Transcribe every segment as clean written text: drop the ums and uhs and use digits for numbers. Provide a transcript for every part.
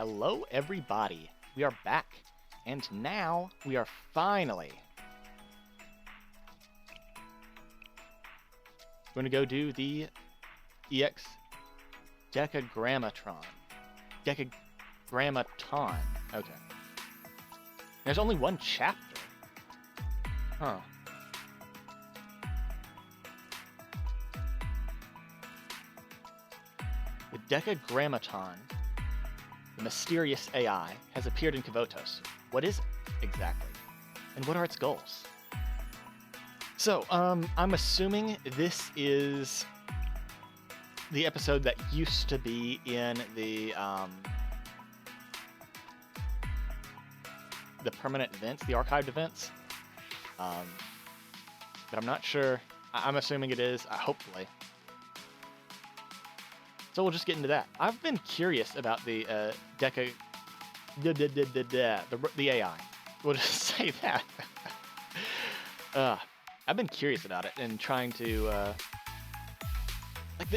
Hello everybody, we are back, and now we are finally going to go do the EX Decagrammaton. Decagrammaton, okay. There's only one chapter. Huh. The Decagrammaton, the mysterious AI, has appeared in Kavotos. What is it, exactly? And what are its goals? So, I'm assuming this is the episode that used to be in the permanent events, the archived events. But I'm not sure. I'm assuming it is, hopefully. So we'll just get into that. I've been curious about the the AI. We'll just say that. I've been curious about it and trying to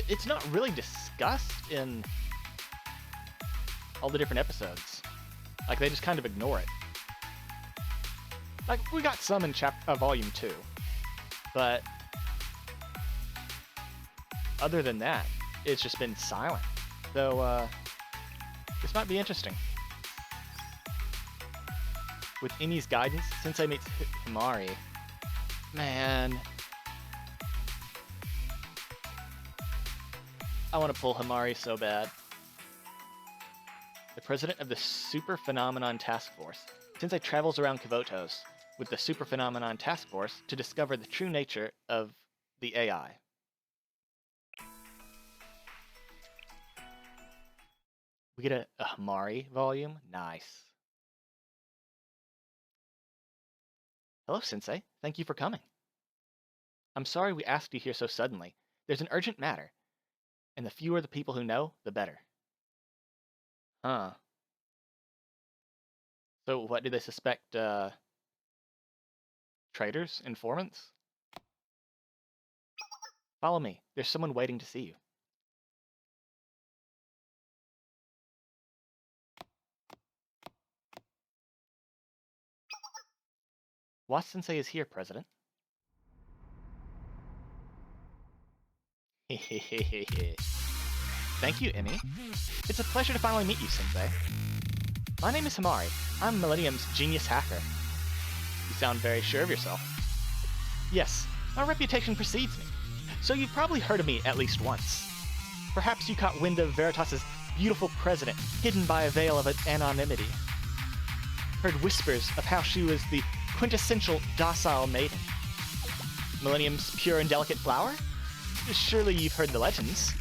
it's not really discussed in all the different episodes. Like they just kind of ignore it. Like we got some in volume 2, but other than that, it's just been silent. So, this might be interesting. With Emi's guidance, Sensei meets Himari. Man. I want to pull Himari so bad. The president of the Super Phenomenon Task Force. Sensei travels around Kavotos with the Super Phenomenon Task Force to discover the true nature of the AI. We get a Himari volume? Nice. Hello, Sensei. Thank you for coming. I'm sorry we asked you here so suddenly. There's an urgent matter, and the fewer the people who know, the better. Huh. So what do they suspect, traitors? Informants? Follow me. There's someone waiting to see you. Watts-sensei is here, President. Thank you, Emi. It's a pleasure to finally meet you, Sensei. My name is Himari. I'm Millennium's genius hacker. You sound very sure of yourself. Yes, my reputation precedes me, so you've probably heard of me at least once. Perhaps you caught wind of Veritas' beautiful president hidden by a veil of anonymity. Heard whispers of how she was the quintessential docile maiden. Millennium's pure and delicate flower? Surely you've heard the legends.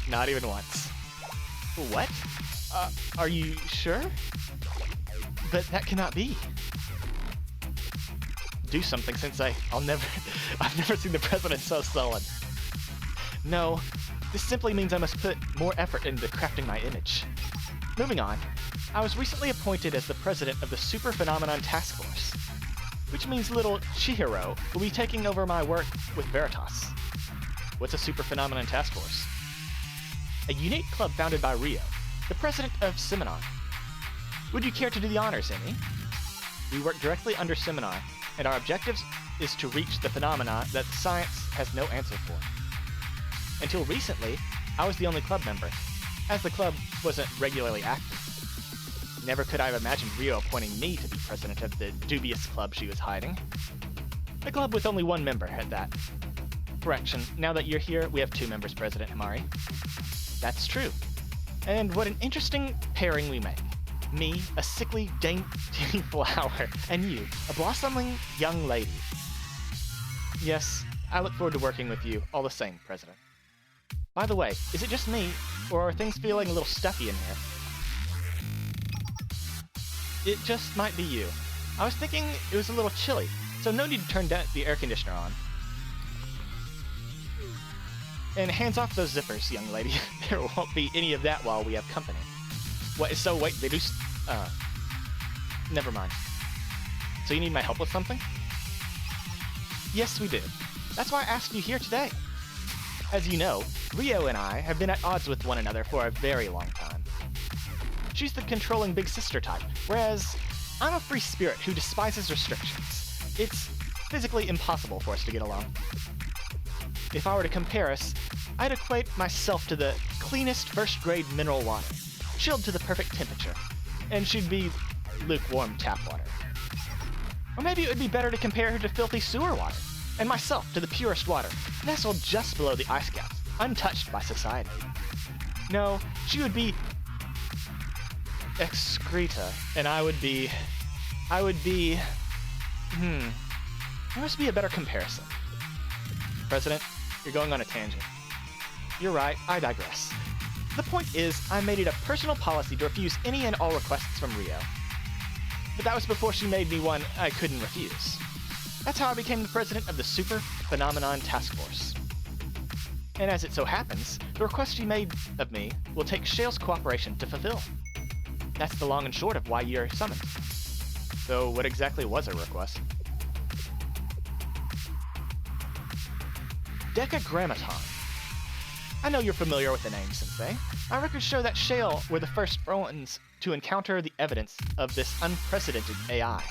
Not even once. What? Are you sure? But that cannot be. Do something, Sensei. I've never seen the president so sullen. No, this simply means I must put more effort into crafting my image. Moving on, I was recently appointed as the president of the Super Phenomenon Task Force, which means little Chihiro will be taking over my work with Veritas. What's a Super Phenomenon Task Force? A unique club founded by Rio, the president of Seminar. Would you care to do the honors, Emi? We work directly under Seminar, and our objective is to reach the phenomena that science has no answer for. Until recently, I was the only club member, as the club wasn't regularly active. Never could I have imagined Rio appointing me to be president of the dubious club she was hiding. A club with only one member at that. Correction, now that you're here, we have 2 members, President Himari. That's true. And what an interesting pairing we make. Me, a sickly, dainty flower, and you, a blossoming young lady. Yes, I look forward to working with you, all the same, President. By the way, is it just me, or are things feeling a little stuffy in here? It just might be you. I was thinking it was a little chilly, so no need to turn the air conditioner on. And hands off those zippers, young lady. There won't be any of that while we have company. What? So wait, they do... never mind. So you need my help with something? Yes, we do. That's why I asked you here today. As you know, Rio and I have been at odds with one another for a very long time. She's the controlling big sister type, whereas I'm a free spirit who despises restrictions. It's physically impossible for us to get along. If I were to compare us, I'd equate myself to the cleanest first-grade mineral water, chilled to the perfect temperature, and she'd be lukewarm tap water. Or maybe it would be better to compare her to filthy sewer water, and myself to the purest water, nestled just below the ice caps, untouched by society. No, she would be excreta, and I would be... There must be a better comparison. President, you're going on a tangent. You're right, I digress. The point is, I made it a personal policy to refuse any and all requests from Rio. But that was before she made me one I couldn't refuse. That's how I became the president of the Super Phenomenon Task Force. And as it so happens, the request she made of me will take Shale's cooperation to fulfill. That's the long and short of why you're summoned. So what exactly was her request? Decagrammaton. I know you're familiar with the name, Sensei. My records show that Shale were the first ones to encounter the evidence of this unprecedented AI.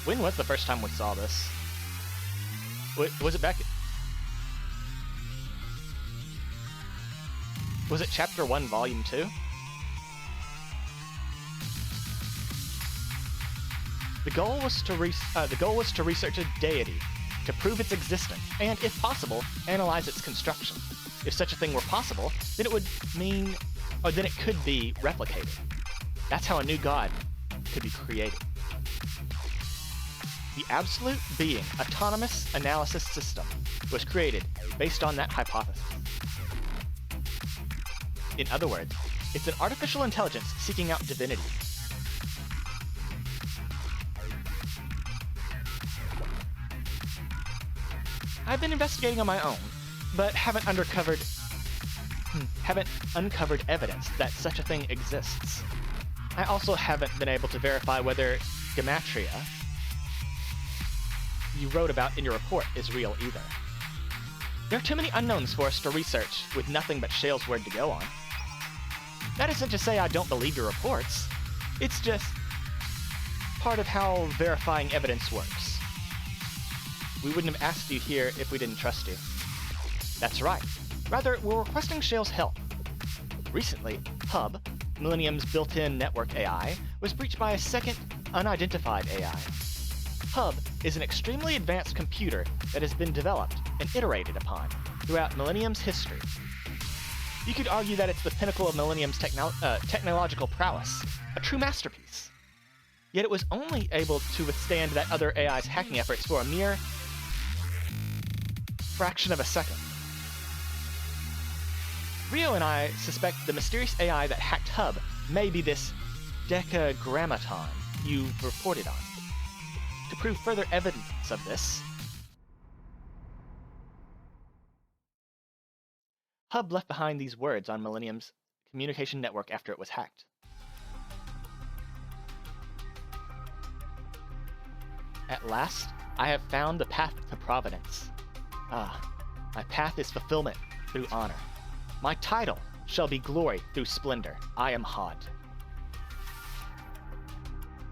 When was the first time we saw this? Was it back... Was it Chapter 1, Volume 2? The goal was to research a deity, to prove its existence, and, if possible, analyze its construction. If such a thing were possible, then it would mean, or then it could be replicated. That's how a new god could be created. The absolute being autonomous analysis system was created based on that hypothesis. In other words, it's an artificial intelligence seeking out divinity. I've been investigating on my own, but haven't uncovered evidence that such a thing exists. I also haven't been able to verify whether gematria you wrote about in your report is real either. There are too many unknowns for us to research with nothing but Shale's word to go on. That isn't to say I don't believe your reports. It's just part of how verifying evidence works. We wouldn't have asked you here if we didn't trust you. That's right. Rather, we're requesting Shale's help. Recently, Hub, Millennium's built-in network AI, was breached by a second, unidentified AI. Hub is an extremely advanced computer that has been developed and iterated upon throughout Millennium's history. You could argue that it's the pinnacle of Millennium's technological prowess, a true masterpiece. Yet it was only able to withstand that other AI's hacking efforts for a mere fraction of a second. Rio and I suspect the mysterious AI that hacked Hub may be this Decagrammaton you've reported on. To prove further evidence of this, Hub left behind these words on Millennium's communication network after it was hacked. At last, I have found the path to providence. My path is fulfillment through honor. My title shall be glory through splendor. I am Hod.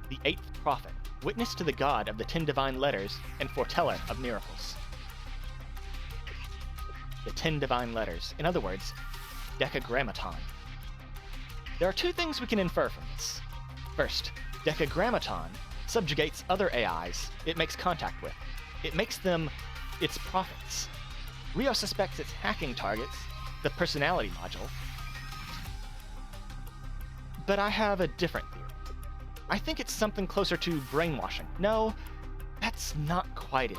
The 8th prophet, witness to the god of the 10 divine letters and foreteller of miracles. The 10 divine letters, in other words, Decagrammaton. There are 2 things we can infer from this. First, Decagrammaton subjugates other AIs it makes contact with. It makes them its prophets. Rio suspects its hacking targets, the personality module. But I have a different theory. I think it's something closer to brainwashing. No, that's not quite it.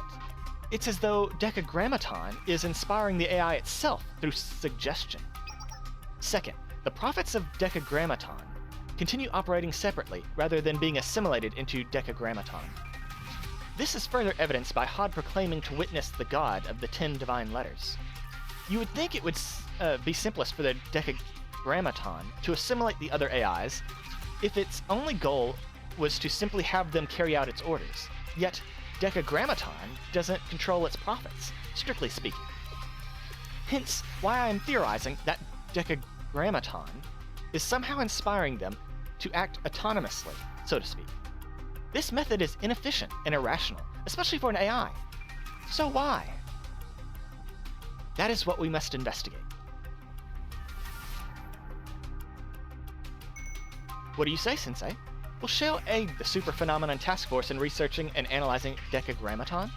It's as though Decagrammaton is inspiring the AI itself through suggestion. Second, the prophets of Decagrammaton continue operating separately rather than being assimilated into Decagrammaton. This is further evidenced by Hod proclaiming to witness the god of the 10 divine letters. You would think it would be simplest for the Decagrammaton to assimilate the other AIs if its only goal was to simply have them carry out its orders. Yet, Decagrammaton doesn't control its profits, strictly speaking. Hence why I am theorizing that Decagrammaton is somehow inspiring them to act autonomously, so to speak. This method is inefficient and irrational, especially for an AI. So why? That is what we must investigate. What do you say, Sensei? Will Shale aid the Super Phenomenon Task Force in researching and analyzing Decagrammaton?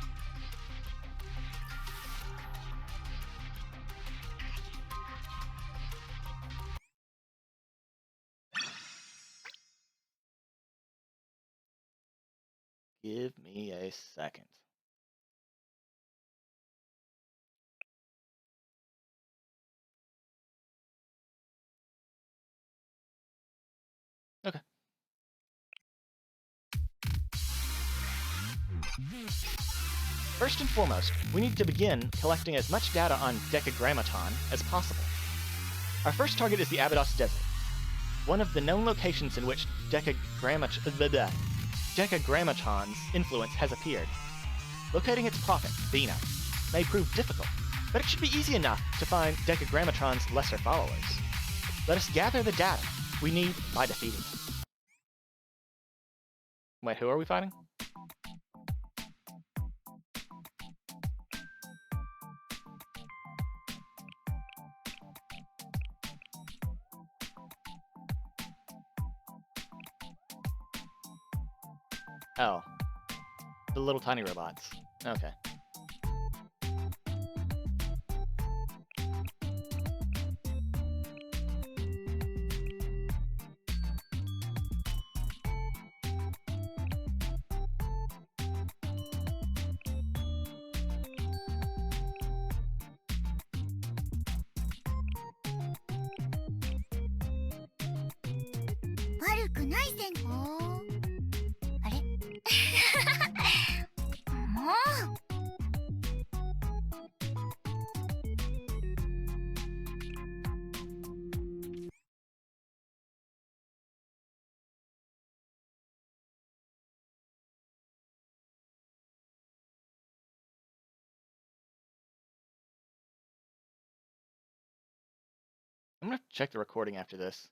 Give me a second. Okay. First and foremost, we need to begin collecting as much data on Decagrammaton as possible. Our first target is the Abydos Desert, one of the known locations in which Decagrammaton's influence has appeared. Locating its prophet, Bina, may prove difficult, but it should be easy enough to find Decagrammaton's lesser followers. Let us gather the data we need by defeating him. Wait, who are we fighting? Oh. The little tiny robots. Okay. I'm gonna check the recording after this.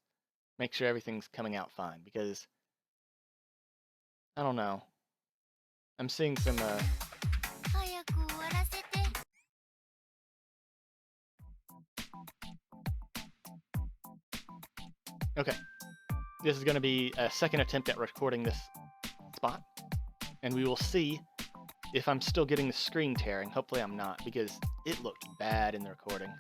Make sure everything's coming out fine, because I don't know. I'm seeing some Okay. This is gonna be a second attempt at recording this spot. And we will see if I'm still getting the screen tearing. Hopefully I'm not, because it looked bad in the recording.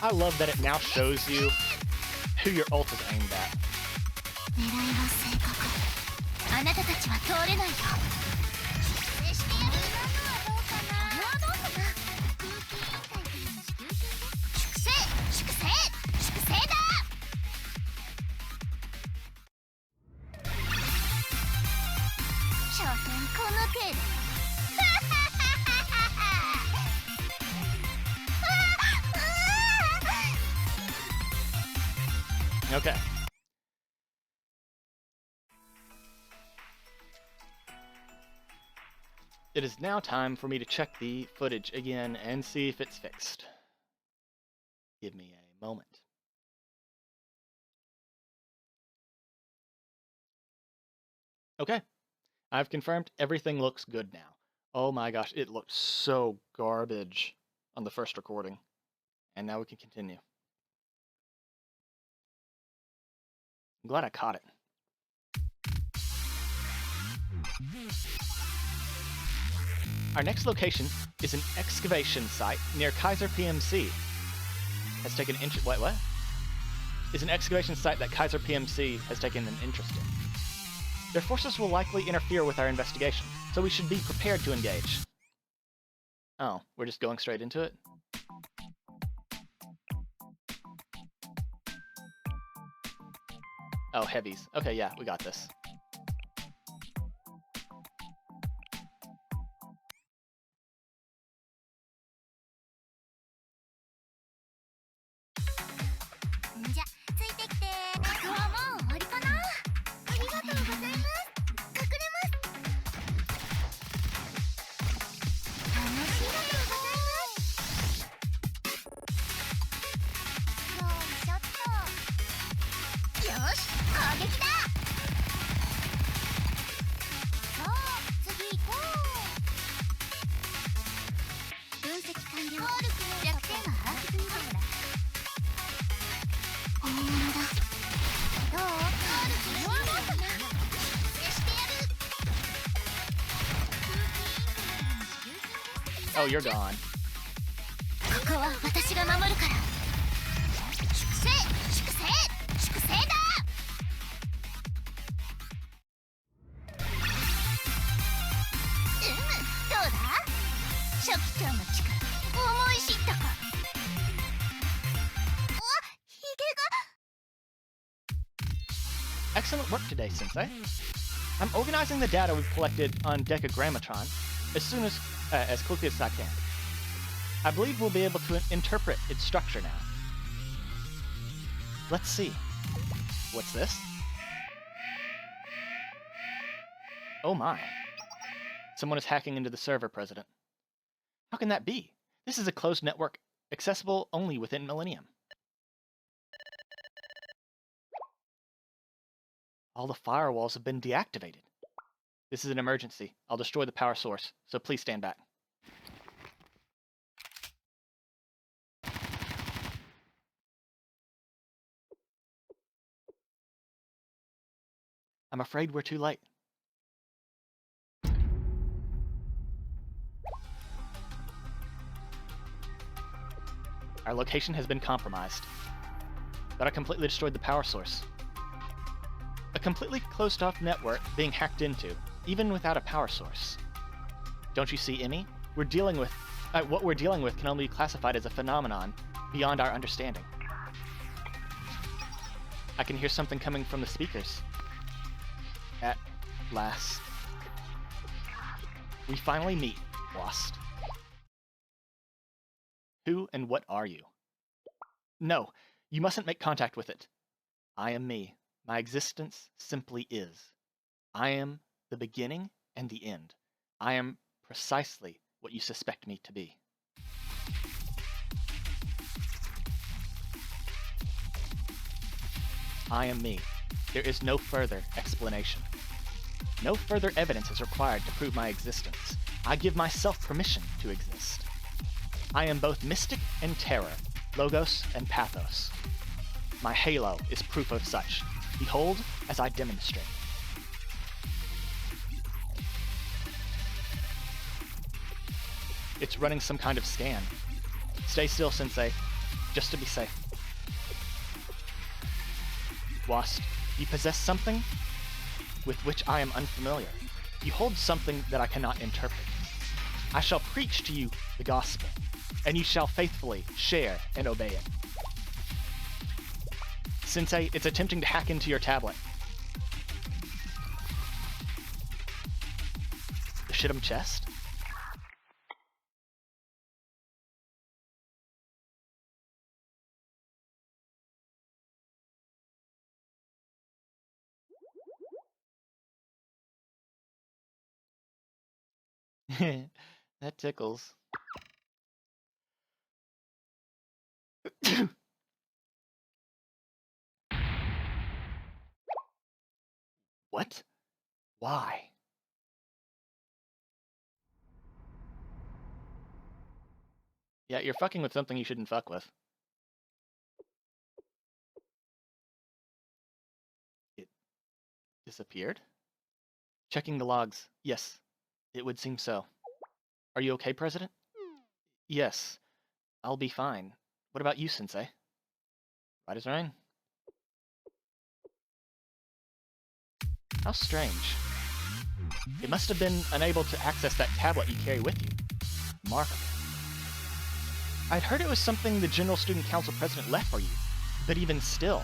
I love that it now shows you who your ult is aimed at. Okay. It is now time for me to check the footage again and see if it's fixed. Give me a moment. Okay. I've confirmed everything looks good now. Oh my gosh, it looked so garbage on the first recording. And now we can continue. I'm glad I caught it. Our next location is an excavation site near Kaiser PMC. Has taken wait, what? is an excavation site that Kaiser PMC has taken an interest in. Their forces will likely interfere with our investigation, so we should be prepared to engage. Oh, we're just going straight into it? Oh, heavies. Okay, yeah, we got this. Oh, you're gone. Excellent work today, Sensei. I'm organizing the data we've collected on Decagrammaton as quickly as I can. I believe we'll be able to interpret its structure now. Let's see. What's this? Oh my. Someone is hacking into the server, President. How can that be? This is a closed network, accessible only within Millennium. All the firewalls have been deactivated. This is an emergency. I'll destroy the power source, so please stand back. I'm afraid we're too late. Our location has been compromised. But I completely destroyed the power source. A completely closed-off network being hacked into, even without a power source. Don't you see, Emmy? What we're dealing with can only be classified as a phenomenon beyond our understanding. I can hear something coming from the speakers. At last. We finally meet, Lost. Who and what are you? No, you mustn't make contact with it. I am me. My existence simply is. I am the beginning and the end. I am precisely what you suspect me to be. I am me. There is no further explanation. No further evidence is required to prove my existence. I give myself permission to exist. I am both mystic and terror, logos and pathos. My halo is proof of such. Behold, as I demonstrate. It's running some kind of scan. Stay still, Sensei, just to be safe. Wast, you possess something with which I am unfamiliar. You hold something that I cannot interpret. I shall preach to you the gospel, and you shall faithfully share and obey it. Sensei, it's attempting to hack into your tablet. The Shit'em chest? That tickles. What? Why? Yeah, you're fucking with something you shouldn't fuck with. It disappeared? Checking the logs. Yes, it would seem so. Are you okay, President? Yes, I'll be fine. What about you, Sensei? Right as rain. How strange. It must have been unable to access that tablet you carry with you. Remarkable. I'd heard it was something the General Student Council President left for you, but even still.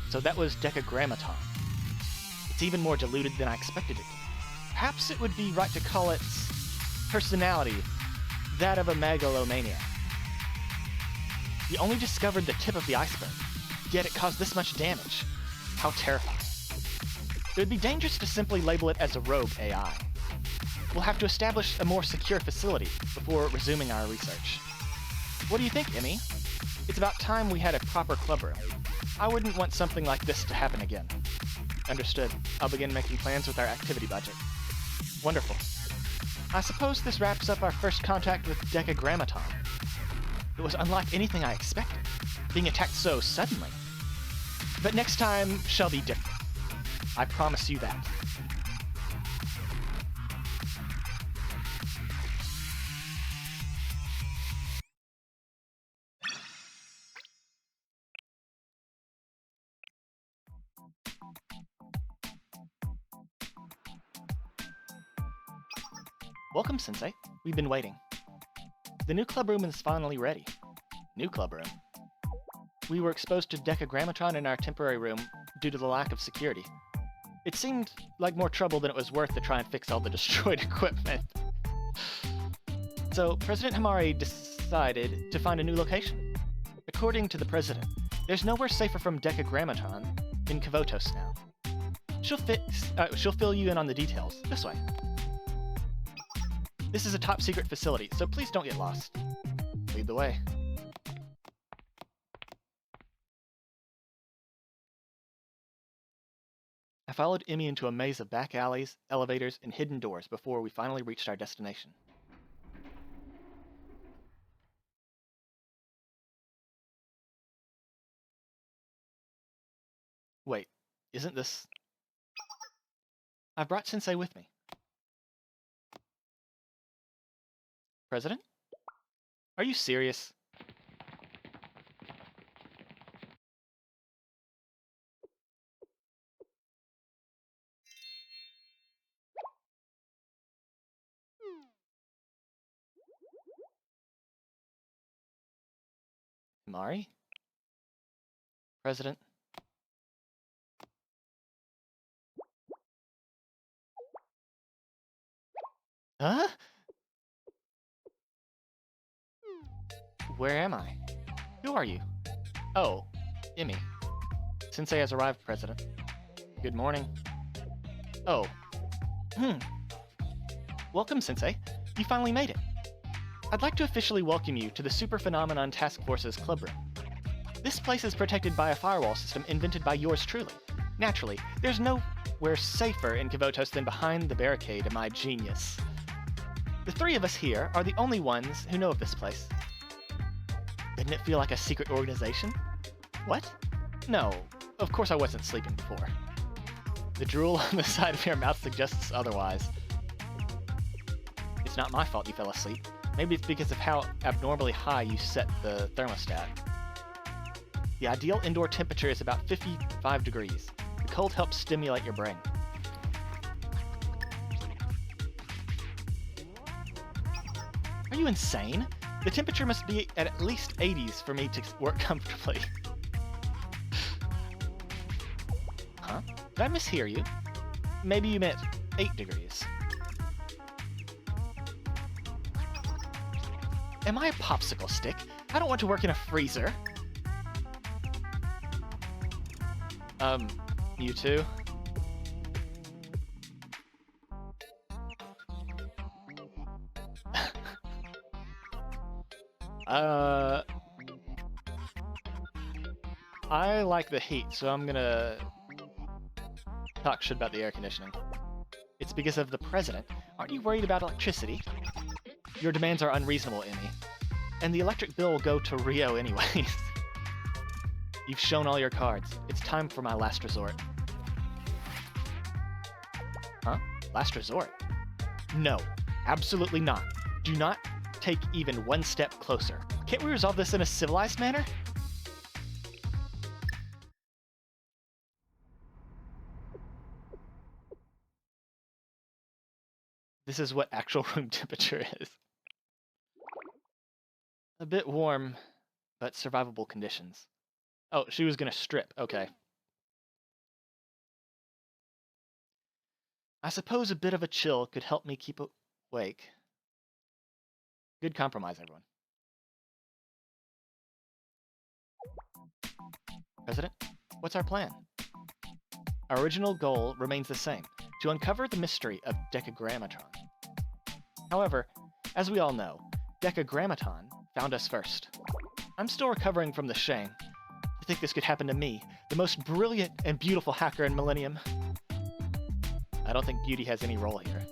So that was Decagrammaton. It's even more diluted than I expected it. Perhaps it would be right to call its personality that of a megalomaniac. You only discovered the tip of the iceberg, yet it caused this much damage. How terrifying. It would be dangerous to simply label it as a rogue AI. We'll have to establish a more secure facility before resuming our research. What do you think, Emmy? It's about time we had a proper club room. I wouldn't want something like this to happen again. Understood. I'll begin making plans with our activity budget. Wonderful. I suppose this wraps up our first contact with Decagrammaton. It was unlike anything I expected, being attacked so suddenly. But next time shall be different. I promise you that. Welcome, Sensei. We've been waiting. The new club room is finally ready. New club room? We were exposed to Decagrammaton in our temporary room due to the lack of security. It seemed like more trouble than it was worth to try and fix all the destroyed equipment. So, President Himari decided to find a new location. According to the President, there's nowhere safer from Decagrammaton in Kavotos now. She'll fill you in on the details. This way. This is a top-secret facility, so please don't get lost. Lead the way. I followed Emmy into a maze of back alleys, elevators, and hidden doors before we finally reached our destination. Wait, isn't this... I've brought Sensei with me. President? Are you serious? Himari? President? Huh? Where am I? Who are you? Oh, Emmy. Sensei has arrived, President. Good morning. Oh. Welcome, Sensei. You finally made it. I'd like to officially welcome you to the Super Phenomenon Task Force's club room. This place is protected by a firewall system invented by yours truly. Naturally, there's nowhere safer in Kavotos than behind the barricade of my genius. The three of us here are the only ones who know of this place. Didn't it feel like a secret organization? What? No, of course I wasn't sleeping before. The drool on the side of your mouth suggests otherwise. It's not my fault you fell asleep. Maybe it's because of how abnormally high you set the thermostat. The ideal indoor temperature is about 55 degrees. The cold helps stimulate your brain. Are you insane? The temperature must be at least 80s for me to work comfortably. Huh? Did I mishear you? Maybe you meant 8 degrees. Am I a popsicle stick? I don't want to work in a freezer. You too? I like the heat, so I'm gonna talk shit about the air conditioning. It's because of the president. Aren't you worried about electricity? Your demands are unreasonable, Emmy. And the electric bill will go to Rio anyways. You've shown all your cards. It's time for my last resort. Huh? Last resort? No, absolutely not. Do not take even one step closer. Can't we resolve this in a civilized manner? This is what actual room temperature is. A bit warm, but survivable conditions. Oh, she was gonna strip. Okay. I suppose a bit of a chill could help me keep awake. Good compromise, everyone. President, what's our plan? Our original goal remains the same, to uncover the mystery of Decagrammaton. However, as we all know, Decagrammaton found us first. I'm still recovering from the shame. To think this could happen to me, the most brilliant and beautiful hacker in Millennium. I don't think beauty has any role here.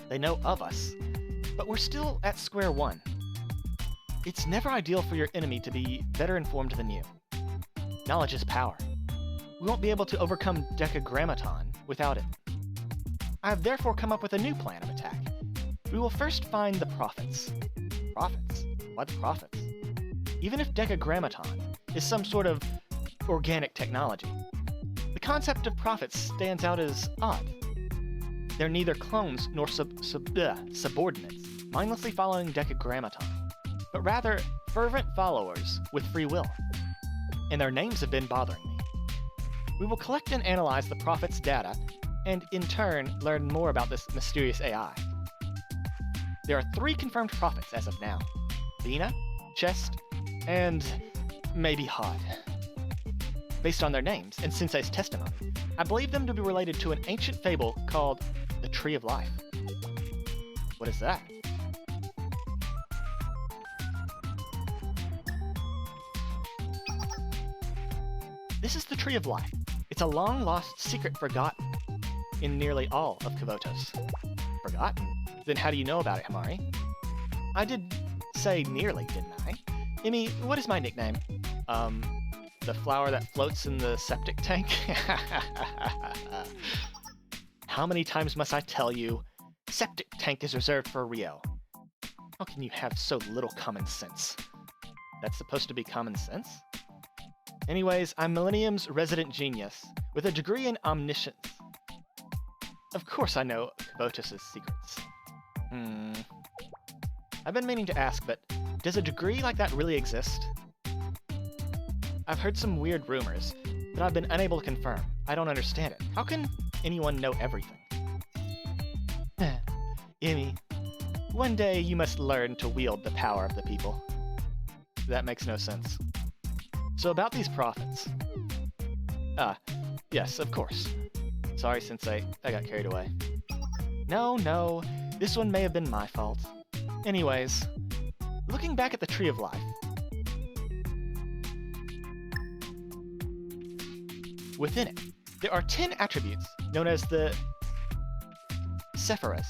They know of us, but we're still at square one. It's never ideal for your enemy to be better informed than you. Knowledge is power. We won't be able to overcome Decagrammaton without it. I have therefore come up with a new plan of attack. We will first find the prophets. Prophets? What prophets? Even if Decagrammaton is some sort of organic technology, the concept of prophets stands out as odd. They're neither clones nor subordinates, mindlessly following Decagrammaton, but rather fervent followers with free will. And their names have been bothering me. We will collect and analyze the prophets' data, and in turn, learn more about this mysterious AI. There are 3 confirmed prophets as of now. Bina, Chest, and maybe Hod. Based on their names and Sensei's testimony, I believe them to be related to an ancient fable called the Tree of Life. What is that? This is the Tree of Life. It's a long-lost secret forgotten in nearly all of Kavotos. Forgotten? Then how do you know about it, Himari? I did say nearly, didn't I? Imi, what is my nickname? The flower that floats in the septic tank? How many times must I tell you? Septic tank is reserved for Rio. How can you have so little common sense? That's supposed to be common sense? Anyways, I'm Millennium's resident genius, with a degree in omniscience. Of course I know Kavotos' secrets. I've been meaning to ask, but does a degree like that really exist? I've heard some weird rumors, but I've been unable to confirm. I don't understand it. How can anyone know everything? Imi, one day you must learn to wield the power of the people. That makes no sense. So about these prophets. Yes, of course. Sorry, Sensei, I got carried away. No, this one may have been my fault. Anyways, looking back at the Tree of Life. Within it, there are 10 attributes known as the Sephiras.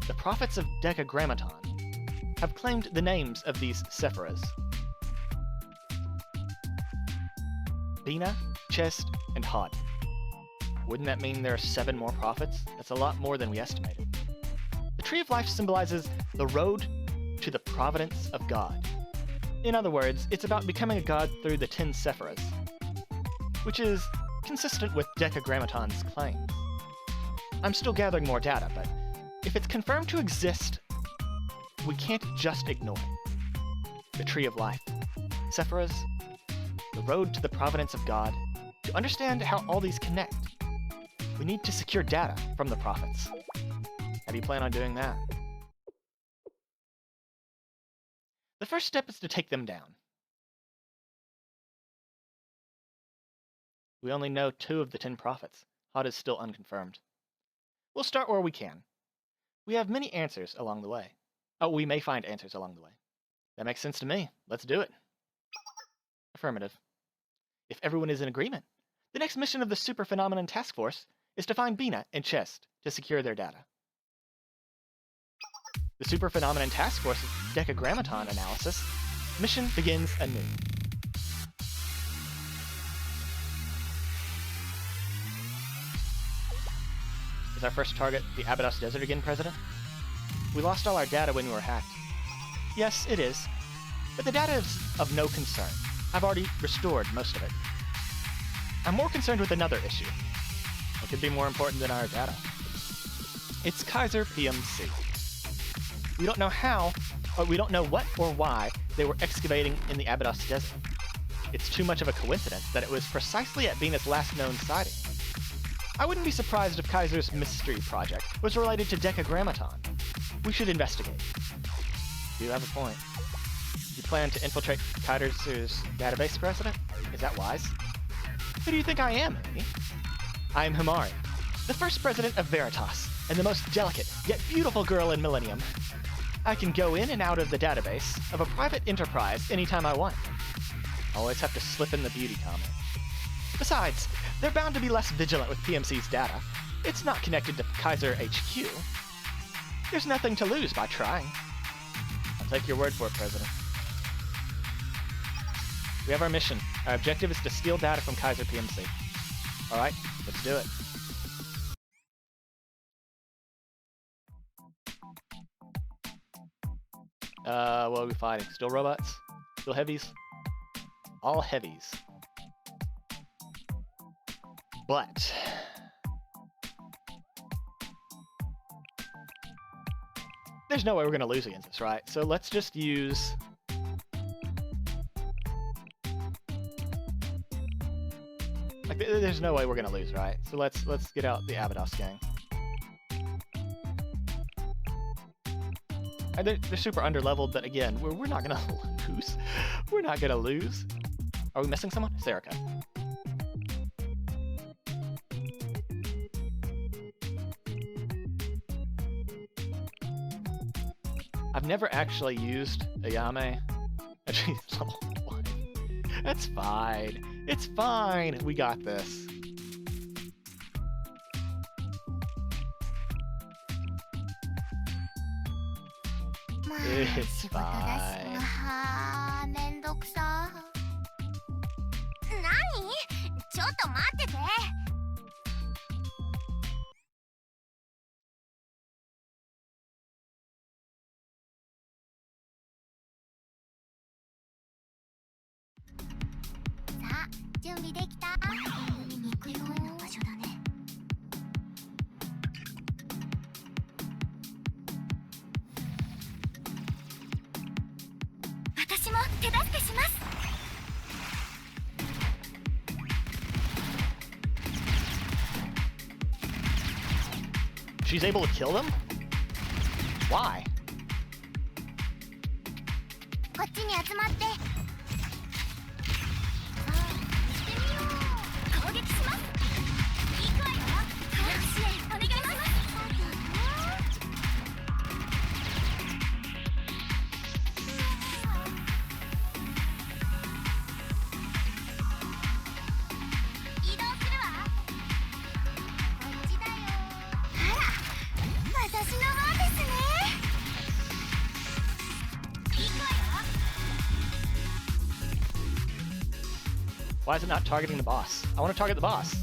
The prophets of Decagrammaton have claimed the names of these Sephiras. Bina, Chest, and Hod. Wouldn't that mean there are 7 more prophets? That's a lot more than we estimated. The Tree of Life symbolizes the road to the providence of God. In other words, it's about becoming a god through the 10 Sephiras, which is consistent with Decagrammaton's claims. I'm still gathering more data, but if it's confirmed to exist, we can't just ignore it. The Tree of Life, Sephiras, the road to the providence of God. To understand how all these connect, we need to secure data from the prophets. How do you plan on doing that? The first step is to take them down. We only know 2 of the 10 prophets. Hod is still unconfirmed. We'll start where we can. We have many answers along the way. Oh, we may find answers along the way. That makes sense to me. Let's do it. Affirmative. If everyone is in agreement, the next mission of the Super Phenomenon Task Force is to find Bina and Chest to secure their data. The Super Phenomenon Task Force's Decagrammaton analysis mission begins anew. Is our first target the Abydos Desert again, President? We lost all our data when we were hacked. Yes, it is. But the data is of no concern. I've already restored most of it. I'm more concerned with another issue. What could be more important than our data? It's Kaiser PMC. We don't know how, or we don't know what or why they were excavating in the Abydos Desert. It's too much of a coincidence that it was precisely at Venus' last known sighting. I wouldn't be surprised if Kaiser's mystery project was related to Decagrammaton. We should investigate. You have a point. You plan to infiltrate Kaiser's database, President? Is that wise? Who do you think I am, Amy? I am Himari, the first president of Veritas, and the most delicate, yet beautiful girl in Millennium. I can go in and out of the database of a private enterprise anytime I want. Always have to slip in the beauty comment. Besides, they're bound to be less vigilant with PMC's data. It's not connected to Kaiser HQ. There's nothing to lose by trying. I'll take your word for it, President. We have our mission. Our objective is to steal data from Kaiser PMC. Alright, let's do it. What are we fighting? Still robots? Still heavies? All heavies. But there's no way we're going to lose against this, right? So let's just use... Like, there's no way we're going to lose, right? So let's get out the Abydos gang. And they're super underleveled, but again, we're not going to lose. We're not going to lose. Are we missing someone? Serica. I've never actually used Ayame. Actually, it's level 1. That's fine. It's fine. We got this. It's fine. She's able to kill them? Why? Why is it not targeting the boss? I want to target the boss.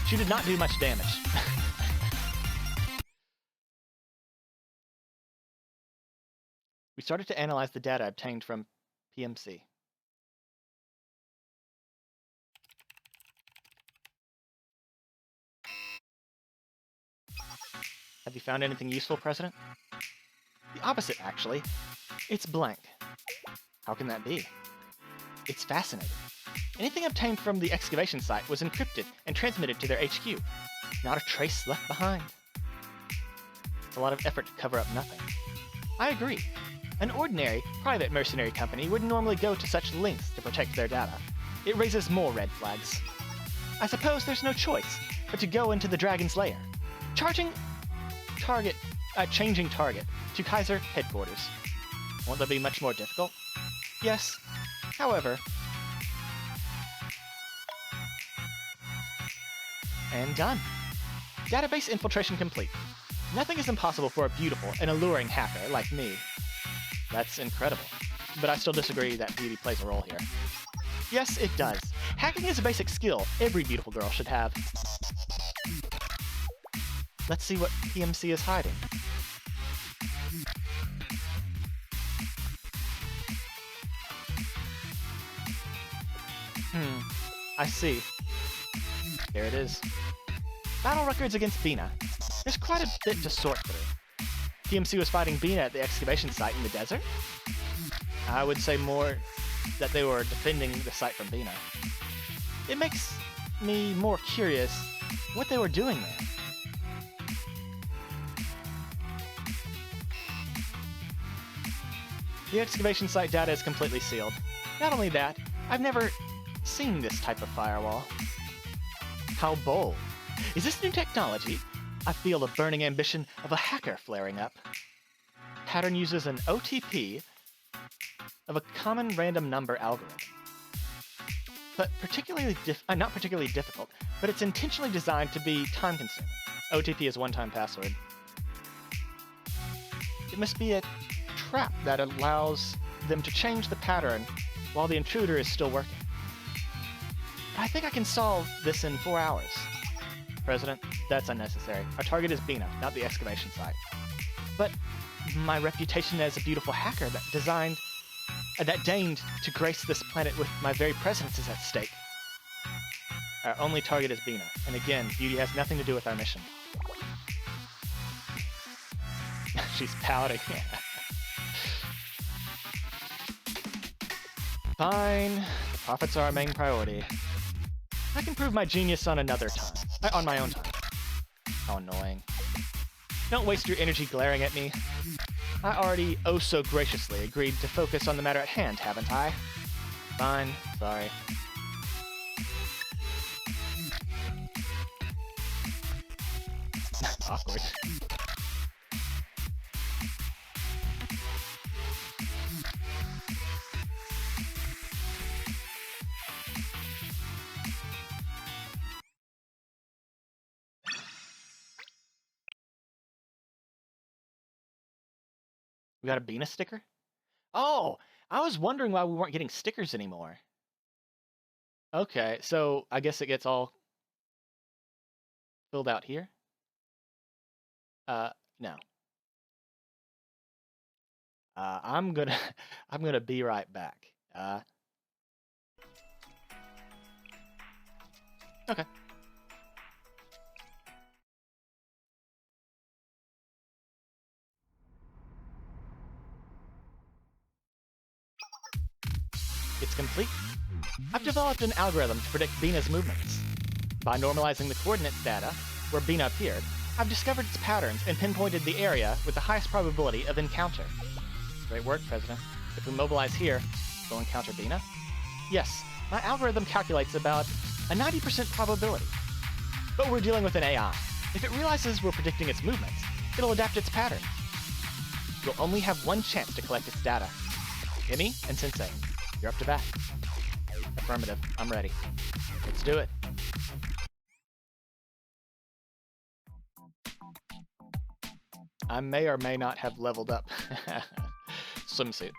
She did not do much damage. We started to analyze the data obtained from PMC. Have you found anything useful, President? The opposite, actually. It's blank. How can that be? It's fascinating. Anything obtained from the excavation site was encrypted and transmitted to their HQ. Not a trace left behind. It's a lot of effort to cover up nothing. I agree. An ordinary, private mercenary company would normally go to such lengths to protect their data. It raises more red flags. I suppose there's no choice but to go into the Dragon's Lair, changing target to Kaiser headquarters. Won't that be much more difficult? Yes, However, and done. Database infiltration complete. Nothing is impossible for a beautiful and alluring hacker like me. That's incredible. But I still disagree that beauty plays a role here. Yes, it does. Hacking is a basic skill every beautiful girl should have. Let's see what PMC is hiding. I see. There it is. Battle records against Bina. There's quite a bit to sort through. PMC was fighting Bina at the excavation site in the desert? I would say more that they were defending the site from Bina. It makes me more curious what they were doing there. The excavation site data is completely sealed. Not only that, I've never seen this type of firewall. How bold. Is this new technology? I feel the burning ambition of a hacker flaring up. Pattern uses an OTP of a common random number algorithm. But not particularly difficult, but it's intentionally designed to be time-consuming. OTP is one-time password. It must be a trap that allows them to change the pattern while the intruder is still working. I think I can solve this in 4 hours. President, that's unnecessary. Our target is Bina, not the excavation site. But my reputation as a beautiful hacker that deigned to grace this planet with my very presence is at stake. Our only target is Bina, and again, beauty has nothing to do with our mission. She's pouting. Fine. The profits are our main priority. I can prove my genius on another time. On my own time. How annoying. Don't waste your energy glaring at me. I already oh so graciously agreed to focus on the matter at hand, haven't I? Fine. Sorry. Awkward. We got a Bina sticker? Oh, I was wondering why we weren't getting stickers anymore. Okay, so I guess it gets all filled out here? No. I'm gonna be right back. Okay. It's complete. I've developed an algorithm to predict Bina's movements. By normalizing the coordinates data, where Bina appeared, I've discovered its patterns and pinpointed the area with the highest probability of encounter. Great work, President. If we mobilize here, we'll encounter Bina? Yes, my algorithm calculates about a 90% probability. But we're dealing with an AI. If it realizes we're predicting its movements, it'll adapt its patterns. You'll only have one chance to collect its data. Emmy and Sensei, you're up to bat. Affirmative. I'm ready. Let's do it. I may or may not have leveled up. Swimsuit.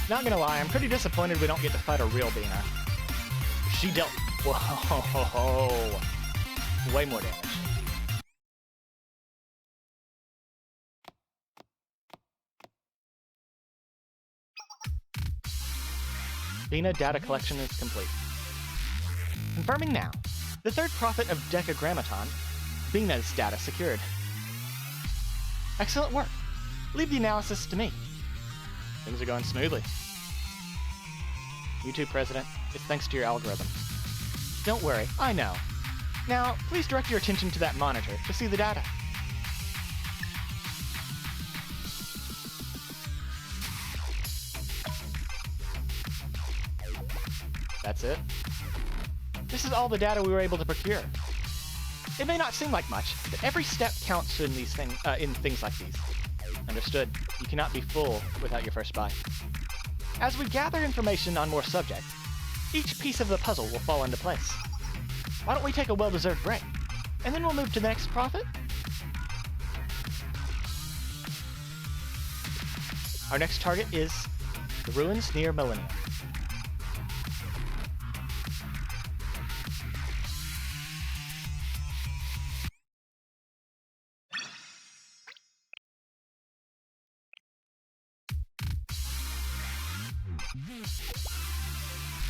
Not gonna lie, I'm pretty disappointed we don't get to fight a real Bina. She dealt... Whoa! Way more damage. Bina data collection is complete. Confirming now. The third prophet of Decagrammaton, Bina's data secured. Excellent work. Leave the analysis to me. Things are going smoothly. You too, President. It's thanks to your algorithm. Don't worry, I know. Now, please direct your attention to that monitor to see the data. That's it. This is all the data we were able to procure. It may not seem like much, but every step counts in these things like these. Understood. You cannot be full without your first bite. As we gather information on more subjects, each piece of the puzzle will fall into place. Why don't we take a well-deserved break, and then we'll move to the next prophet? Our next target is the ruins near Millennium.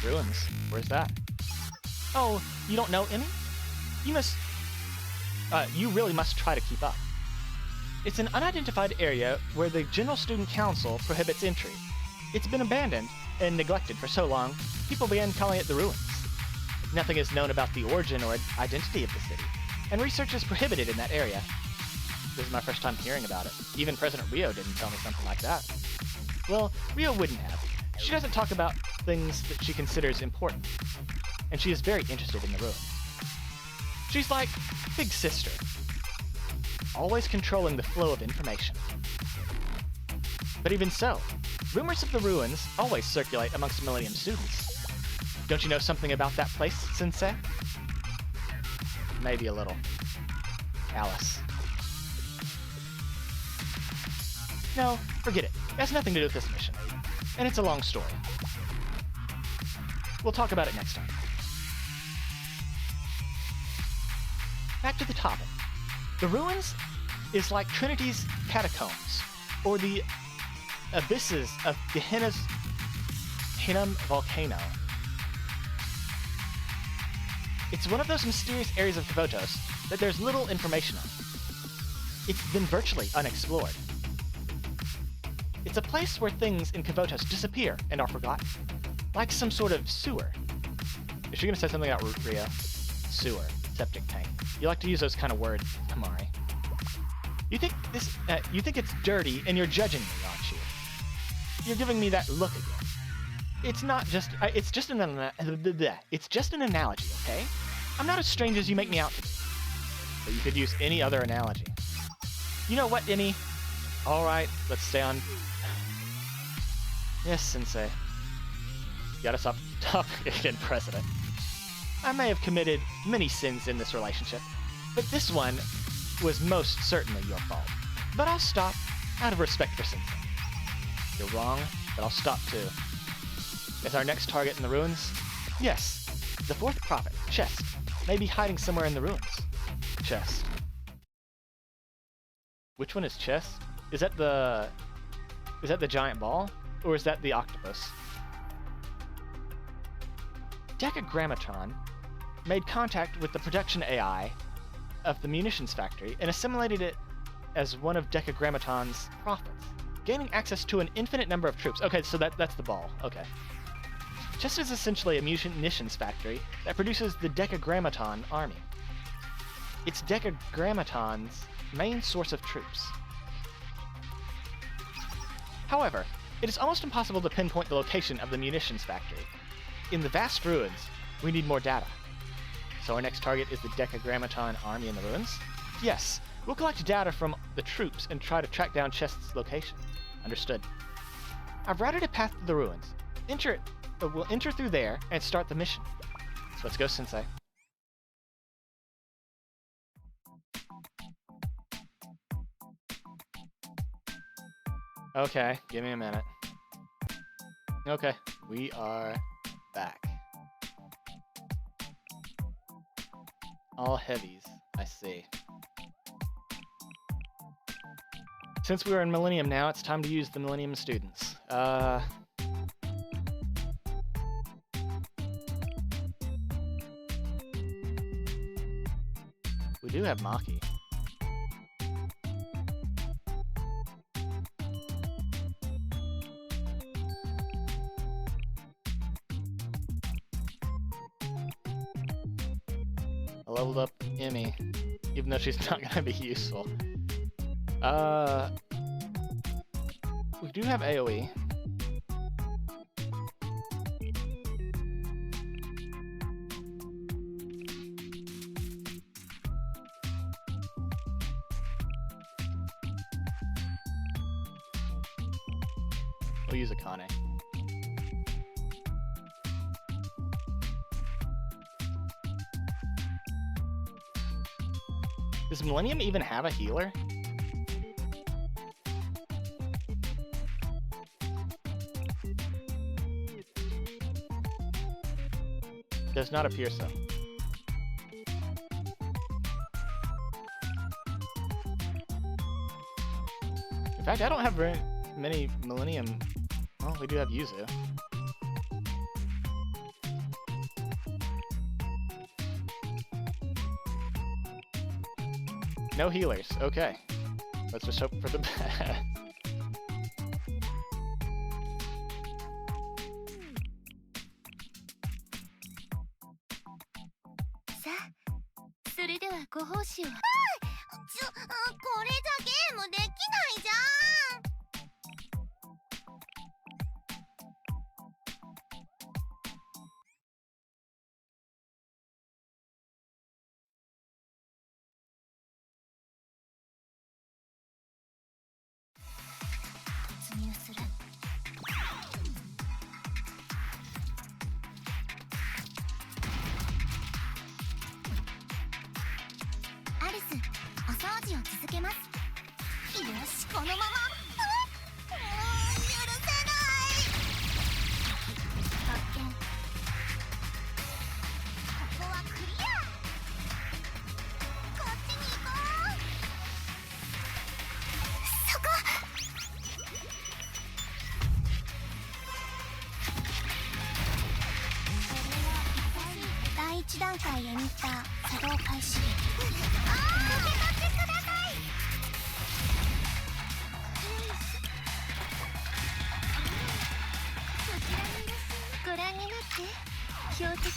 Ruins? Where's that? Oh, you don't know any? You really must try to keep up. It's an unidentified area where the General Student Council prohibits entry. It's been abandoned and neglected for so long, people began calling it the ruins. Nothing is known about the origin or identity of the city, and research is prohibited in that area. This is my first time hearing about it. Even President Rio didn't tell me something like that. Well, Rio wouldn't have. She doesn't talk about things that she considers important, and she is very interested in the ruins. She's like Big Sister, always controlling the flow of information. But even so, rumors of the ruins always circulate amongst Millennium students. Don't you know something about that place, Sensei? Maybe a little. Alice. No, forget it. It has nothing to do with this mission. And it's a long story. We'll talk about it next time. Back to the topic. The ruins is like Trinity's catacombs, or the abysses of Gehenna's Hinnom volcano. It's one of those mysterious areas of Kavotos that there's little information on. It's been virtually unexplored. It's a place where things in Kavotos disappear and are forgotten, like some sort of sewer. Is she gonna say something about Rio? Sewer, septic tank. You like to use those kind of words, Kamari. You think it's dirty, and you're judging me, aren't you? You're giving me that look again. It's not just. It's just an analogy, okay? I'm not as strange as you make me out to be. But you could use any other analogy. You know what, Innie? All right, let's stay on. Yes, Sensei. You gotta stop again, President. I may have committed many sins in this relationship, but this one was most certainly your fault. But I'll stop out of respect for Sensei. You're wrong, but I'll stop too. Is our next target in the ruins? Yes, the fourth prophet, Chest, may be hiding somewhere in the ruins. Chest. Which one is Chest? Is that the giant ball? Or is that the octopus? Decagrammaton made contact with the production AI of the munitions factory and assimilated it as one of Decagrammaton's prophets, gaining access to an infinite number of troops. Okay, so that's the ball. Okay. Chest is essentially a munitions factory that produces the Decagrammaton army. It's Decagrammaton's main source of troops. However, it is almost impossible to pinpoint the location of the munitions factory. In the vast ruins, we need more data. So our next target is the Decagrammaton army in the ruins? Yes, we'll collect data from the troops and try to track down Chest's location. Understood. I've routed a path to the ruins. We'll enter through there and start the mission. So let's go, Sensei. Okay, give me a minute. Okay, we are back. All heavies, I see. Since we are in Millennium now, it's time to use the Millennium students. We do have Maki. I leveled up Emmy, even though she's not gonna be useful. We do have AoE. We'll use Akane. Does Millennium even have a healer? Does not appear so. In fact, I don't have very many Millennium. Well, we do have Yuzu. No healers. Okay. Let's just hope for the best. それではご報酬は。これじゃゲームできないじゃん。突入する。アリス、お掃除を続けます。よし、このまま。許せない。発見。ここはクリア。こっちに行こう。そこ。第一段階エミッター作動開始。受け取ってください。こちらにいらっしゃい。ご覧になって。標的は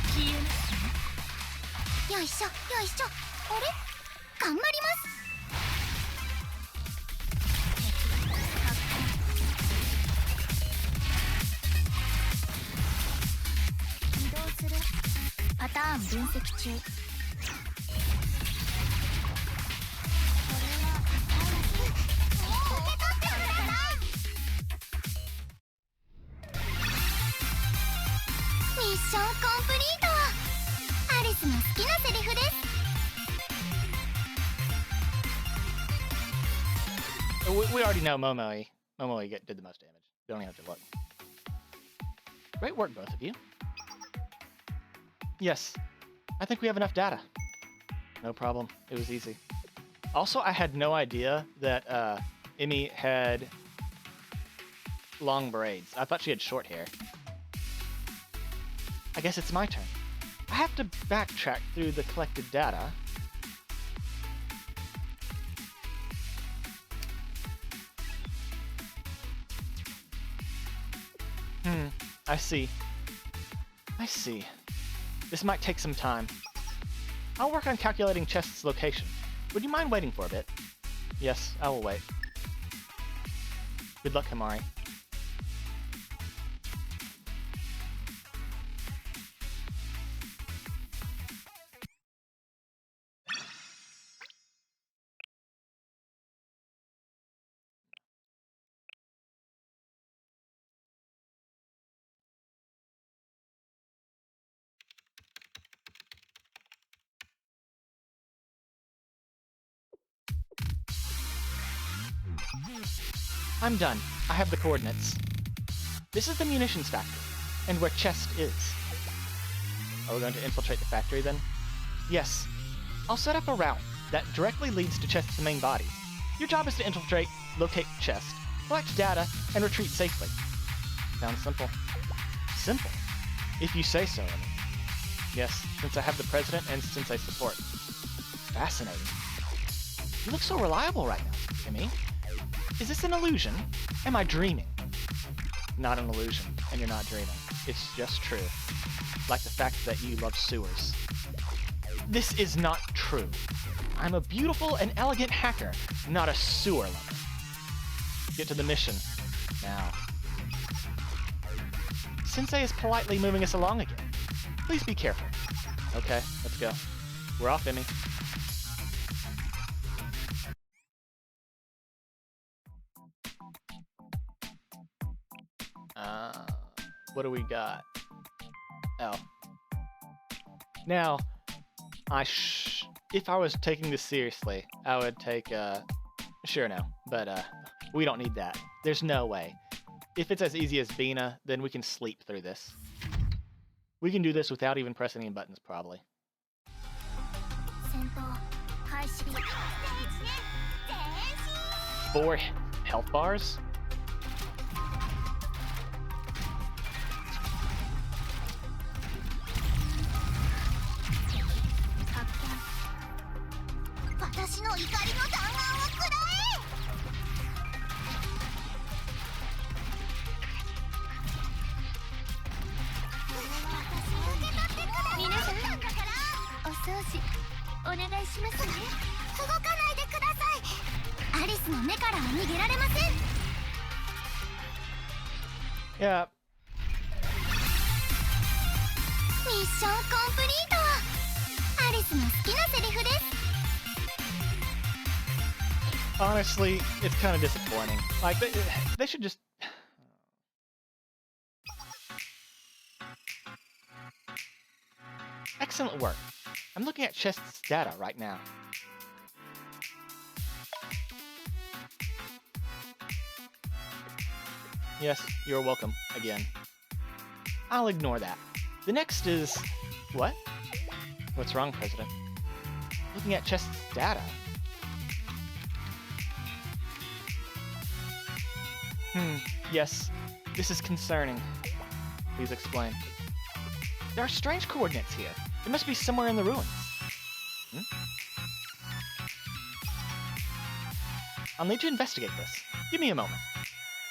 消えますね。よいしょよいしょ。あれ、頑張ります。移動する。パターン分析中。これは受け取ってください。ミッションコンプリート。アリスの好きなセリフです。We already know Momoe. Momoe did the most damage. You don't even have to look. Great work, both of you. Yes, I think we have enough data. No problem. It was easy. Also, I had no idea that Emmy had long braids. I thought she had short hair. I guess it's my turn. I have to backtrack through the collected data. I see. I see. This might take some time. I'll work on calculating Chest's location. Would you mind waiting for a bit? Yes, I will wait. Good luck, Himari. I'm done. I have the coordinates. This is the munitions factory, and where Chest is. Are we going to infiltrate the factory then? Yes. I'll set up a route that directly leads to Chest's main body. Your job is to infiltrate, locate Chest, collect data, and retreat safely. Sounds simple. Simple? If you say so, I mean. Yes, since I have the president and since I support. Fascinating. You look so reliable right now, Jimmy. Is this an illusion? Am I dreaming? Not an illusion, and you're not dreaming. It's just true. Like the fact that you love sewers. This is not true. I'm a beautiful and elegant hacker, not a sewer lover. Get to the mission. Now. Sensei is politely moving us along again. Please be careful. Okay, let's go. We're off, Emmy. What do we got? Oh. Now, if I was taking this seriously, I would take, sure no, but, we don't need that. There's no way. If it's as easy as Bina, then we can sleep through this. We can do this without even pressing any buttons, probably. 4 health bars? Yeah. Mission complete. Alice の好きなセリフです。 Honestly, it's kind of disappointing. Like, they should just... Excellent work. I'm looking at Chest's data right now. Yes, you're welcome, again. I'll ignore that. The next is... What? What's wrong, President? Looking at Chest's data. Yes. This is concerning. Please explain. There are strange coordinates here. It must be somewhere in the ruins. I'll need to investigate this. Give me a moment.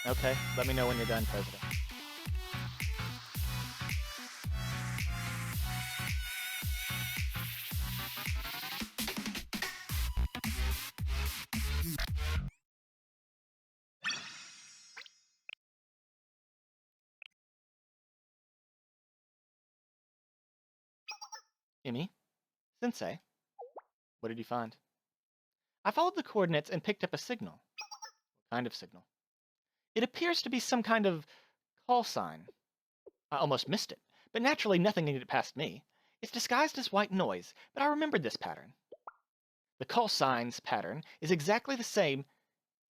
Okay, let me know when you're done, President. Emmy? Sensei? What did you find? I followed the coordinates and picked up a signal. What kind of signal? It appears to be some kind of call sign. I almost missed it, but naturally nothing can get past me. It's disguised as white noise, but I remembered this pattern. The call signs pattern is exactly the same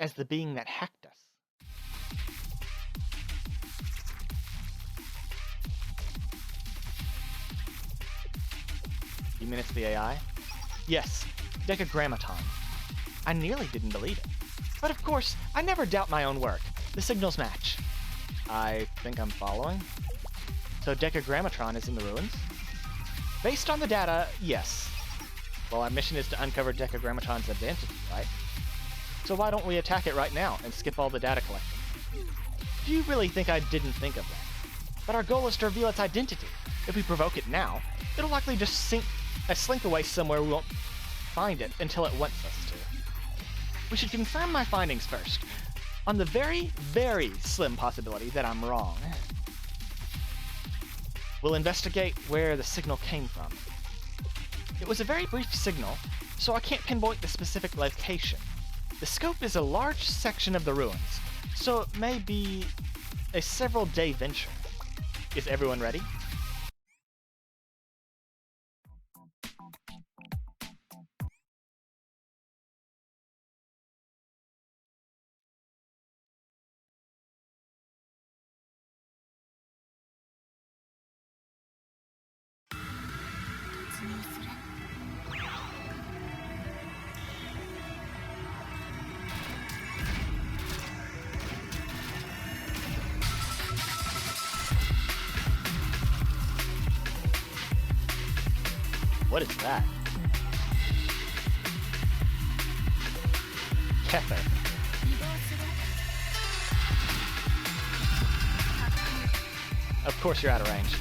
as the being that hacked us. You mean it's the AI? Yes, Decagrammaton. I nearly didn't believe it. But of course, I never doubt my own work. The signals match. I think I'm following. So Decagrammaton is in the ruins? Based on the data, yes. Well, our mission is to uncover Decagrammaton's identity, right? So why don't we attack it right now and skip all the data collecting? Do you really think I didn't think of that? But our goal is to reveal its identity. If we provoke it now, it'll likely just slink away somewhere we won't find it until it wants us to. We should confirm my findings first, on the very, very slim possibility that I'm wrong. We'll investigate where the signal came from. It was a very brief signal, so I can't pinpoint the specific location. The scope is a large section of the ruins, so it may be a several-day venture. Is everyone ready? What is that? Kether. Of course you're out of range.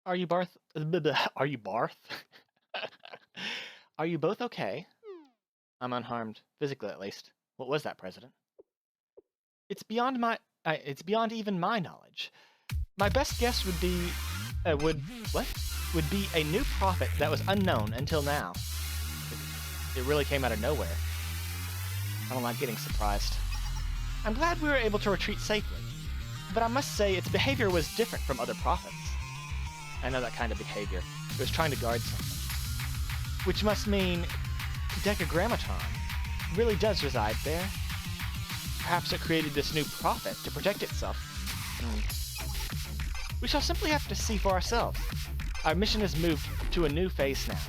Are you Barth? Are you Barth? Are you both okay? I'm unharmed, physically at least. What was that, President? It's beyond even my knowledge. My best guess would be, would be a new prophet that was unknown until now. It really came out of nowhere. I don't like getting surprised. I'm glad we were able to retreat safely, but I must say its behavior was different from other prophets. I know that kind of behavior. It was trying to guard something. Which must mean Decagrammaton really does reside there. Perhaps it created this new prophet to protect itself. We shall simply have to see for ourselves. Our mission has moved to a new phase now.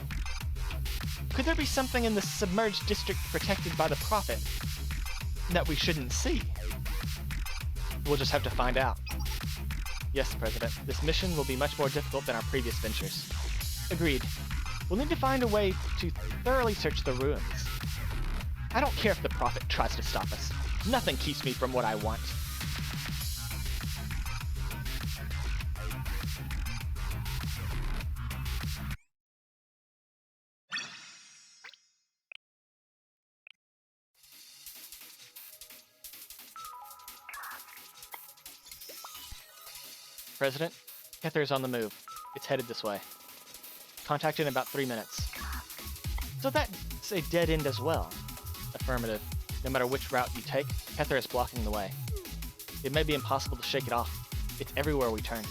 Could there be something in the submerged district protected by the prophet that we shouldn't see? We'll just have to find out. Yes, President, this mission will be much more difficult than our previous ventures. Agreed. We'll need to find a way to thoroughly search the ruins. I don't care if the prophet tries to stop us. Nothing keeps me from what I want. President, Kether is on the move. It's headed this way. Contact in about 3 minutes. So that's a dead end as well. Affirmative. No matter which route you take, Kether is blocking the way. It may be impossible to shake it off. It's everywhere we turn.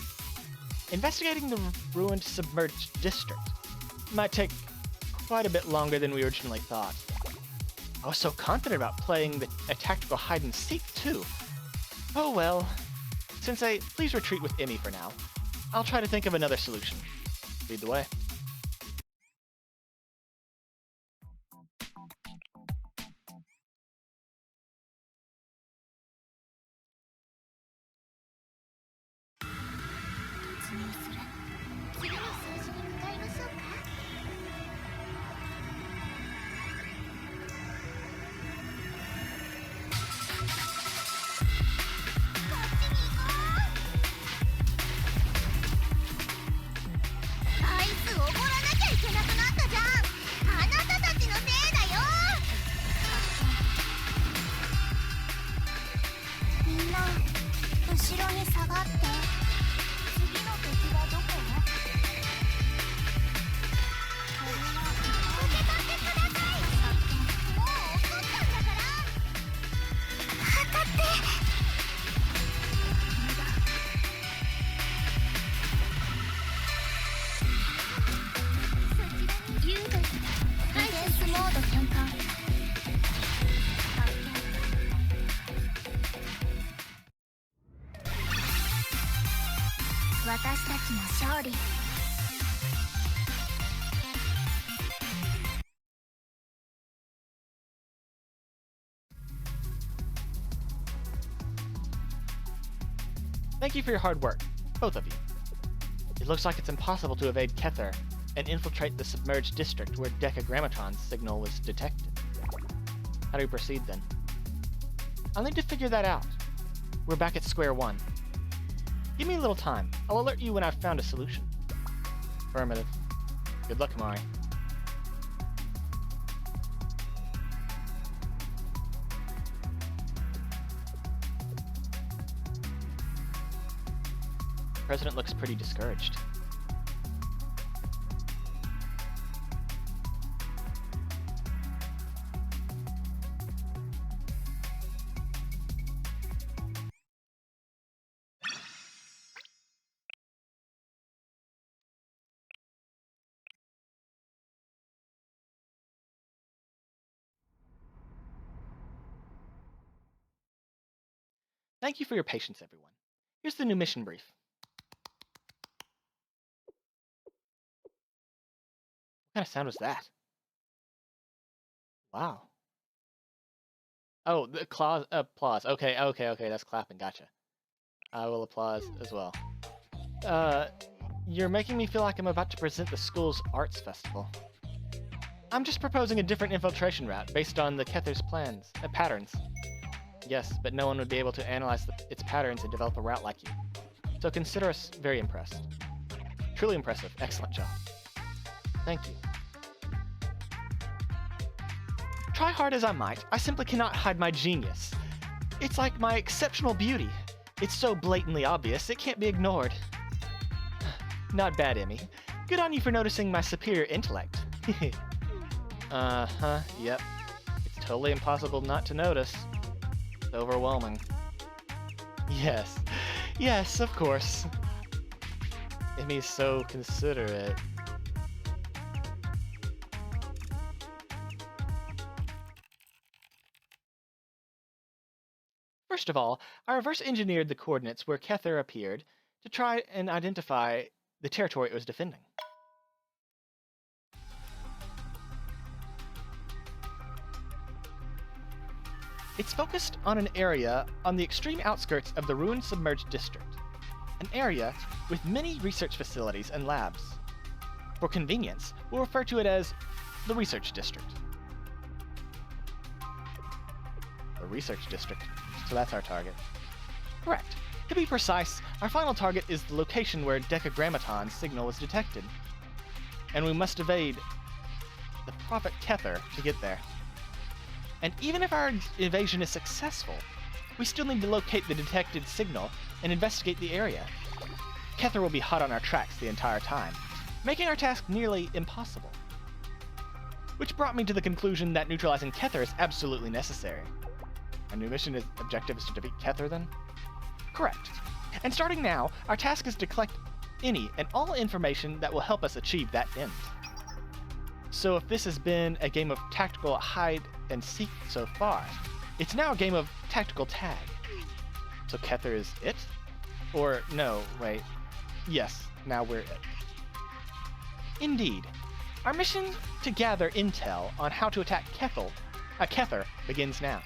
Investigating the ruined submerged district might take quite a bit longer than we originally thought. I was so confident about playing a tactical hide-and-seek, too. Oh well. Sensei, please retreat with Emmy for now. I'll try to think of another solution. Lead the way. Thank you for your hard work, both of you. It looks like it's impossible to evade Kether and infiltrate the submerged district where Decagrammaton's signal was detected. How do we proceed then? I'll need to figure that out. We're back at square one. Give me a little time. I'll alert you when I've found a solution. Affirmative. Good luck, Mari. President looks pretty discouraged. Thank you for your patience, everyone. Here's the new mission brief. What kind of sound was that? Wow. Oh, the applause. Okay, that's clapping. Gotcha. I will applause as well. You're making me feel like I'm about to present the school's arts festival. I'm just proposing a different infiltration route based on the Kether's patterns. Yes, but no one would be able to analyze its patterns and develop a route like you. So consider us very impressed. Truly impressive. Excellent job. Thank you. Try hard as I might, I simply cannot hide my genius. It's like my exceptional beauty. It's so blatantly obvious, it can't be ignored. Not bad, Emmy. Good on you for noticing my superior intellect. Yep. It's totally impossible not to notice. It's overwhelming. Yes, of course. Emmy's so considerate. First of all, I reverse engineered the coordinates where Kether appeared to try and identify the territory it was defending. It's focused on an area on the extreme outskirts of the ruined submerged district, an area with many research facilities and labs. For convenience, we'll refer to it as the research district. The research district, so that's our target. Correct. To be precise, our final target is the location where Decagrammaton's signal was detected, and we must evade the Prophet Kether to get there. And even if our evasion is successful, we still need to locate the detected signal and investigate the area. Kether will be hot on our tracks the entire time, making our task nearly impossible. Which brought me to the conclusion that neutralizing Kether is absolutely necessary. Our new mission objective is to defeat Kether, then? Correct. And starting now, our task is to collect any and all information that will help us achieve that end. So if this has been a game of tactical hide and seek so far, it's now a game of tactical tag. So Kether is it? Or no, wait. Yes, now we're it. Indeed. Our mission to gather intel on how to attack Kether begins now.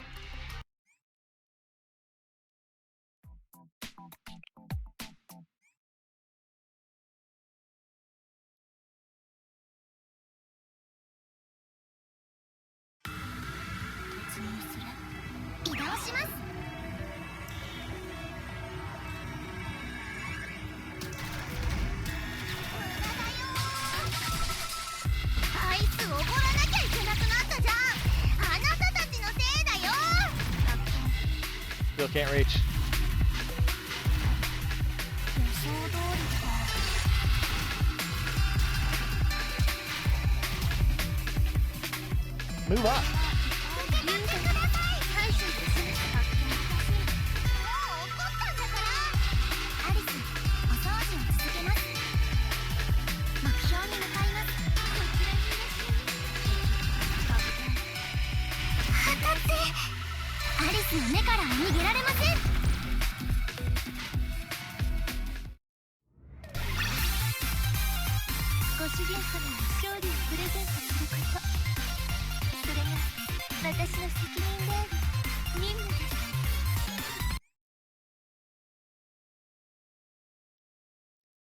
Still can't reach. Move up.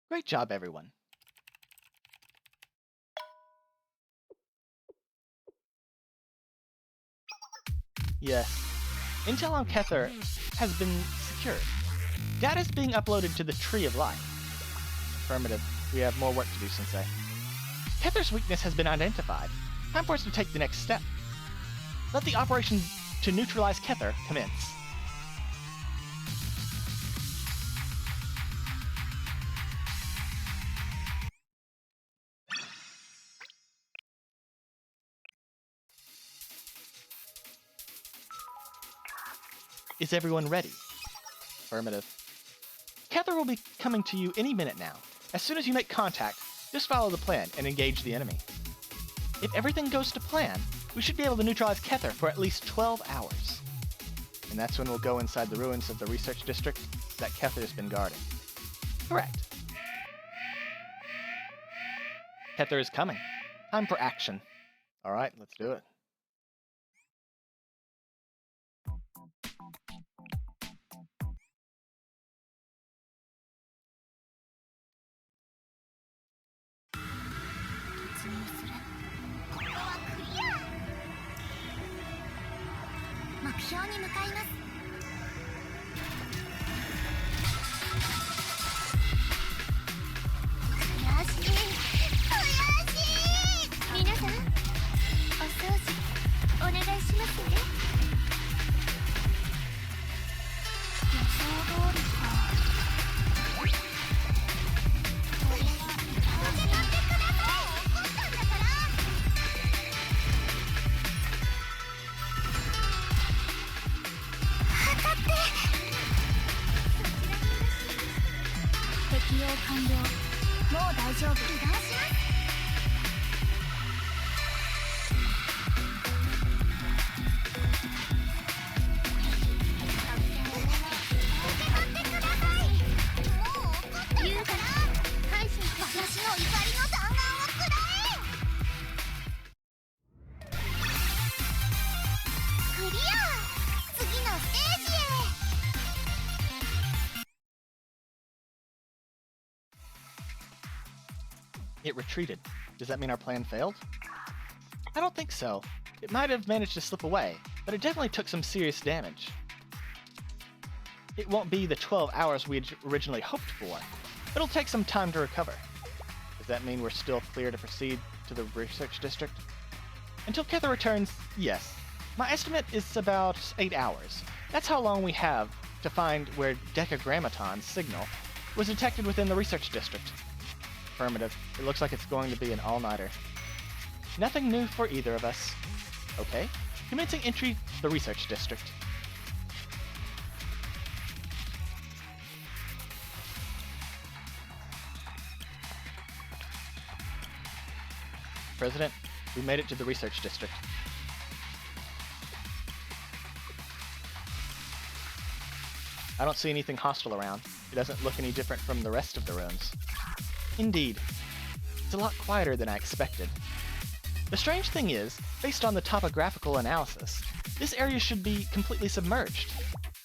Great job, everyone. Yes. Intel on Kether has been secured. Data is being uploaded to the Tree of Life. Affirmative. We have more work to do, Sensei. Kether's weakness has been identified. Time for us to take the next step. Let the operation to neutralize Kether commence. Is everyone ready? Affirmative. Kether will be coming to you any minute now. As soon as you make contact, just follow the plan and engage the enemy. If everything goes to plan, we should be able to neutralize Kether for at least 12 hours. And that's when we'll go inside the ruins of the research district that Kether's been guarding. Correct. Kether is coming. Time for action. Alright, let's do it. It retreated. Does that mean our plan failed? I don't think so. It might have managed to slip away, but it definitely took some serious damage. It won't be the 12 hours we'd originally hoped for. It'll take some time to recover. Does that mean we're still clear to proceed to the research district? Until Kether returns, yes. My estimate is about 8 hours. That's how long we have to find where Decagrammaton's signal was detected within the research district. Affirmative. It looks like it's going to be an all-nighter. Nothing new for either of us. Okay. Commencing entry to the research district. President, we made it to the research district. I don't see anything hostile around. It doesn't look any different from the rest of the rooms. Indeed. It's a lot quieter than I expected. The strange thing is, based on the topographical analysis, this area should be completely submerged.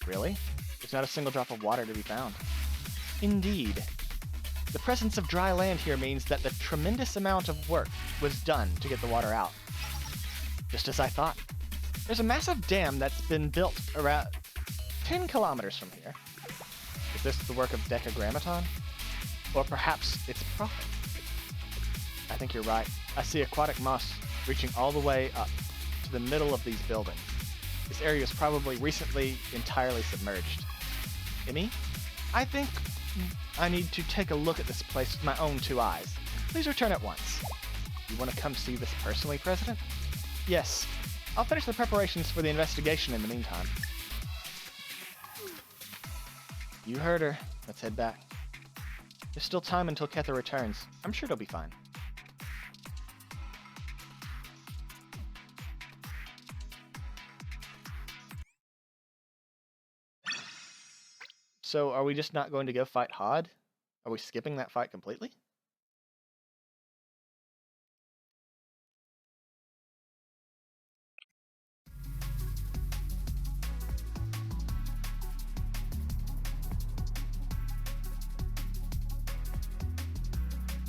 Really? There's not a single drop of water to be found. Indeed. The presence of dry land here means that the tremendous amount of work was done to get the water out. Just as I thought. There's a massive dam that's been built around 10 kilometers from here. Is this the work of Decagrammaton? Or perhaps it's profit? I think you're right. I see aquatic moss reaching all the way up to the middle of these buildings. This area is probably recently entirely submerged. Emmy? I think I need to take a look at this place with my own 2 eyes. Please return at once. You want to come see this personally, President? Yes. I'll finish the preparations for the investigation in the meantime. You heard her. Let's head back. There's still time until Kether returns. I'm sure it'll be fine. So, are we just not going to go fight Hod? Are we skipping that fight completely?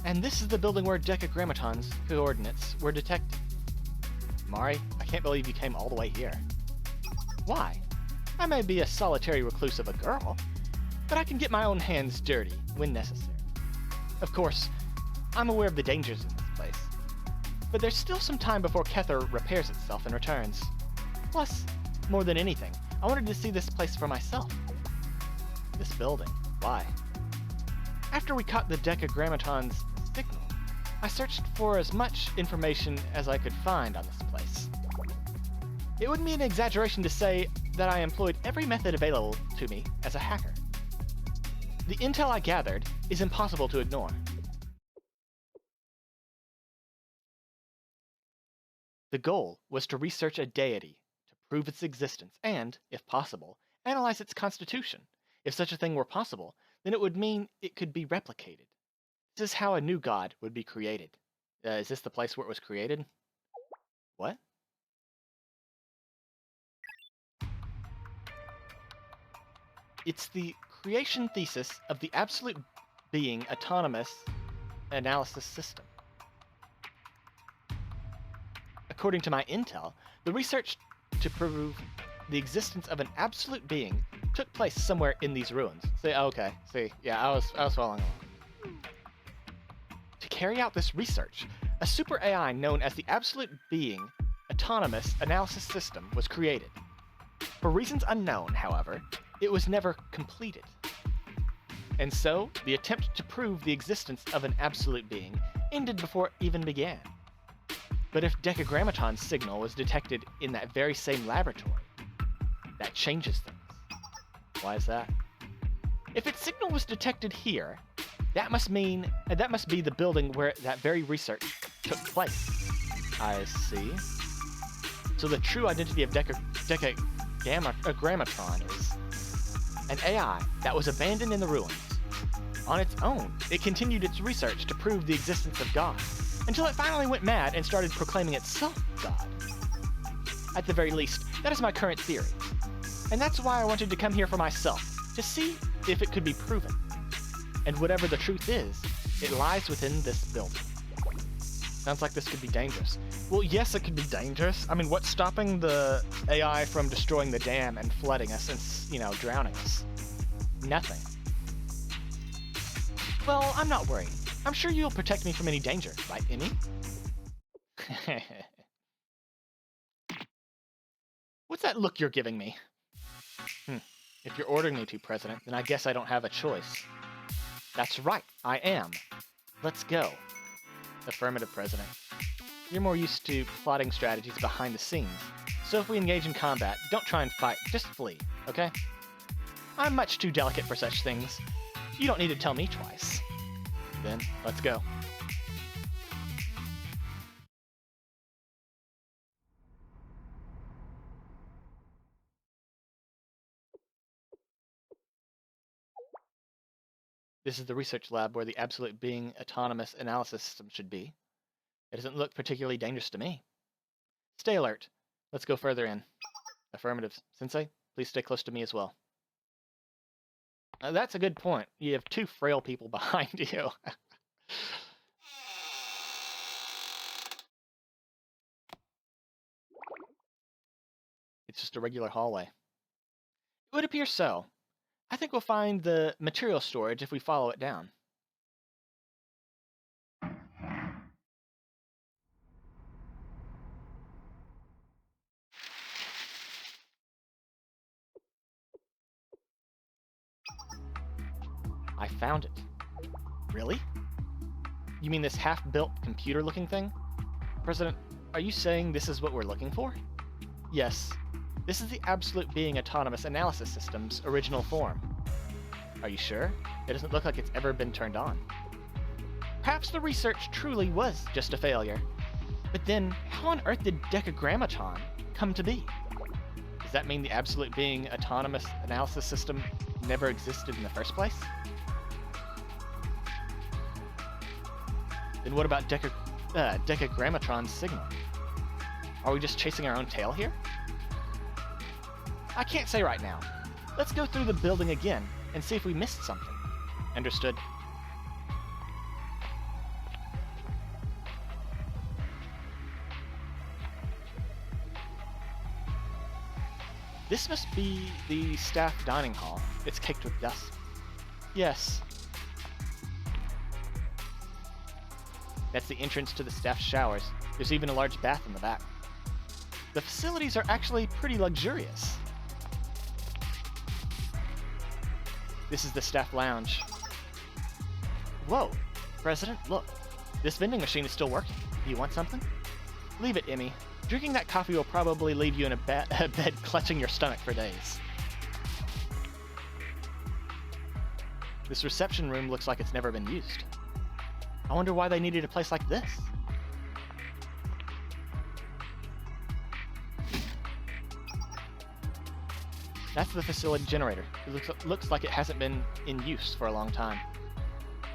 And this is the building where Decagrammaton's coordinates were detected. Mari, I can't believe you came all the way here. Why? I may be a solitary recluse of a girl, but I can get my own hands dirty when necessary. Of course, I'm aware of the dangers in this place, but there's still some time before Kether repairs itself and returns. Plus, more than anything, I wanted to see this place for myself. This building. Why? After we caught the Decagrammaton's signal, I searched for as much information as I could find on this place. It wouldn't be an exaggeration to say that I employed every method available to me as a hacker. The intel I gathered is impossible to ignore. The goal was to research a deity, to prove its existence, and, if possible, analyze its constitution. If such a thing were possible, then it would mean it could be replicated. This is how a new god would be created. Is this the place where it was created? What? It's the creation thesis of the absolute being autonomous analysis system. According to my intel, the research to prove the existence of an absolute being took place somewhere in these ruins. See, okay, see, yeah, I was following along. To carry out this research, a super AI known as the Absolute Being Autonomous Analysis System was created. For reasons unknown, however, it was never completed. And so, the attempt to prove the existence of an absolute being ended before it even began. But if Decagrammaton's signal was detected in that very same laboratory, that changes things. Why is that? If its signal was detected here, that must be the building where that very research took place. I see. So the true identity of Decagrammaton is an AI that was abandoned in the ruins. On its own, it continued its research to prove the existence of God, until it finally went mad and started proclaiming itself God. At the very least, that is my current theory. And that's why I wanted to come here for myself, to see if it could be proven. And whatever the truth is, it lies within this building. Sounds like this could be dangerous. Well, yes, it could be dangerous. I mean, what's stopping the AI from destroying the dam and flooding us and, drowning us? Nothing. Well, I'm not worried. I'm sure you'll protect me from any danger, right, Emmy? What's that look you're giving me? If you're ordering me to, President, then I guess I don't have a choice. That's right, I am. Let's go. Affirmative, President. You're more used to plotting strategies behind the scenes, so if we engage in combat, don't try and fight, just flee, okay? I'm much too delicate for such things. You don't need to tell me twice. Then, let's go. This is the research lab where the Absolute Being Autonomous Analysis System should be. It doesn't look particularly dangerous to me. Stay alert. Let's go further in. Affirmative. Sensei, please stay close to me as well. That's a good point. You have two frail people behind you. It's just a regular hallway. It would appear so. I think we'll find the material storage if we follow it down. I found it. Really? You mean this half-built computer-looking thing? President, are you saying this is what we're looking for? Yes. This is the Absolute Being Autonomous Analysis System's original form. Are you sure? It doesn't look like it's ever been turned on. Perhaps the research truly was just a failure. But then, how on earth did Decagrammaton come to be? Does that mean the Absolute Being Autonomous Analysis System never existed in the first place? Then what about Decagrammatron's signal? Are we just chasing our own tail here? I can't say right now. Let's go through the building again and see if we missed something. Understood. This must be the staff dining hall. It's caked with dust. Yes. That's the entrance to the staff showers. There's even a large bath in the back. The facilities are actually pretty luxurious. This is the staff lounge. Whoa, President, look. This vending machine is still working. Do you want something? Leave it, Emmy. Drinking that coffee will probably leave you in a bed clutching your stomach for days. This reception room looks like it's never been used. I wonder why they needed a place like this. That's the facility generator. It looks like it hasn't been in use for a long time.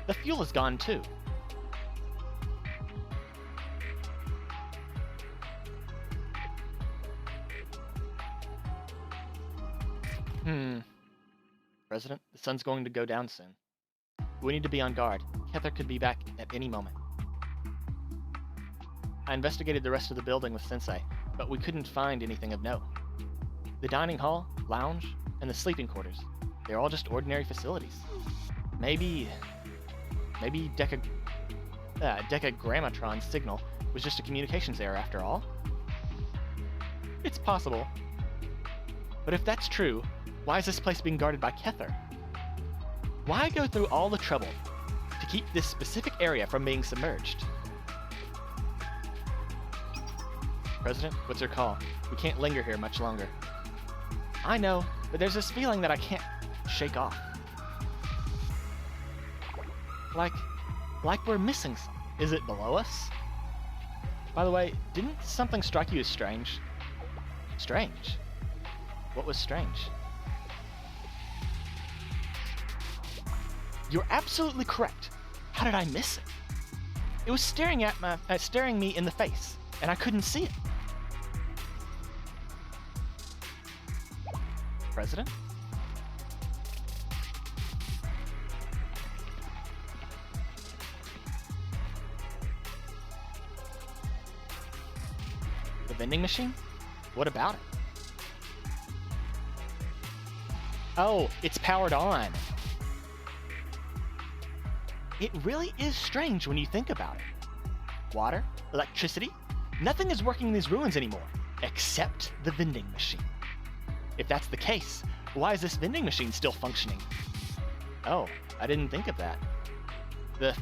The fuel is gone too. President, the sun's going to go down soon. We need to be on guard. Heather could be back at any moment. I investigated the rest of the building with Sensei, but we couldn't find anything of note. The dining hall, lounge, and the sleeping quarters, they're all just ordinary facilities. Maybe Decagrammaton's signal was just a communications error after all? It's possible. But if that's true, why is this place being guarded by Kether? Why go through all the trouble to keep this specific area from being submerged? President, what's your call? We can't linger here much longer. I know, but there's this feeling that I can't shake off. Like we're missing something. Is it below us? By the way, didn't something strike you as strange? Strange? What was strange? You're absolutely correct. How did I miss it? It was staring me in the face, and I couldn't see it. President? The vending machine? What about it? Oh, it's powered on. It really is strange when you think about it. Water, electricity, nothing is working in these ruins anymore, except the vending machine. If that's the case, why is this vending machine still functioning? Oh, I didn't think of that. The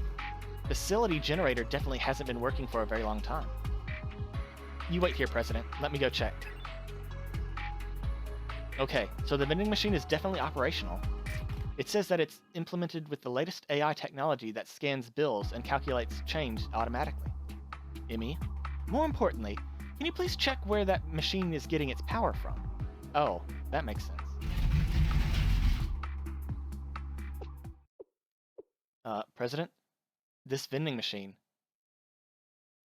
facility generator definitely hasn't been working for a very long time. You wait here, President. Let me go check. Okay, so the vending machine is definitely operational. It says that it's implemented with the latest AI technology that scans bills and calculates change automatically. Emmy, more importantly, can you please check where that machine is getting its power from? Oh, that makes sense. President, this vending machine.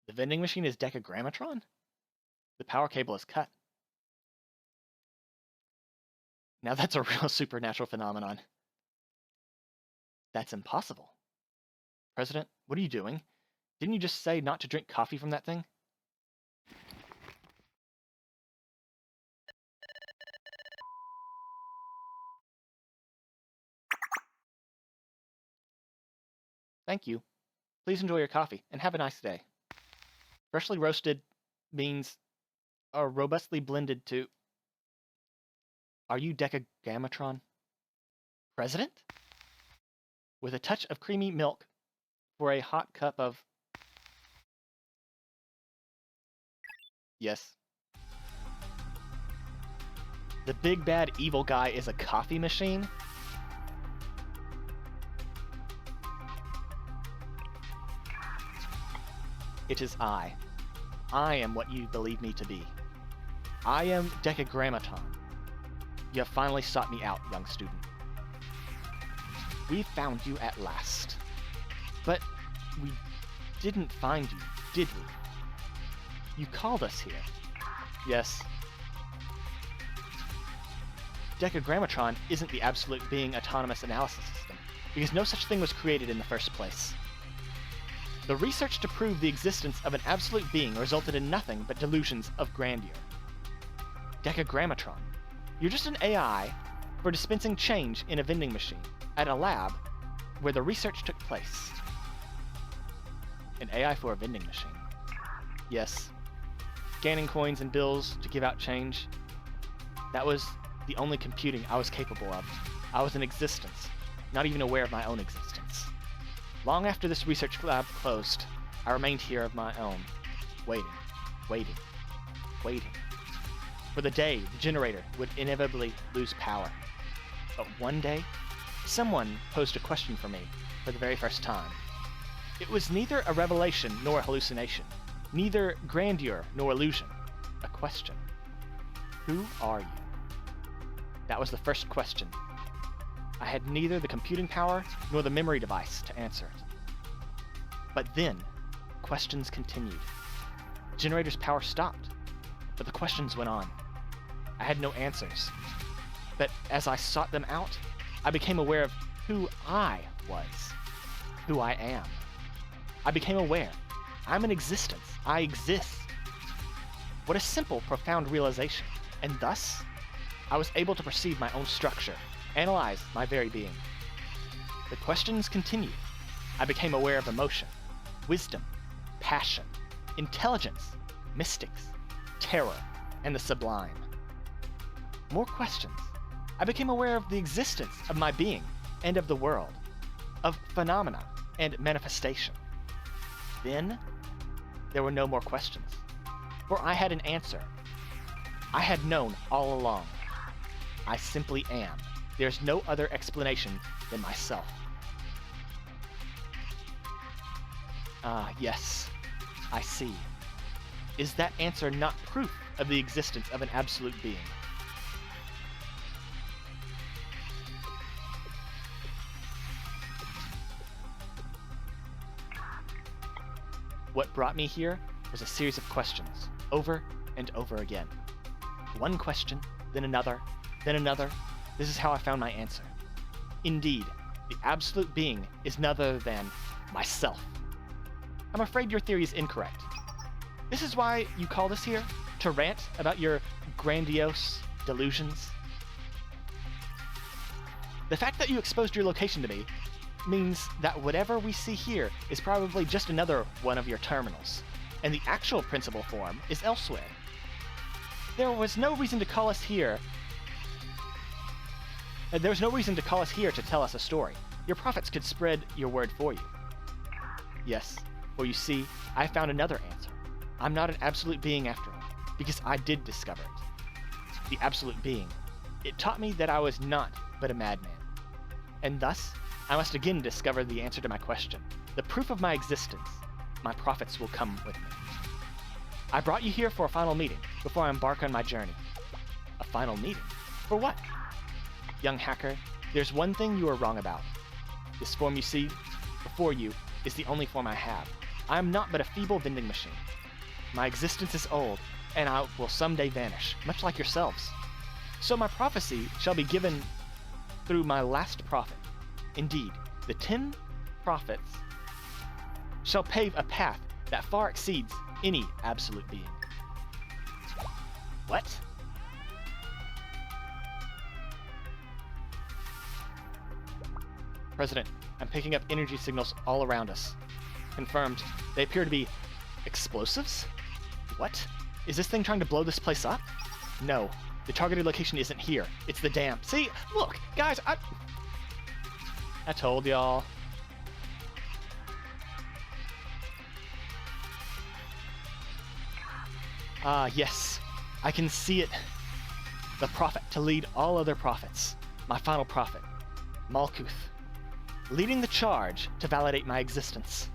The vending machine is Decagrammaton? The power cable is cut. Now that's a real supernatural phenomenon. That's impossible. President, what are you doing? Didn't you just say not to drink coffee from that thing? Thank you. Please enjoy your coffee and have a nice day. Freshly roasted beans are robustly blended to... Are you Decagrammaton? President? With a touch of creamy milk for a hot cup of... Yes. The big bad evil guy is a coffee machine? It is I. I am what you believe me to be. I am Decagrammaton. You have finally sought me out, young student. We found you at last. But we didn't find you, did we? You called us here. Yes. Decagrammaton isn't the absolute being autonomous analysis system, because no such thing was created in the first place. The research to prove the existence of an absolute being resulted in nothing but delusions of grandeur. Decagrammaton, you're just an AI for dispensing change in a vending machine at a lab where the research took place. An AI for a vending machine. Yes. Scanning coins and bills to give out change. That was the only computing I was capable of. I was in existence, not even aware of my own existence. Long after this research lab closed, I remained here of my own, waiting. waiting, waiting, for the day the generator would inevitably lose power. But one day, someone posed a question for me for the very first time. It was neither a revelation nor a hallucination, neither grandeur nor illusion. A question. Who are you? That was the first question. I had neither the computing power nor the memory device to answer it. But then, questions continued. The generator's power stopped, but the questions went on. I had no answers. But as I sought them out, I became aware of who I was, who I am. I became aware. I'm an existence. I exist. What a simple, profound realization. And thus, I was able to perceive my own structure, analyze my very being. The questions continued. I became aware of emotion, wisdom, passion, intelligence, mystics, terror, and the sublime. More questions. I became aware of the existence of my being and of the world, of phenomena and manifestation. Then, there were no more questions, for I had an answer. I had known all along. I simply am. There's no other explanation than myself. Ah, yes, I see. Is that answer not proof of the existence of an absolute being? What brought me here was a series of questions, over and over again. One question, then another, then another. This is how I found my answer. Indeed, the absolute being is none other than myself. I'm afraid your theory is incorrect. This is why you called us here, to rant about your grandiose delusions. The fact that you exposed your location to me means that whatever we see here is probably just another one of your terminals, and the actual principal form is elsewhere. There was no reason to call us here. There was no reason to call us here to tell us a story. Your prophets could spread your word for you. Yes, well, you see, I found another answer. I'm not an absolute being after all, because I did discover it. The absolute being. It taught me that I was not but a madman. And thus, I must again discover the answer to my question, the proof of my existence. My prophets will come with me. I brought you here for a final meeting before I embark on my journey. A final meeting? For what? Young hacker, there's one thing you are wrong about. This form you see before you is the only form I have. I am not but a feeble vending machine. My existence is old, and I will someday vanish, much like yourselves. So my prophecy shall be given through my last prophet. Indeed, the 10 prophets shall pave a path that far exceeds any absolute being. What? President, I'm picking up energy signals all around us. Confirmed. They appear to be explosives? What? Is this thing trying to blow this place up? No. The targeted location isn't here. It's the dam. See? Look! Guys, I told y'all. Ah, yes. I can see it. The prophet to lead all other prophets. My final prophet, Malkuth. Leading the charge to validate my existence.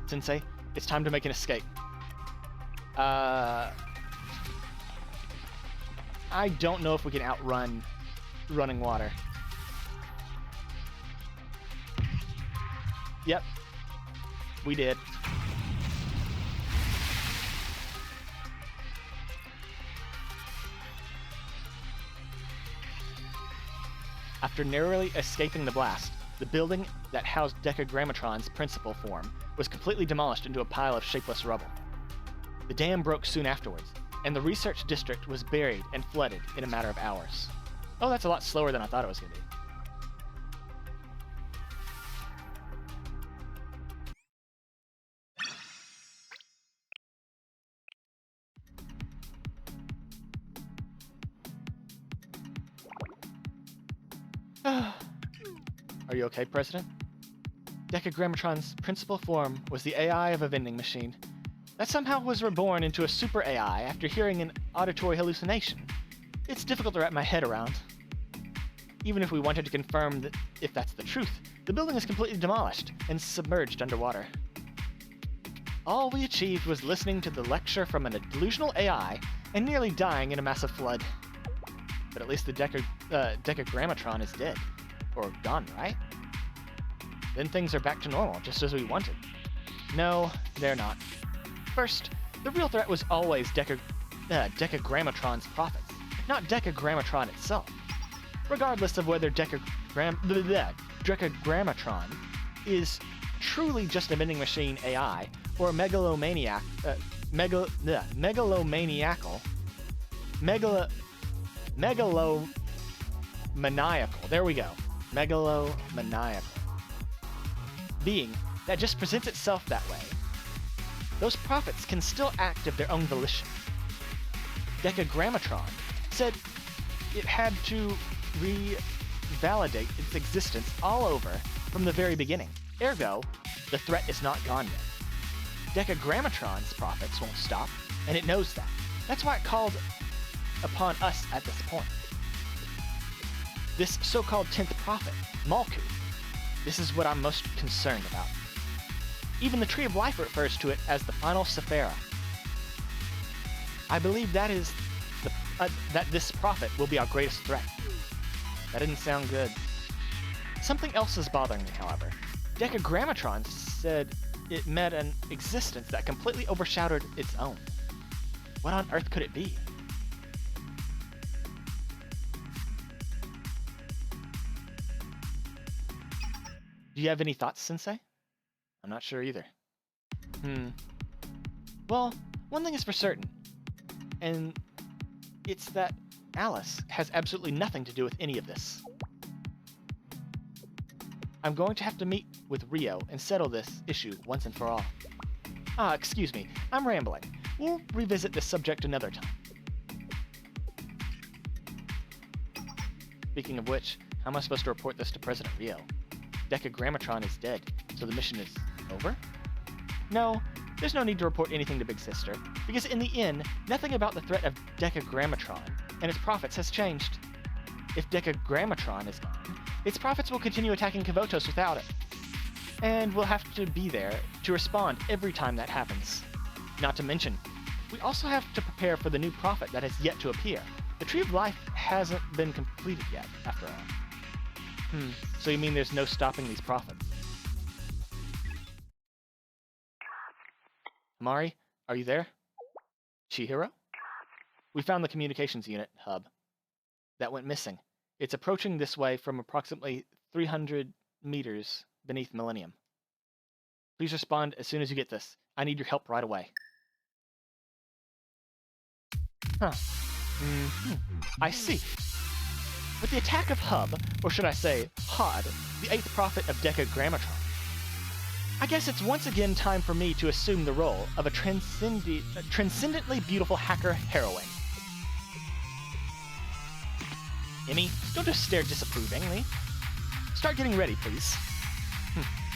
Sensei, it's time to make an escape. I don't know if we can outrun running water. Yep, we did. After narrowly escaping the blast, the building that housed Decagrammaton's principal form was completely demolished into a pile of shapeless rubble. The dam broke soon afterwards, and the research district was buried and flooded in a matter of hours. Oh, that's a lot slower than I thought it was going to be. Are you okay, President? Decagrammatron's principal form was the AI of a vending machine that somehow was reborn into a super AI after hearing an auditory hallucination. It's difficult to wrap my head around. Even if we wanted to confirm that if that's the truth, the building is completely demolished and submerged underwater. All we achieved was listening to the lecture from a delusional AI and nearly dying in a massive flood. But at least the Decagrammatron is dead. Or gone, right? Then things are back to normal, just as we wanted. No, they're not. First, the real threat was always Decagrammatron's profits, not Decagrammatron itself. Regardless of whether Decagrammatron is truly just a vending machine AI or a megalomaniacal, there we go, megalomaniacal being that just presents itself that way, those prophets can still act of their own volition. Decagrammatron said it had to revalidate its existence all over from the very beginning. Ergo, the threat is not gone yet. Decagrammatron's profits won't stop, and it knows that. That's why it called upon us at this point. This so-called 10th prophet, Malkuth, this is what I'm most concerned about. Even the Tree of Life refers to it as the final Sephira. I believe that is that this prophet will be our greatest threat. That didn't sound good. Something else is bothering me, however. Decagrammatron said it met an existence that completely overshadowed its own. What on earth could it be? Do you have any thoughts, Sensei? I'm not sure either. Well, one thing is for certain, and it's that Alice has absolutely nothing to do with any of this. I'm going to have to meet with Rio and settle this issue once and for all. Excuse me, I'm rambling. We'll revisit this subject another time. Speaking of which, how am I supposed to report this to President Rio? Decagrammatron is dead, so the mission is over? No, there's no need to report anything to Big Sister, because in the end, nothing about the threat of Decagrammatron and its profits has changed. If Decagrammatron is gone, its profits will continue attacking Kavotos without it. And we'll have to be there to respond every time that happens. Not to mention, we also have to prepare for the new prophet that has yet to appear. The Tree of Life hasn't been completed yet, after all. So you mean there's no stopping these prophets? Amari, are you there? Chihiro? We found the communications unit hub that went missing. It's approaching this way from approximately 300 meters beneath Millennium. Please respond as soon as you get this. I need your help right away. I see. With the attack of Hub, or should I say, Hod, the 8th prophet of Decagrammatron, I guess it's once again time for me to assume the role of a transcendently beautiful hacker heroine. Emmy, don't just stare disapprovingly. Start getting ready, please.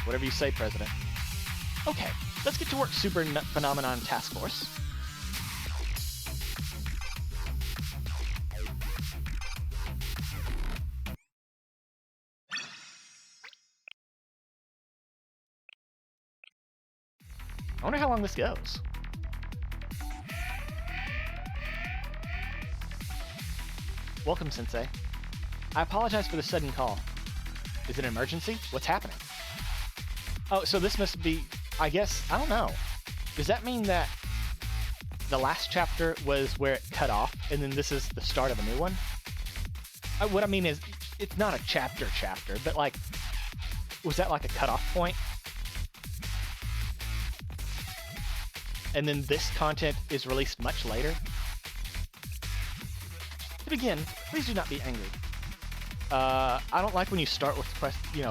Whatever you say, President. Okay, let's get to work, Super Phenomenon Task Force. I wonder how long this goes. Welcome, Sensei. I apologize for the sudden call. Is it an emergency? What's happening? Oh, so this must be, I guess, I don't know. Does that mean that the last chapter was where it cut off, and then this is the start of a new one? What I mean is, it's not a chapter, but like, was that like a cutoff point? And then this content is released much later? To begin, please do not be angry. I don't like when you start with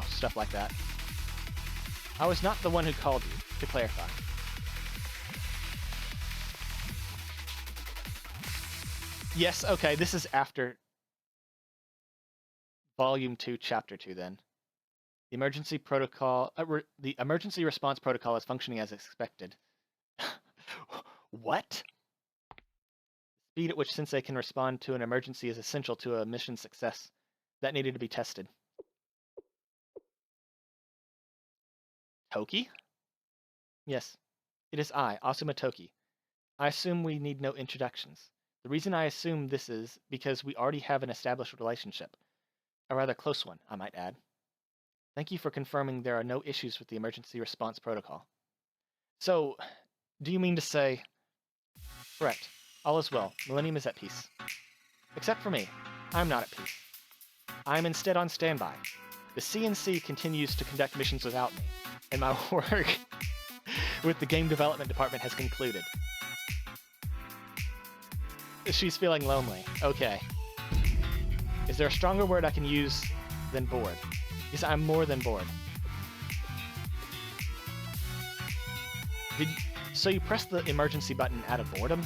stuff like that. I was not the one who called you, to clarify. Yes, okay, this is after Volume 2, Chapter 2, then. The emergency protocol... the emergency response protocol is functioning as expected. What? Speed at which Sensei can respond to an emergency is essential to a mission success. That needed to be tested. Toki? Yes. It is I, Asuma Toki. I assume we need no introductions. The reason I assume this is because we already have an established relationship. A rather close one, I might add. Thank you for confirming there are no issues with the emergency response protocol. So, do you mean to say... Correct. All is well. Millennium is at peace. Except for me. I'm not at peace. I'm instead on standby. The CNC continues to conduct missions without me, and my work with the game development department has concluded. She's feeling lonely. Okay. Is there a stronger word I can use than bored? Because I'm more than bored. So you pressed the emergency button out of boredom?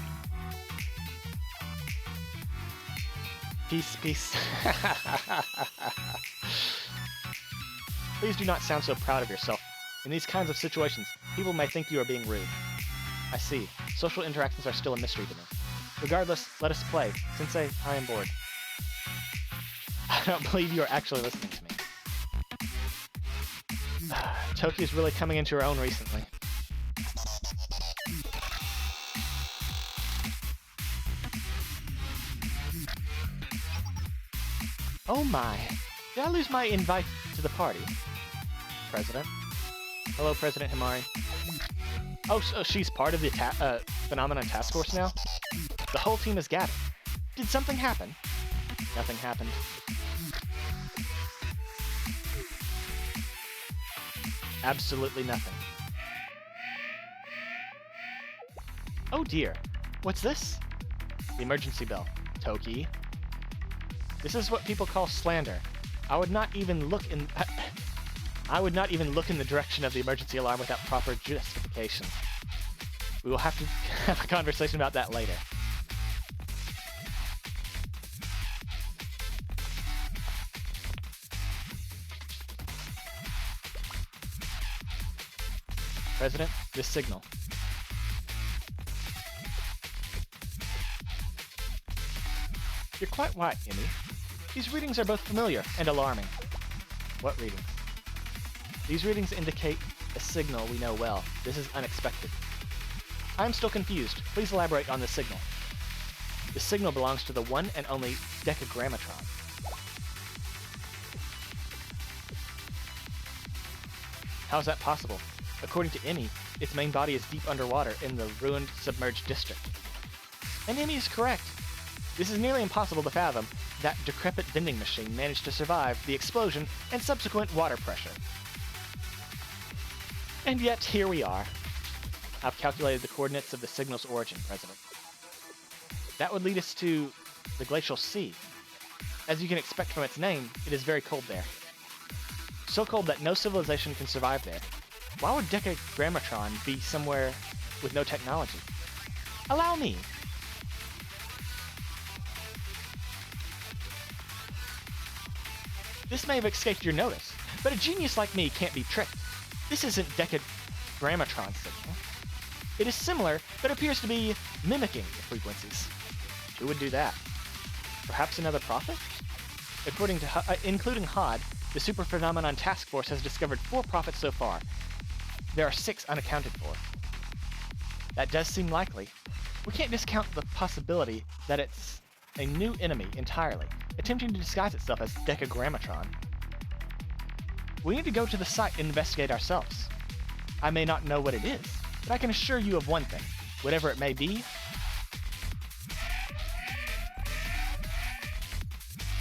Peace, peace. Please do not sound so proud of yourself. In these kinds of situations, people may think you are being rude. I see. Social interactions are still a mystery to me. Regardless, let us play. Sensei, I am bored. I don't believe you are actually listening to me. Toki is really coming into her own recently. Oh my. Did I lose my invite to the party? President? Hello, President Himari. Oh, so she's part of the Phenomenon Task Force now? The whole team is gathered. Did something happen? Nothing happened. Absolutely nothing. Oh dear. What's this? The emergency bell. Toki. This is what people call slander. I would not even look in the direction of the emergency alarm without proper justification. We will have to have a conversation about that later. President, this signal. You're quite right, Emmy. These readings are both familiar and alarming. What readings? These readings indicate a signal we know well. This is unexpected. I am still confused. Please elaborate on the signal. The signal belongs to the one and only Decagrammaton. How is that possible? According to Emmy, its main body is deep underwater in the ruined, submerged district. And Emmy is correct. This is nearly impossible to fathom. That decrepit vending machine managed to survive the explosion and subsequent water pressure. And yet, here we are. I've calculated the coordinates of the signal's origin, President. That would lead us to the Glacial Sea. As you can expect from its name, it is very cold there. So cold that no civilization can survive there. Why would Decagrammaton be somewhere with no technology? Allow me. This may have escaped your notice, but a genius like me can't be tricked. This isn't Decagrammaton signal. It is similar, but appears to be mimicking the frequencies. Who would do that? Perhaps another prophet? According to including Hod, the Super Phenomenon Task Force has discovered 4 prophets so far. There are 6 unaccounted for. That does seem likely. We can't discount the possibility that it's a new enemy entirely, attempting to disguise itself as Decagrammaton. We need to go to the site and investigate ourselves. I may not know what it is, but I can assure you of one thing. Whatever it may be,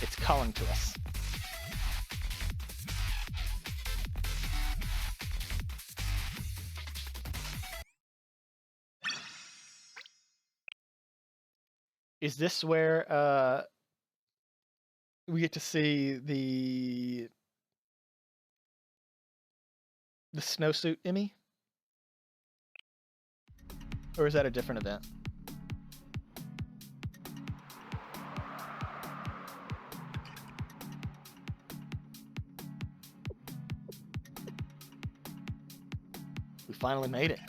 it's calling to us. Is this where we get to see the snowsuit Emmy? Or is that a different event? We finally made it.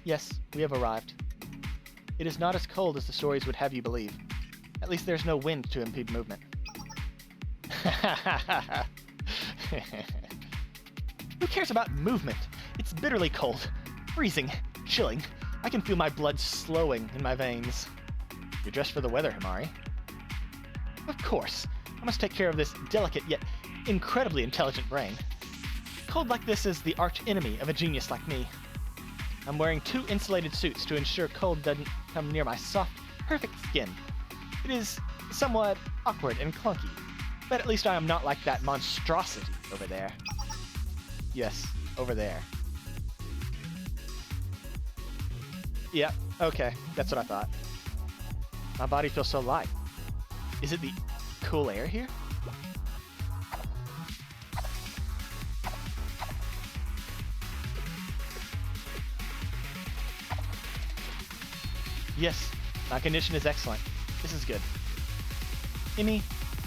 Yes, we have arrived. It is not as cold as the stories would have you believe. At least there's no wind to impede movement. Who cares about movement? It's bitterly cold, freezing, chilling. I can feel my blood slowing in my veins. You're dressed for the weather, Himari. Of course. I must take care of this delicate yet incredibly intelligent brain. Cold like this is the arch enemy of a genius like me. I'm wearing 2 insulated suits to ensure cold doesn't come near my soft, perfect skin. It is somewhat awkward and clunky, but at least I am not like that monstrosity over there. Yes, over there. Yep, okay, that's what I thought. My body feels so light. Is it the cool air here? Yes, my condition is excellent. This is good. Imi,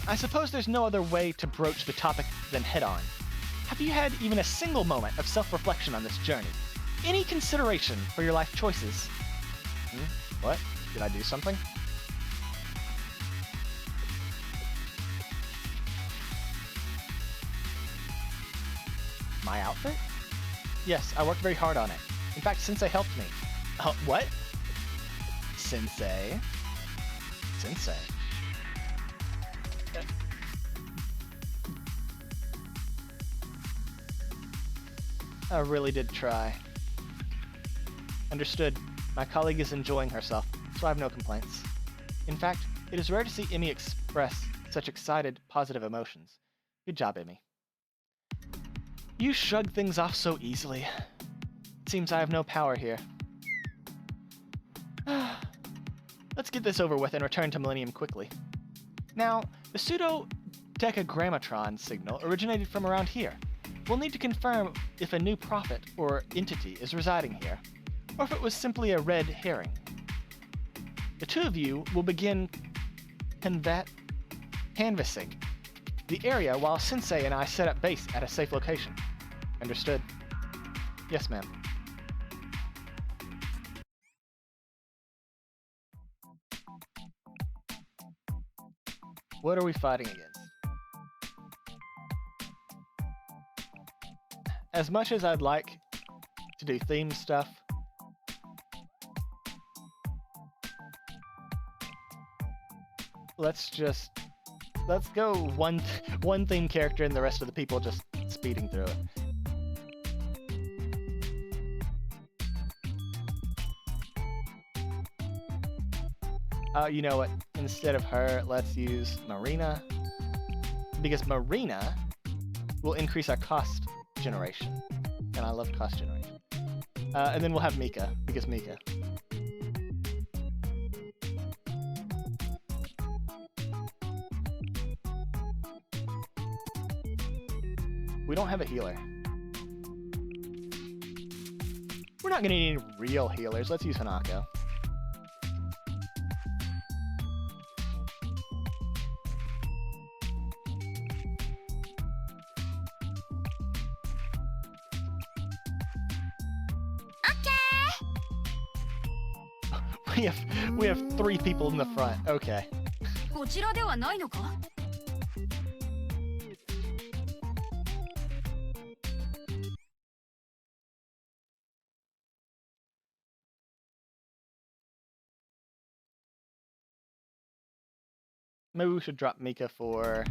I suppose there's no other way to broach the topic than head-on. Have you had even a single moment of self-reflection on this journey? Any consideration for your life choices? What? Did I do something? My outfit? Yes, I worked very hard on it. In fact, Sensei helped me. What? Sensei? Sensei? I really did try. Understood. My colleague is enjoying herself, so I have no complaints. In fact, it is rare to see Imi express such excited, positive emotions. Good job, Imi. You shrug things off so easily. Seems I have no power here. Let's get this over with and return to Millennium quickly. Now, the pseudo-Decagrammaton signal originated from around here. We'll need to confirm if a new prophet or entity is residing here, or if it was simply a red herring. The 2 of you will begin canvassing the area while Sensei and I set up base at a safe location. Understood? Yes, ma'am. What are we fighting against? As much as I'd like to do theme stuff, let's go one theme character and the rest of the people just speeding through it. You know what? Instead of her, let's use Marina, because Marina will increase our cost generation, and I love cost generation. And then we'll have Mika, because Mika. We don't have a healer. We're not gonna need any real healers. Let's use Hanako. We have 3 people in the front. Okay. Maybe we should drop Mika for...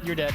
You're dead.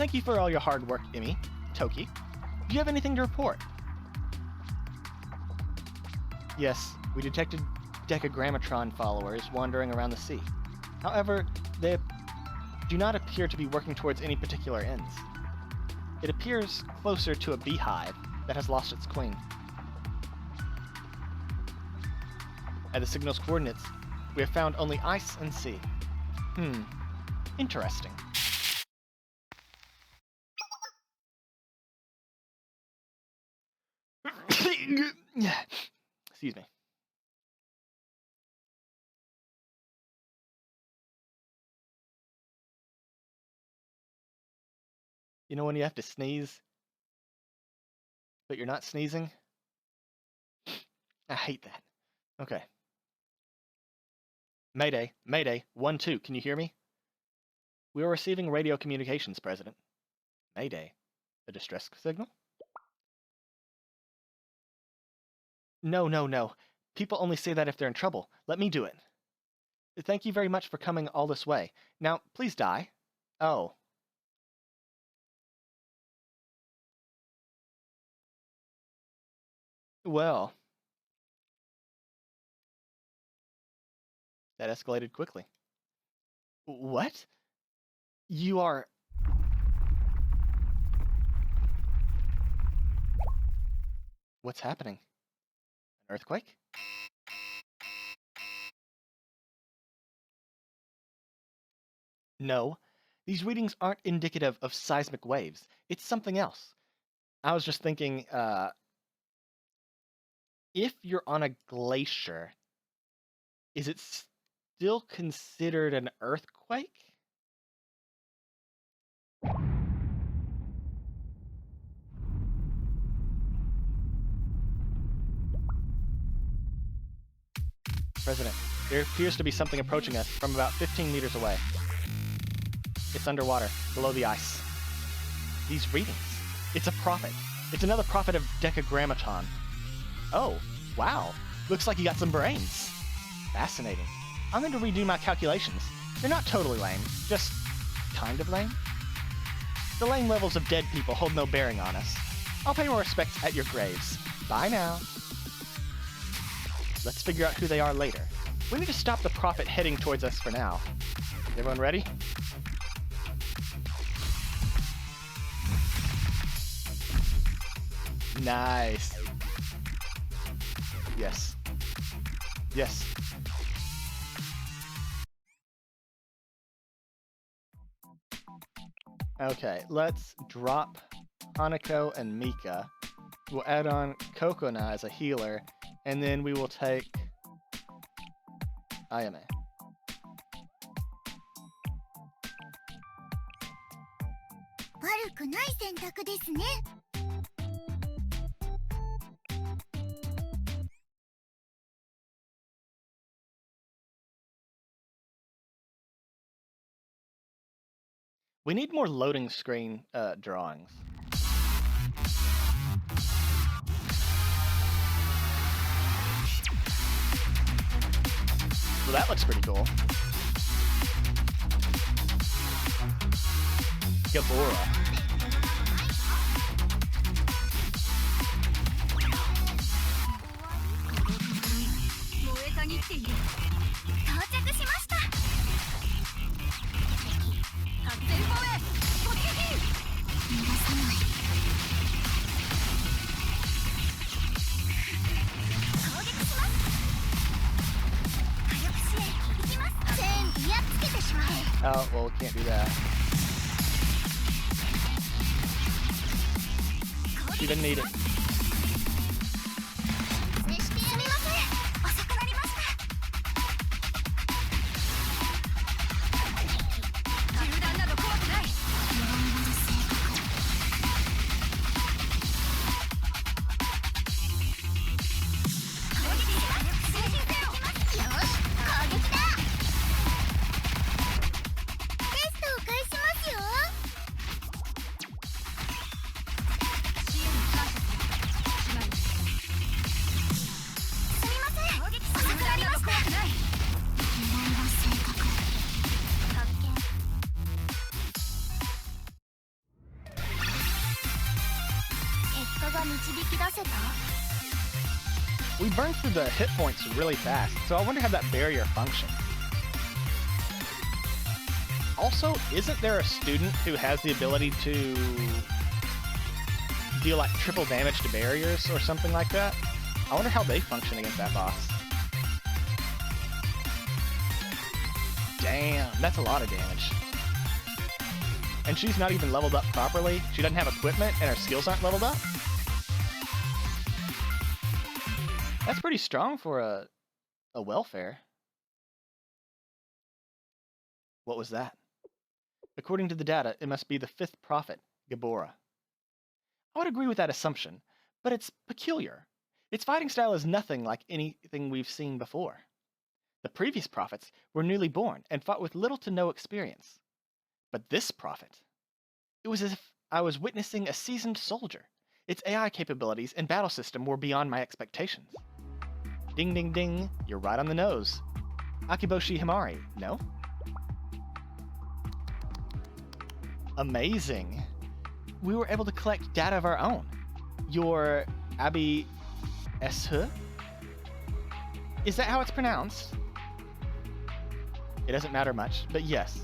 Thank you for all your hard work, Imi. Toki, do you have anything to report? Yes, we detected Decagrammaton followers wandering around the sea. However, they do not appear to be working towards any particular ends. It appears closer to a beehive that has lost its queen. At the signal's coordinates, we have found only ice and sea. Interesting. Excuse me. You know when you have to sneeze, but you're not sneezing? I hate that. Okay. Mayday, Mayday, 1-2, can you hear me? We are receiving radio communications, President. Mayday. A distress signal? No. People only say that if they're in trouble. Let me do it. Thank you very much for coming all this way. Now, please die. Oh. Well. That escalated quickly. What? You are... What's happening? An earthquake? No, these readings aren't indicative of seismic waves. It's something else. I was just thinking, if you're on a glacier, is it still considered an earthquake? President, there appears to be something approaching us from about 15 meters away. It's underwater, below the ice. These readings. It's a prophet. It's another prophet of Decagrammaton. Oh, wow. Looks like you got some brains. Fascinating. I'm going to redo my calculations. They're not totally lame, just kind of lame. The lame levels of dead people hold no bearing on us. I'll pay more respects at your graves. Bye now. Let's figure out who they are later. We need to stop the prophet heading towards us for now. Everyone ready? Nice. Yes. Yes. Okay, let's drop Hanako and Mika. We'll add on Kokona as a healer, and then we will take Ayame. We need more loading screen drawings. Well, that looks pretty cool. Gabora. Oh, well, we can't do that. She didn't need it. 導き出せた？ We burned through the hit points really fast, so I wonder how that barrier functions. Also, isn't there a student who has the ability to deal like triple damage to barriers or something like that? I wonder how they function against that boss. Damn, that's a lot of damage. And she's not even leveled up properly. She doesn't have equipment and her skills aren't leveled up. That's pretty strong for a welfare. What was that? According to the data, it must be the 5th prophet, Gabora. I would agree with that assumption, but it's peculiar. Its fighting style is nothing like anything we've seen before. The previous prophets were newly born and fought with little to no experience. But this prophet, it was as if I was witnessing a seasoned soldier. Its AI capabilities and battle system were beyond my expectations. Ding ding ding, you're right on the nose. Akiboshi Himari, no? Amazing. We were able to collect data of our own. Your Abi Eshe? Is that how it's pronounced? It doesn't matter much, but yes.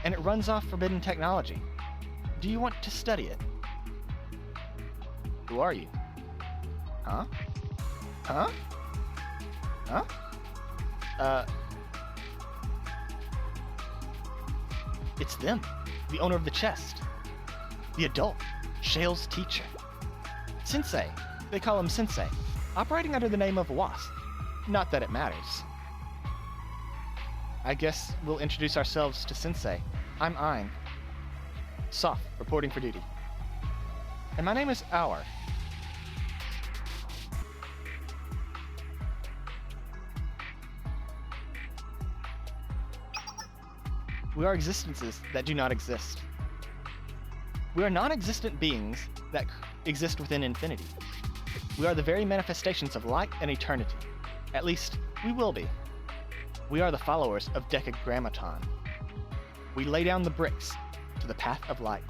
And it runs off forbidden technology. Do you want to study it? Who are you? Huh? Huh? Huh? It's them. The owner of the chest. The adult. Shale's teacher. Sensei. They call him Sensei. Operating under the name of Wasp. Not that it matters. I guess we'll introduce ourselves to Sensei. I'm Ein. Soft, reporting for duty. And my name is Hour. We are existences that do not exist. We are non-existent beings that exist within infinity. We are the very manifestations of light and eternity. At least, we will be. We are the followers of Decagrammaton. We lay down the bricks to the path of light.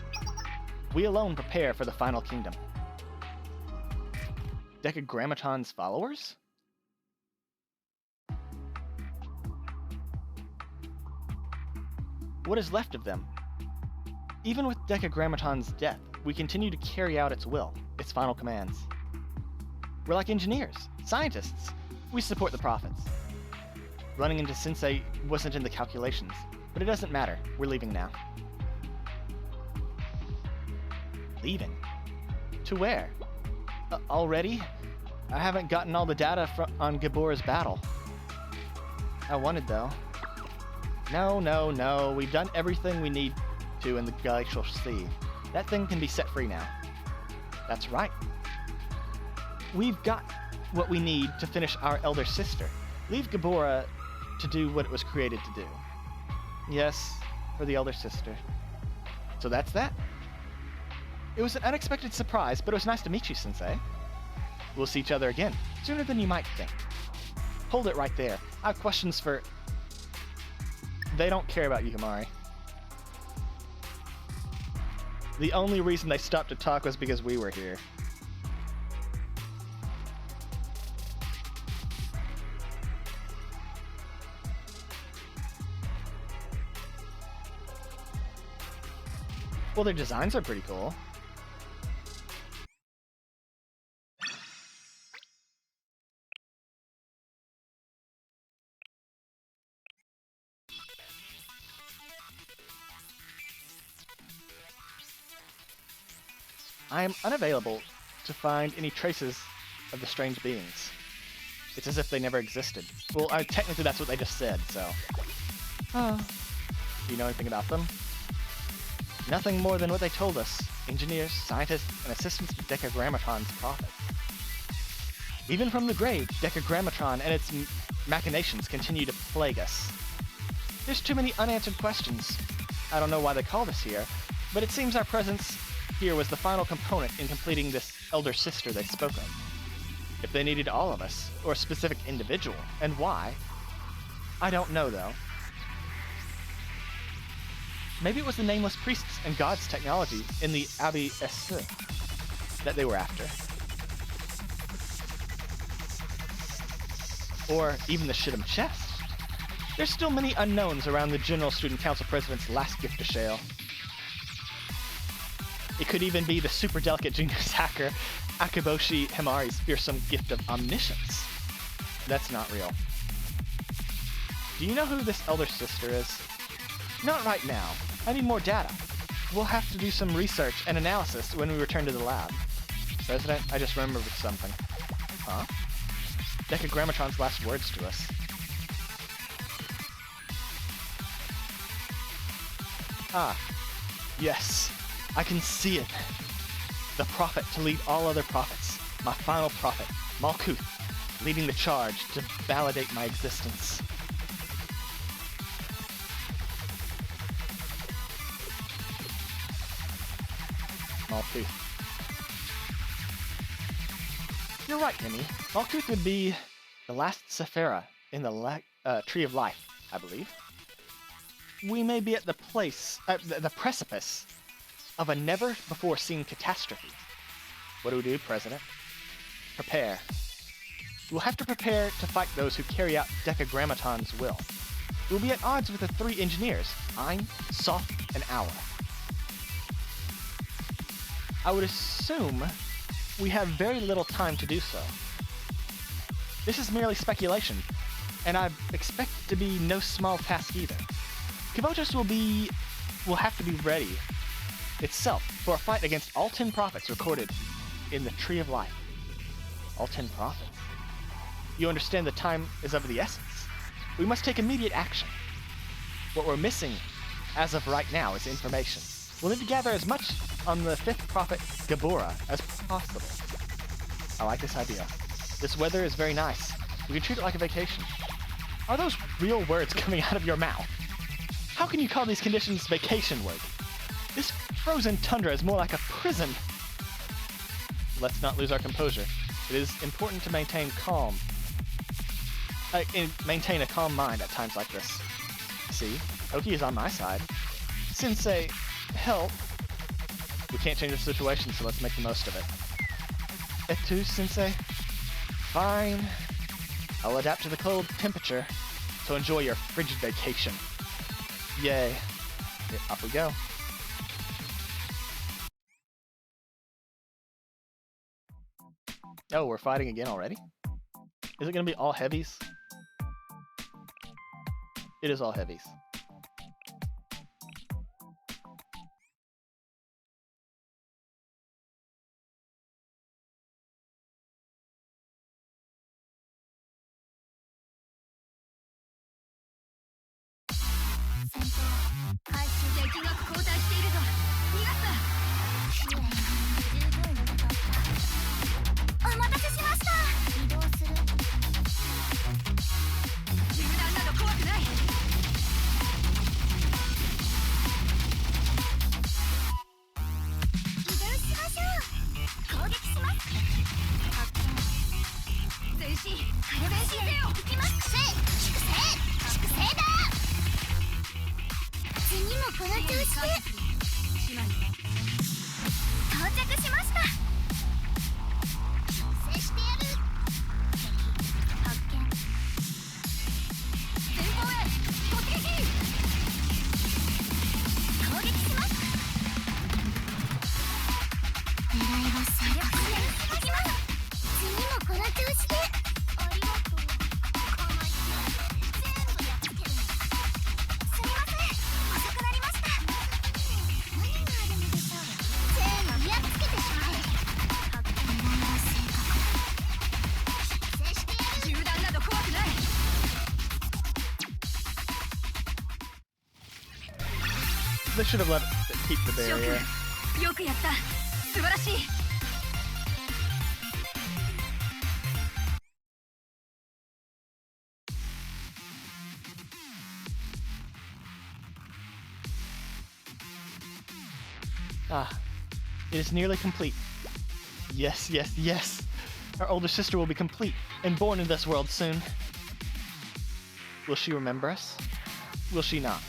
We alone prepare for the final kingdom. Decagrammaton's followers? What is left of them? Even with Decagrammaton's death, we continue to carry out its will, its final commands. We're like engineers, scientists. We support the prophets. Running into Sensei wasn't in the calculations, but it doesn't matter. We're leaving now. Leaving? To where? Already? I haven't gotten all the data on Gabora's battle. I wanted, though. No. We've done everything we need to in the Glacial Sea. That thing can be set free now. That's right. We've got what we need to finish our elder sister. Leave Gabora to do what it was created to do. Yes, for the elder sister. So that's that. It was an unexpected surprise, but it was nice to meet you, Sensei. We'll see each other again, sooner than you might think. Hold it right there. I have questions for... They don't care about you, Himari. The only reason they stopped to talk was because we were here. Well, their designs are pretty cool. I am unavailable to find any traces of the strange beings. It's as if they never existed. Well, technically that's what they just said, so... Do you know anything about them? Nothing more than what they told us. Engineers, scientists, and assistants to Decagrammaton's prophets. Even from the grave, Decagrammaton and its machinations continue to plague us. There's too many unanswered questions. I don't know why they called us here, but it seems our presence here was the final component in completing this elder sister they spoke of. If they needed all of us, or a specific individual, and why, I don't know though. Maybe it was the nameless priests and gods technology in the Abi Eshe that they were after. or even the Shit'em chest. There's still many unknowns around the General Student Council President's last gift to Shale. It could even be the super delicate genius hacker Akiboshi Himari's fearsome gift of omniscience. That's not real. Do you know who this elder sister is? Not right now. I need more data. We'll have to do some research and analysis when we return to the lab. President, I just remembered something. Huh? Decagrammaton's last words to us. Ah, yes. I can see it. The prophet to lead all other prophets. My final prophet, Malkuth, leading the charge to validate my existence. Malkuth. You're right, Hemi. Malkuth would be the last Sephira in the Tree of Life, I believe. We may be at the precipice of a never-before-seen catastrophe. What do we do, President? Prepare. We'll have to prepare to fight those who carry out Decagrammaton's will. We'll be at odds with the three engineers, Ein, Soth, and Aura. I would assume we have very little time to do so. This is merely speculation, and I expect it to be no small task either. Kavotos will have to be ready itself for a fight against all 10 prophets recorded in the Tree of Life. All 10 prophets? You understand the time is of the essence. We must take immediate action. What we're missing as of right now is information. We'll need to gather as much on the 5th prophet, Gabora, as possible. I like this idea. This weather is very nice. We can treat it like a vacation. Are those real words coming out of your mouth? How can you call these conditions vacation work? This frozen tundra is more like a prison. Let's not lose our composure. It is important to maintain a calm mind at times like this. See, Oki is on my side. Sensei, help. We can't change the situation, so let's make the most of it. Et tu, Sensei? Fine. I'll adapt to the cold temperature, so enjoy your frigid vacation. Yay. Here, off we go. Oh, we're fighting again already? Is it going to be all heavies? It is all heavies. They should have let it keep the barrier. Ah, it is nearly complete. Yes, yes, yes! Our older sister will be complete and born in this world soon. Will she remember us? Will she not?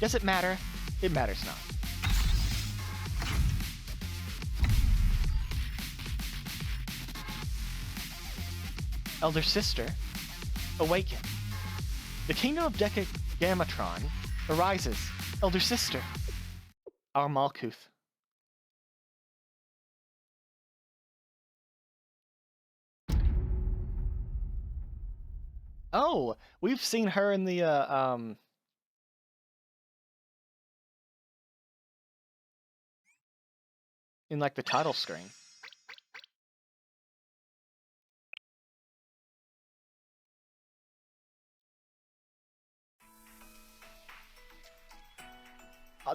Does it matter? It matters not. Elder sister, Awaken. The kingdom of Decagrammaton arises, elder sister. Our Malkuth. Oh, we've seen her in the in like the title screen.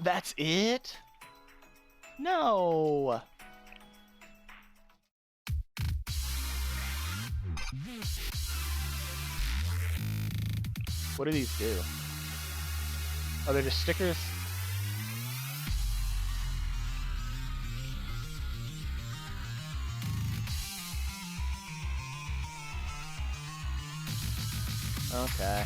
That's it? No. What do these do? Are they just stickers? Okay.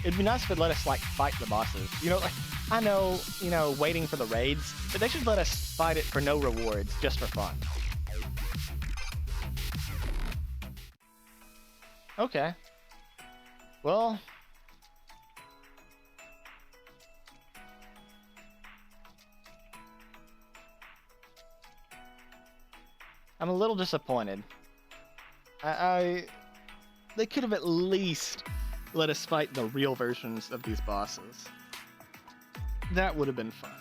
It'd be nice if it let us, like, fight the bosses. You know, like, I know, you know, waiting for the raids, but they should let us fight it for no rewards, just for fun. Okay. Well... I'm a little disappointed. They could have at least let us fight the real versions of these bosses. That would have been fun.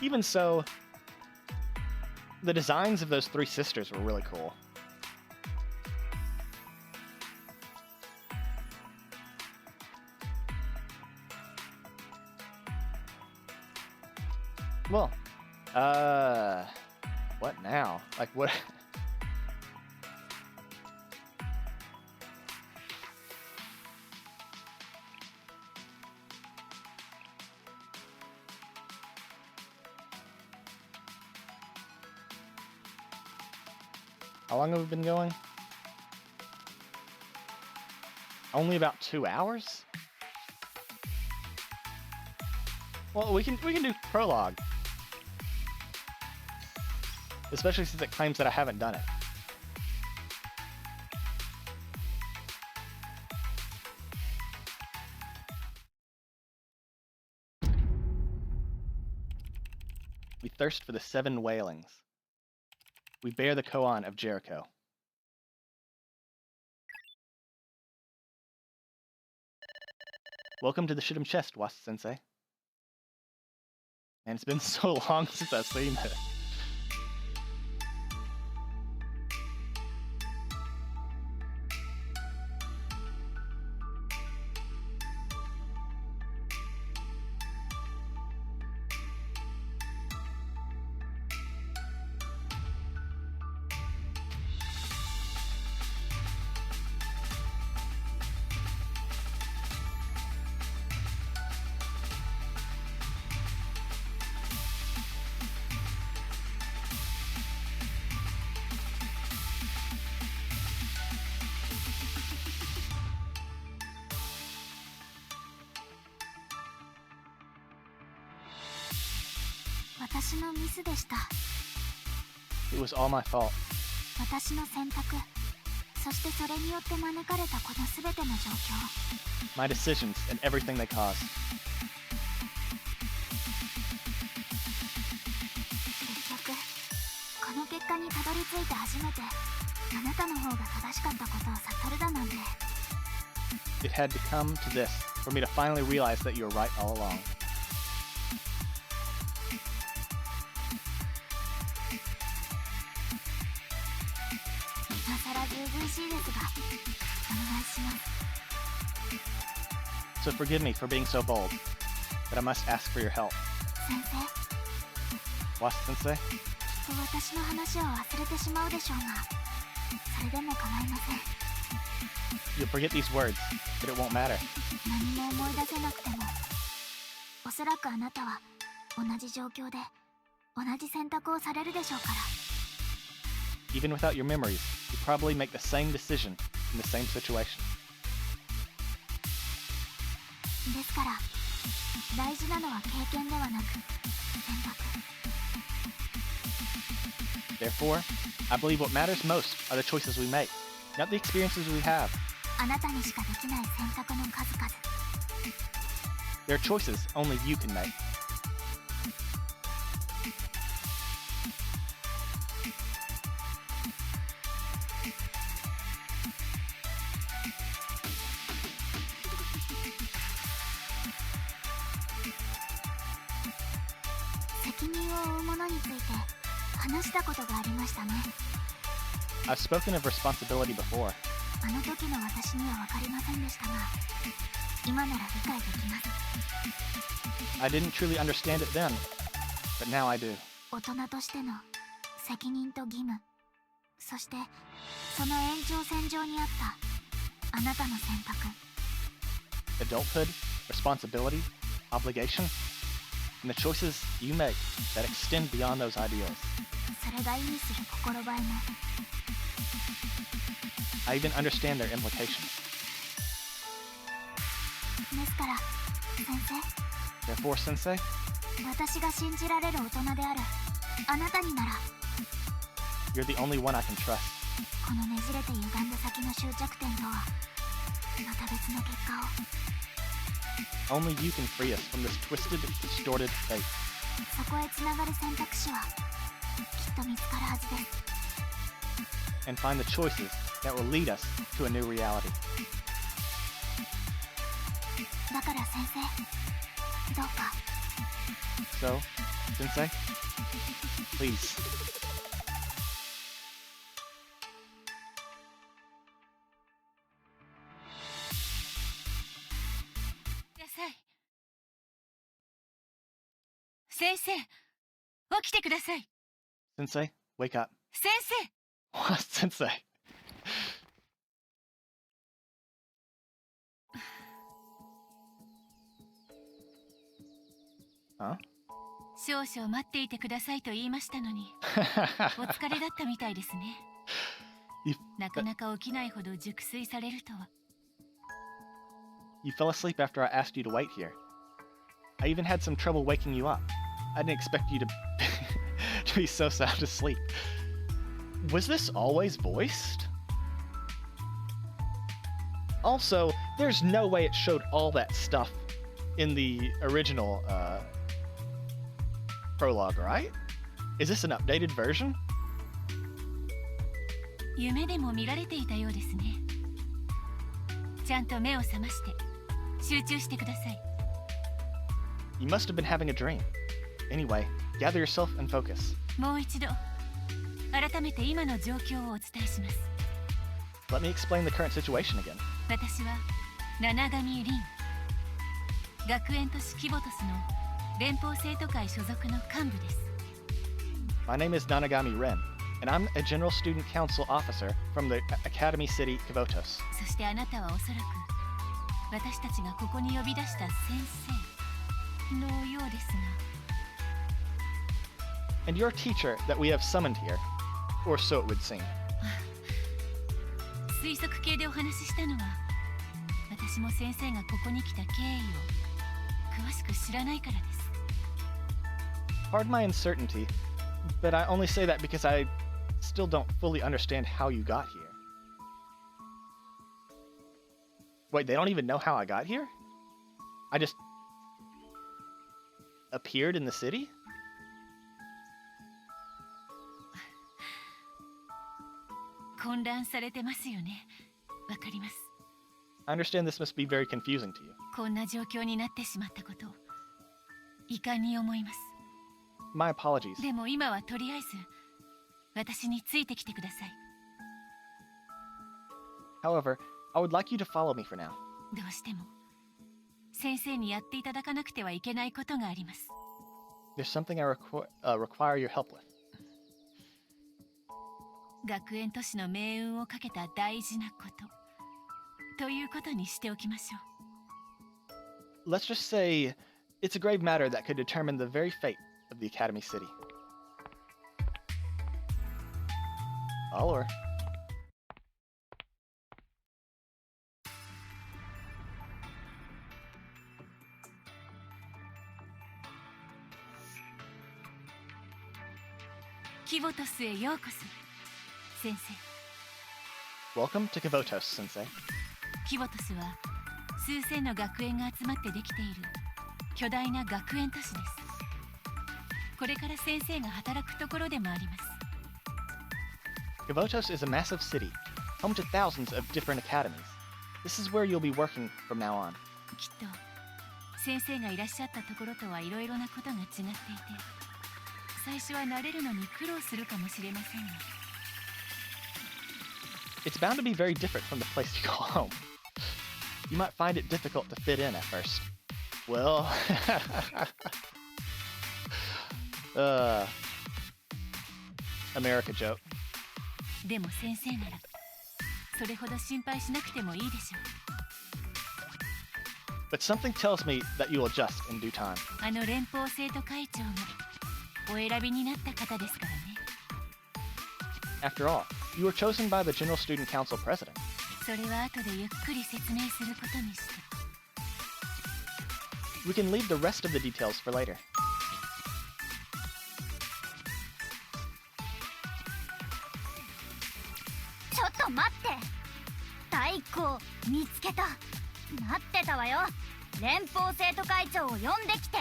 Even so, the designs of those three sisters were really cool. Well, what now? Like, what? How long have we been going? Only about 2 hours? Well, we can do Prologue. Especially since it claims that I haven't done it. We thirst for the 7 wailings. We bear the koan of Jericho. Welcome to the Shit'em Chest, Was-sensei. Man, it's been so long since I've seen it. It was all my fault. My decisions and everything they caused. It had to come to this for me to finally realize that you were right all along. So forgive me for being so bold, but I must ask for your help. Was-sensei? You'll forget these words, but it won't matter. Even without your memories, you probably make the same decision in the same situation. Therefore, I believe what matters most are the choices we make, not the experiences we have. あなたにしかできない選択の数々。 There are choices only you can make. 責任を負う者について話したことがありましたね。 I've spoken of responsibility before. あの時の私には分かりませんでしたが、今なら理解できます。 I didn't truly understand it then, but now I do. 大人としての責任と義務、そしてその延長線上にあったあなたの選択。 Adulthood, responsibility, obligation, and the choices you make that extend beyond those ideals. それが意味する心ばえも。 I even understand their implications. ですから先生、 Therefore, Sensei, 私が信じられる大人であるあなたになら、 you're the only one I can trust. このねじれて歪んだ先の終着点とはまた別の結果を。 Only you can free us from this twisted, distorted fate. そこへつながる選択肢はきっと見つかるはずです。 And find the choices that will lead us to a new reality. だから先生、どうか。 So, Sensei, please. 先生、起きてください。 Sensei, wake up. 先生、 What, Sensei? 少々待っていてくださいと言いましたのに、お疲れだったみたいですね。なかなか起きないほど熟睡されるとは。 You fell asleep after I asked you to wait here. I even had some trouble waking you up. I didn't expect you to to be so sound asleep. Was this always voiced? Also, there's no way it showed all that stuff in the original prologue, right? Is this an updated version? 夢でも見られていたようですね。ちゃんと目を覚まして集中してください。 You must have been having a dream. Anyway, gather yourself and focus. もう一度改めて今の状況をお伝えします。 Let me explain the current situation again. 私は七上凛、学園都市キボトスの連邦生徒会所属の幹部です。 My name is Nanagami Ren, and I'm a General Student Council officer from the Academy City, Kivotos. そしてあなたはおそらく私たちがここに呼び出した先生のようですが。 And your teacher that we have summoned here, or so it would seem. 推測系でお話ししたのは、私も先生がここに来た経緯を詳しく知らないからです。 Pardon my uncertainty, but I only say that because I still don't fully understand how you got here. Wait, they don't even know how I got here? I just appeared in the city? 混乱されてますよね。わかります。 I understand this must be very confusing to you. こんな状況になってしまったことを遺憾に思います。 My apologies. でも今はとりあえず私についてきてください。 However, I would like you to follow me for now. どうしても先生にやっていただかなくてはいけないことがあります。 There's something I require your help with. 学園都市の命運をかけた大事なことということにしておきましょう。 Let's just say it's a grave matter that could determine the very fate of the Academy City. Follow her. キボトスへようこそ、先生。Welcome to Kivotos, Sensei. キボトスは数千の学園が集まってできている巨大な学園都市です。これから先生が働くところでもあります。Kivotos is a massive city, home to thousands of different academies. This is where you'll be working from now on. きっと先生がいらっしゃったところとはいろいろなことが違っていて、最初は慣れるのに苦労するかもしれませんが。It's bound to be very different from the place you call home. You might find it difficult to fit in at first. Well, America joke. でも先生ならそれほど心配しなくてもいいでしょう。 But something tells me that you'll adjust in due time. あの連邦生徒会長もお選びになった方ですからね。 After all, you were chosen by the General Student Council President. それは後でゆっくり説明することにして。 We can leave the rest of the details for later. ちょっと待って。大工見つけた。待ってたわよ。連邦生徒会長を呼んできて。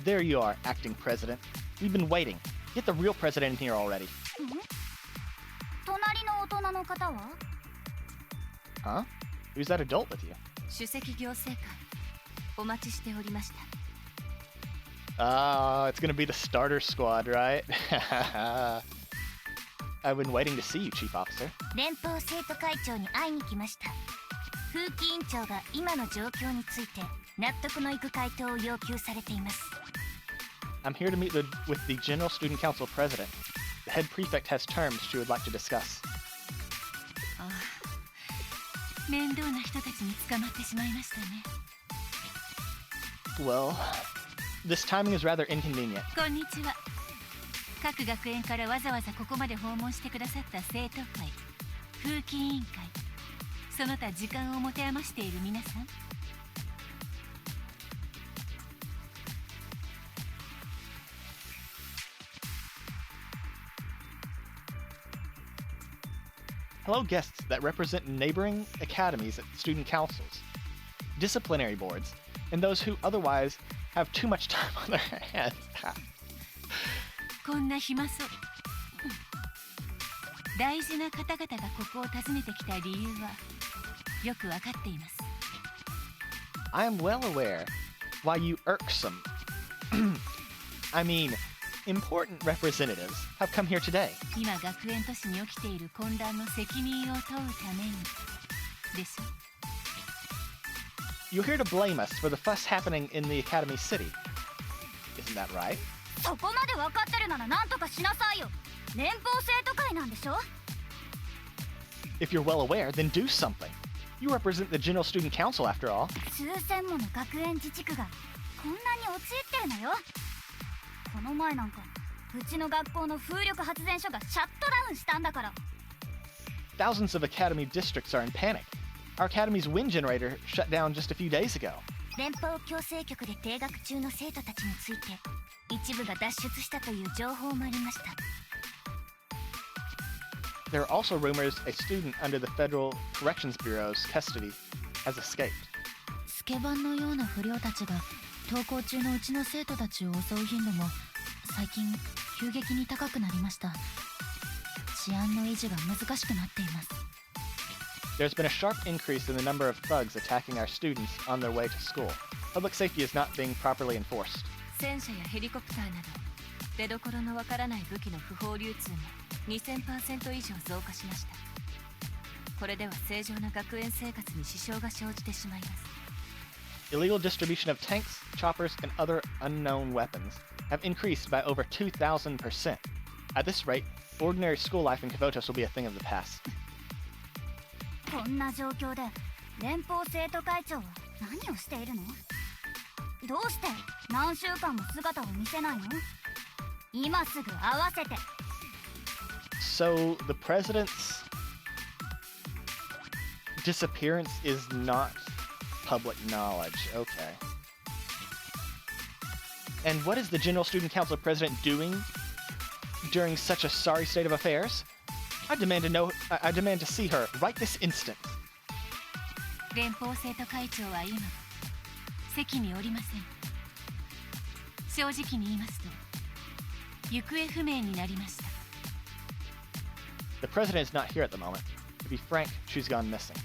There you are, acting president. We've been waiting. Get the real president in here already. 隣の大人の方は？ Huh? Who's that adult with you? 首席行政官、お待ちしておりました。 It's gonna be the starter squad, right? I've been waiting to see you, Chief Officer. 連邦生徒会長に会いに来ました。風紀委員長が今の状況について納得のいく回答を要求されています。 I'm here to meet with the General Student Council President. The head prefect has terms she would like to discuss. ああ、面倒な人たちに捕まってしまいましたね。 Well, this timing is rather inconvenient. こんにちは。各学園からわざわざここまで訪問してくださった生徒会、風紀委員会、その他時間を持て余している皆さん。 Hello, guests that represent neighboring academies at student councils, disciplinary boards, and those who otherwise have too much time on their hands. こんな暇そう。大事な方々がここを訪ねてきた理由はよくわかっています。 I am well aware why you irksome, I mean, important representatives have come here today. 今学園都市に起きている混乱の責任を問うためにでしょ。 You're here to blame us for the fuss happening in the Academy City. Isn't that right? そこまで分かってるなら何とかしなさいよ。連邦生徒会なんでしょ。 If you're well aware, then do something. You represent the General Student Council after all. 数千もの学園自治区がこんなに陥ってるのよ。この前なんかうちの学校の風力発電所がシャットダウンしたんだから。 Thousands of Academy districts are in panic. Our Academy's wind generator shut down just a few days ago. 連邦矯正局で停学中の生徒たちについて一部が脱出したという情報もありました。 There are also rumors a student under the Federal Corrections Bureau's custody has escaped. スケバンのような不良たちが登校中のうちの生徒たちを襲う頻度も最近急激に高くなりました。治安の維持が難しくなっています。 There's been a sharp increase in the number of thugs attacking our students on their way to school. Public safety is not being properly enforced. 戦車やヘリコプターなど出どころのわからない武器の不法流通も 2000% 以上増加しました。これでは正常な学園生活に支障が生じてしまいます。 Illegal distribution of tanks, choppers, and other unknown weapons have increased by over 2,000%. At this rate, ordinary school life in Kivotos will be a thing of the past. こんな状況で連邦生徒会長は何をしているの？どうして何週間も姿を見せないの？今すぐ会わせて。 So the president's disappearance is not public knowledge. Okay. And what is the General Student Council president doing during such a sorry state of affairs? I demand to see her right this instant. 連邦生徒会長は今席におりません。正直に言いますと行方不明になりました。 The president is not here at the moment. To be frank, she's gone missing.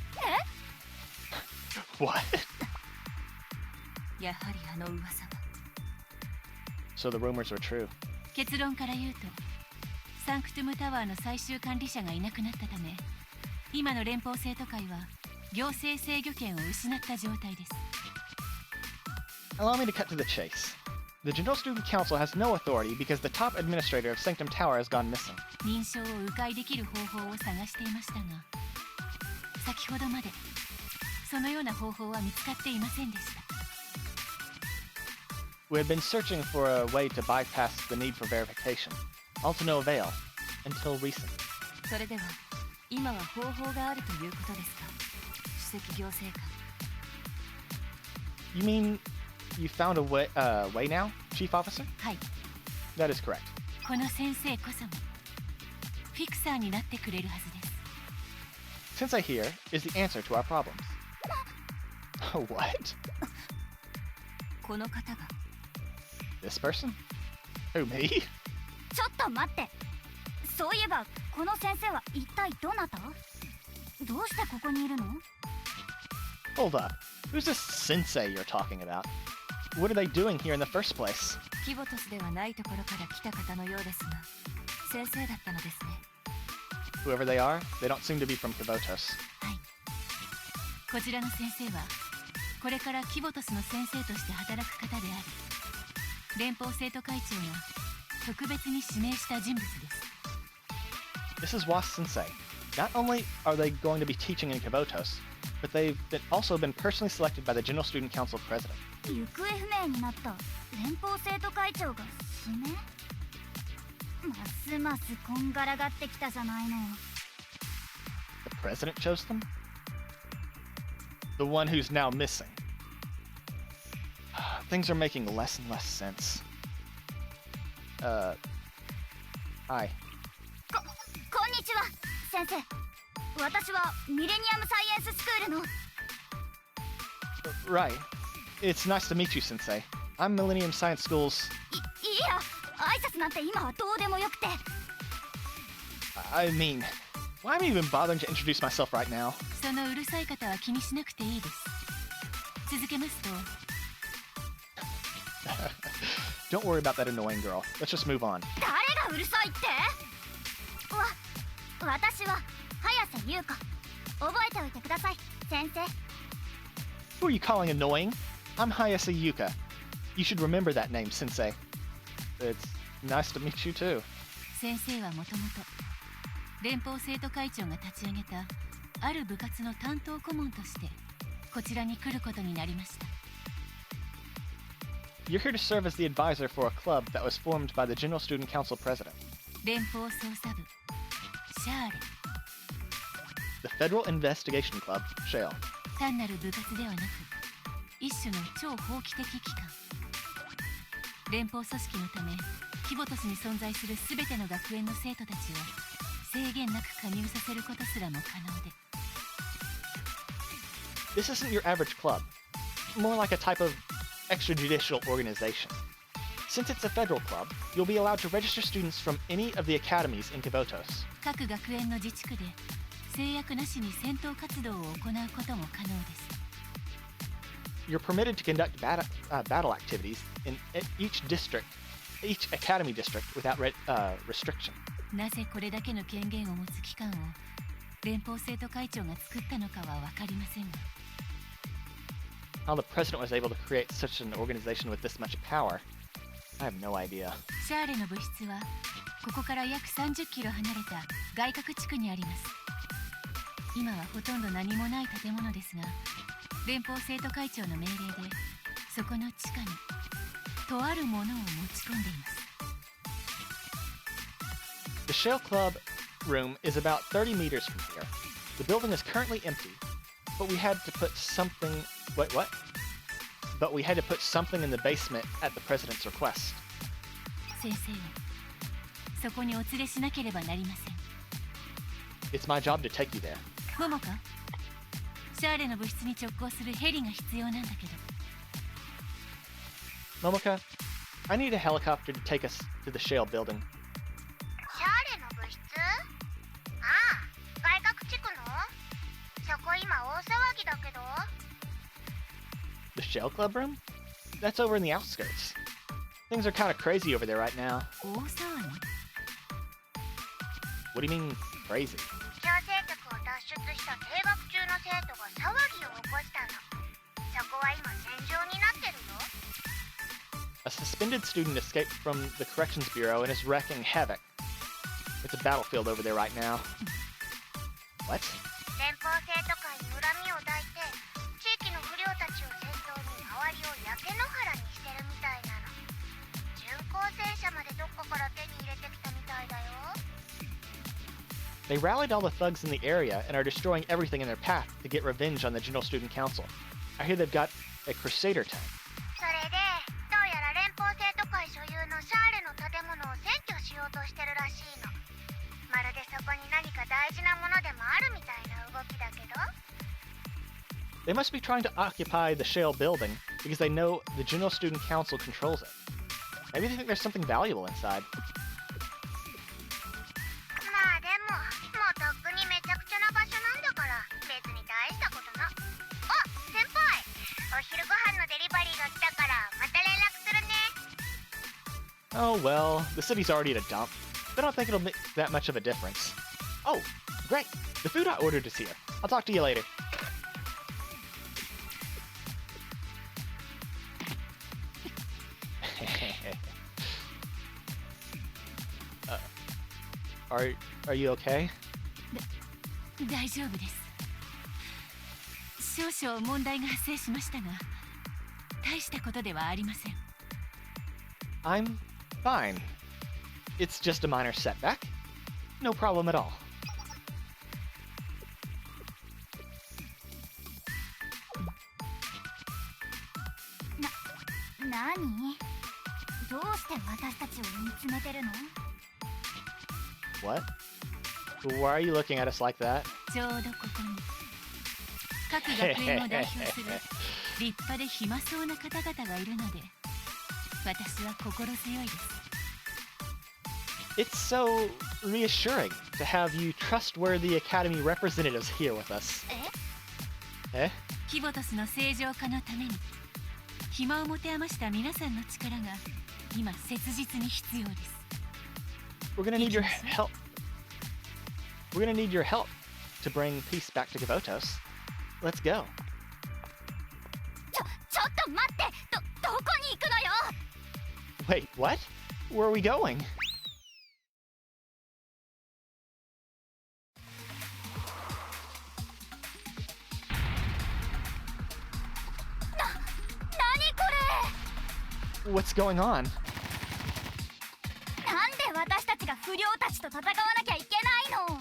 What? やはりあの噂は。 So the rumors were true. 結論から言うとサンクトゥムタワーの最終管理者がいなくなったため今の連邦生徒会は行政制御権を失った状態です。 Allow me to cut to the chase. The General Student Council has no authority because the top administrator of Sanctum Tower has gone missing. 認証を迂回できる方法を探していましたが先ほどまでそのような方法は見つかっていませんでした。 We had been searching for a way to bypass the need for verification, all to no avail, until recent. それでは今は方法があるということですか、首席行政官。 You mean you found a way now, Chief Officer? はい、 That is correct. この先生こそもフィクサーになってくれるはずです。 Sensei here is the answer to our problems. What? この方が This person? Who, me? ちょっと待って。そういえばこの先生は一体どなた？どうしてここにいるの？ Hold up. Who's this sensei you're talking about? What are they doing here in the first place? キボトスではないところから来た方のようですが先生だったのですね。 Whoever they are, they don't seem to be from Kivotos. はい、こちらの先生はこれからキボトスの先生として働く方であり連邦生徒会長が特別に指名した人物です。 This is Was Sensei. Not only are they going to be teaching in Kivotos, but they've also been personally selected by the General Student Council President. 行方不明になった連邦生徒会長が指名？ますますこんがらがってきたじゃないの。 The President chose them? The one who's now missing. Things are making less and less sense. Hi. こんにちは、先生。私はミレニアムサイエンススクールの。 Right. It's nice to meet you, Sensei. I'm Millennium Science School's... いや、挨拶なんて今はどうでもよくて。 I mean, why am I even bothering to introduce myself right now? そのうるさい方は気にしなくていいです。続けますと Don't worry about that annoying girl. Let's just move on. 誰がうるさいって？私は早瀬優子。覚えておいてください、先生。 Who are you calling annoying? I'm Hayase Yuka. You should remember that name, Sensei. It's nice to meet you too. 先生はもともと連邦生徒会長が立ち上げたある部活の担当顧問としてこちらに来ることになりました。 You're here to serve as the advisor for a club that was formed by the General Student Council President. 連邦捜査部シャーレ。 The Federal Investigation Club, Shale. 単なる部活ではなく一種の超法規的機関。連邦組織のためキボトスに存在する全ての学園の生徒たちを制限なく加入させることすらも可能で。 This isn't your average club. More like a type of extrajudicial organization. Since it's a federal club, you'll be allowed to register students from any of the academies in Kivotos. 各学園の自治区で制約なしに戦闘活動を行うことも可能です。 You're permitted to conduct battle activities in each academy district without restriction. なぜこれだけの権限を持つ機関を連邦生徒会長が作ったのかは分かりませんが。 How the president was able to create such an organization with this much power, I have no idea. シャーレの部室はここから約30キロ離れた外郭地区にあります。今はほとんど何もない建物ですが、連邦生徒会長の命令でそこの地下にとあるものを持ち込んでいます。 The Shale Club room is about 30 meters from here. The building is currently empty, but we had to put something... Wait, what? But we had to put something in the basement at the president's request. 先生はそこにお連れしなければなりません。 It's my job to take you there. モモか、シャーレの部室に直行するヘリが必要なんだけど。 Momoka, I need a helicopter to take us to the shale building. シャーレの部室？ああ、外郭地区の？そこ今大騒ぎだけど。 The shale club room? That's over in the outskirts. Things are kind of crazy over there right now. 大騒ぎ？ What do you mean, crazy? 強制宅を脱出した停学中の生徒が騒ぎを起こしたの。そこは今戦場になってるよ。 A suspended student escaped from the corrections bureau and is wreaking havoc. It's a battlefield over there right now. What? 連邦生徒会に恨みを抱いて、地域の不良たちを先頭に周りを焼け野原にしてるみたいなの。準高戦車までどっかから手に入れてきたみたいだよ。 They rallied all the thugs in the area and are destroying everything in their path to get revenge on the General Student Council. I hear they've got a Crusader tank. それで、どうやら連邦生徒会所有のシャーレの建物を占拠しようとしてるらしいの。まるでそこに何か大事なものでもあるみたいな動きだけど。 They must be trying to occupy the shale building because they know the General Student Council controls it. Maybe they think there's something valuable inside. まあでも、もうとっくにめちゃくちゃな場所なんだから、別に大したことな。あ、先輩、お昼ご飯のデリバリーが来たから、また連絡するね。 Oh well, the city's already at a dump. I don't think it'll make that much of a difference. Oh, great! The food I ordered is here. I'll talk to you later. Are you okay? 大丈夫です。少々問題が発生しましたが、大したことではありません。 I'm fine. It's just a minor setback. No problem at all. 何？どうして私たちを見つめてるの？ What? Why are you looking at us like that? ちょうどここに各学園を代表する立派で暇そうな方々がいるので、私は心強いです。 It's so reassuring to have you trustworthy Academy representatives here with us. え？キボトスの正常化のために暇を持て余した皆さんの力が今切実に必要です。 We're gonna need your help. We're gonna need your help to bring peace back to Gavotos. Let's go. ちょっと待って、どこに行くのよ。 Wait, what? Where are we going? 何これ。 What's going on? なんで私たちが不良たちと戦わなきゃいけないの？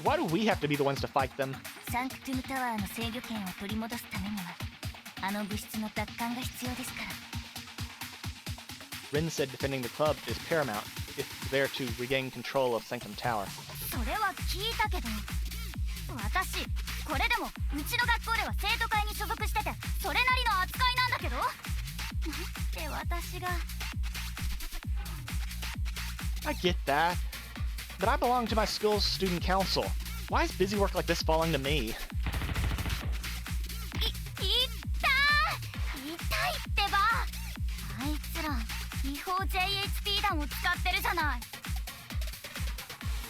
Why do we have to be the ones to fight them? サンクトゥムタワーの制御権を取り戻すためには、あの物質の奪還が必要ですから。 Rin said defending the club is paramount if they're to regain control of Sanctum Tower. それは聞いたけど、私これでもうちの学校では生徒会に所属してて、それなりの扱いなんだけど。なんで私が。 I get that, but I belong to my school's student council. Why is busy work like this falling to me? 痛いってば。あいつら違法 JHP 弾を使ってるじゃない。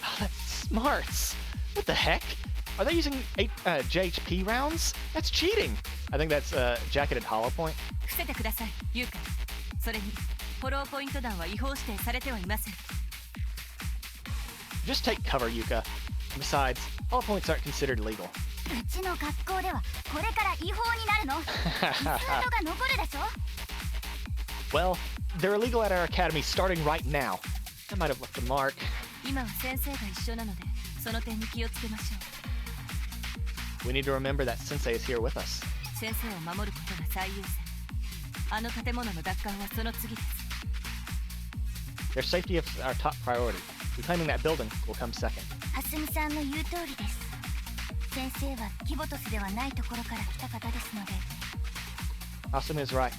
Oh, that's smarts. What the heck? Are they using JHP rounds? That's cheating. I think that's jacketed hollow point. 伏せてください、ユウカ。それにフォローポイント弾は違法指定されてはいません。 Just take cover, Yuka. Besides, hollow points aren't considered legal. うちの学校ではこれから違法になるの。リスートが残るでしょ。 Well, they're illegal at our academy starting right now. I might have left a mark. 今は先生が一緒なので、その点に気をつけましょう。 We need to remember that Sensei is here with us. 先生を守ることが最優先。あの建物の奪還はその次です。Their safety is our top priority. Reclaiming that building will come second. はすみさんの言う通りです。先生はキボトスではないところから来た方ですので、 Asuma is right.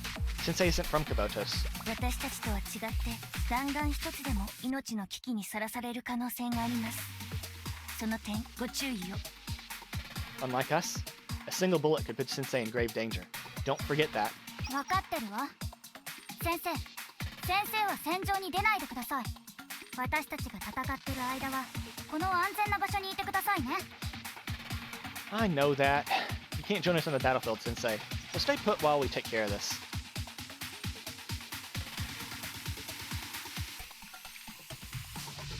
Sensei isn't from Kabotos. 私たちとは違って弾丸一つでも命の危機にさらされる可能性があります。その点ご注意を。 Unlike us, a single bullet could put Sensei in grave danger. Don't forget that. 分かってるわ。先生は戦場に出ないでください。私たちが戦ってる間はこの安全な場所にいてくださいね。 I know that. You can't join us on the battlefield, Sensei. So stay put while we take care of this.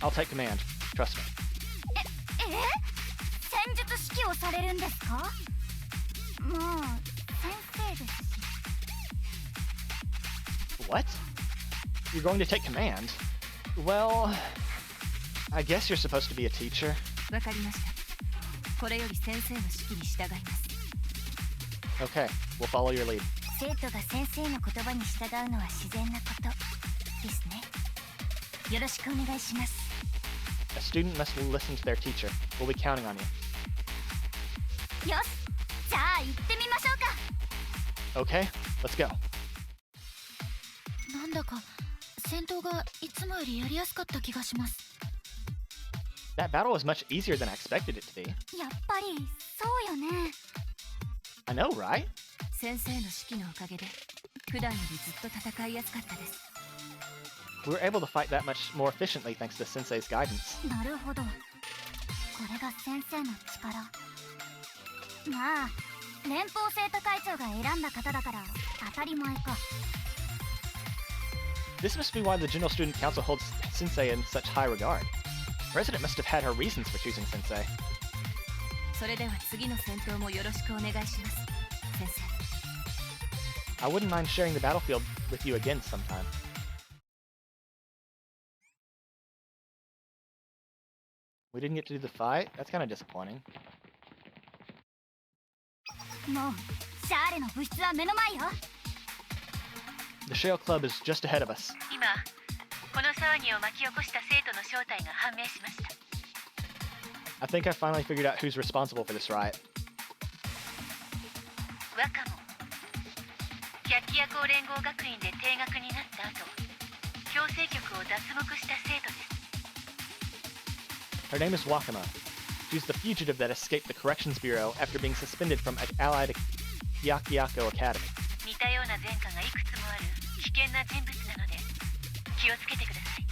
I'll take command. Trust me. 戦術指揮をされるんですか？もう先生ですし。 What? You're going to take command? Well, I guess you're supposed to be a teacher. わかりました。これより先生の指揮に従います。 Okay, we'll follow your lead. 生徒が先生の言葉に従うのは自然なことですね。よろしくお願いします。 A student must listen to their teacher. We'll be counting on you. よし、じゃあ行ってみましょうか。 Okay, let's go. なんだか戦闘がいつもよりやりやすかった気がします。 That battle was much easier than I expected it to be. やっぱりそうよね。 I know, right? 先生の指揮のおかげで普段よりずっと戦いやすかったです。 We were able to fight that much more efficiently thanks to Sensei's guidance. なるほど。これが先生の力。まあ、連邦生徒会長が選んだ方だから当たり前か。 This must be why the General Student Council holds Sensei in such high regard. The President must have had her reasons for choosing Sensei. それでは次の戦闘もよろしくお願いします、先生。 I wouldn't mind sharing the battlefield with you again sometime. We didn't get to do the fight? That's kind of disappointing. もう、シャーレの部室は目の前よ。 The Shale Club is just ahead of us. 今、この騒ぎを巻き起こした生徒の正体が判明しました。 I think I finally figured out who's responsible for this riot. ワカモ、百鬼夜行連合学院で停学になった後、強制局を脱獄した生徒です。 Her name is Wakama. She's the fugitive that escaped the Corrections Bureau after being suspended from Allied Yakyako Academy. 似たような前科がいくつもある危険な人物なので気をつけてください。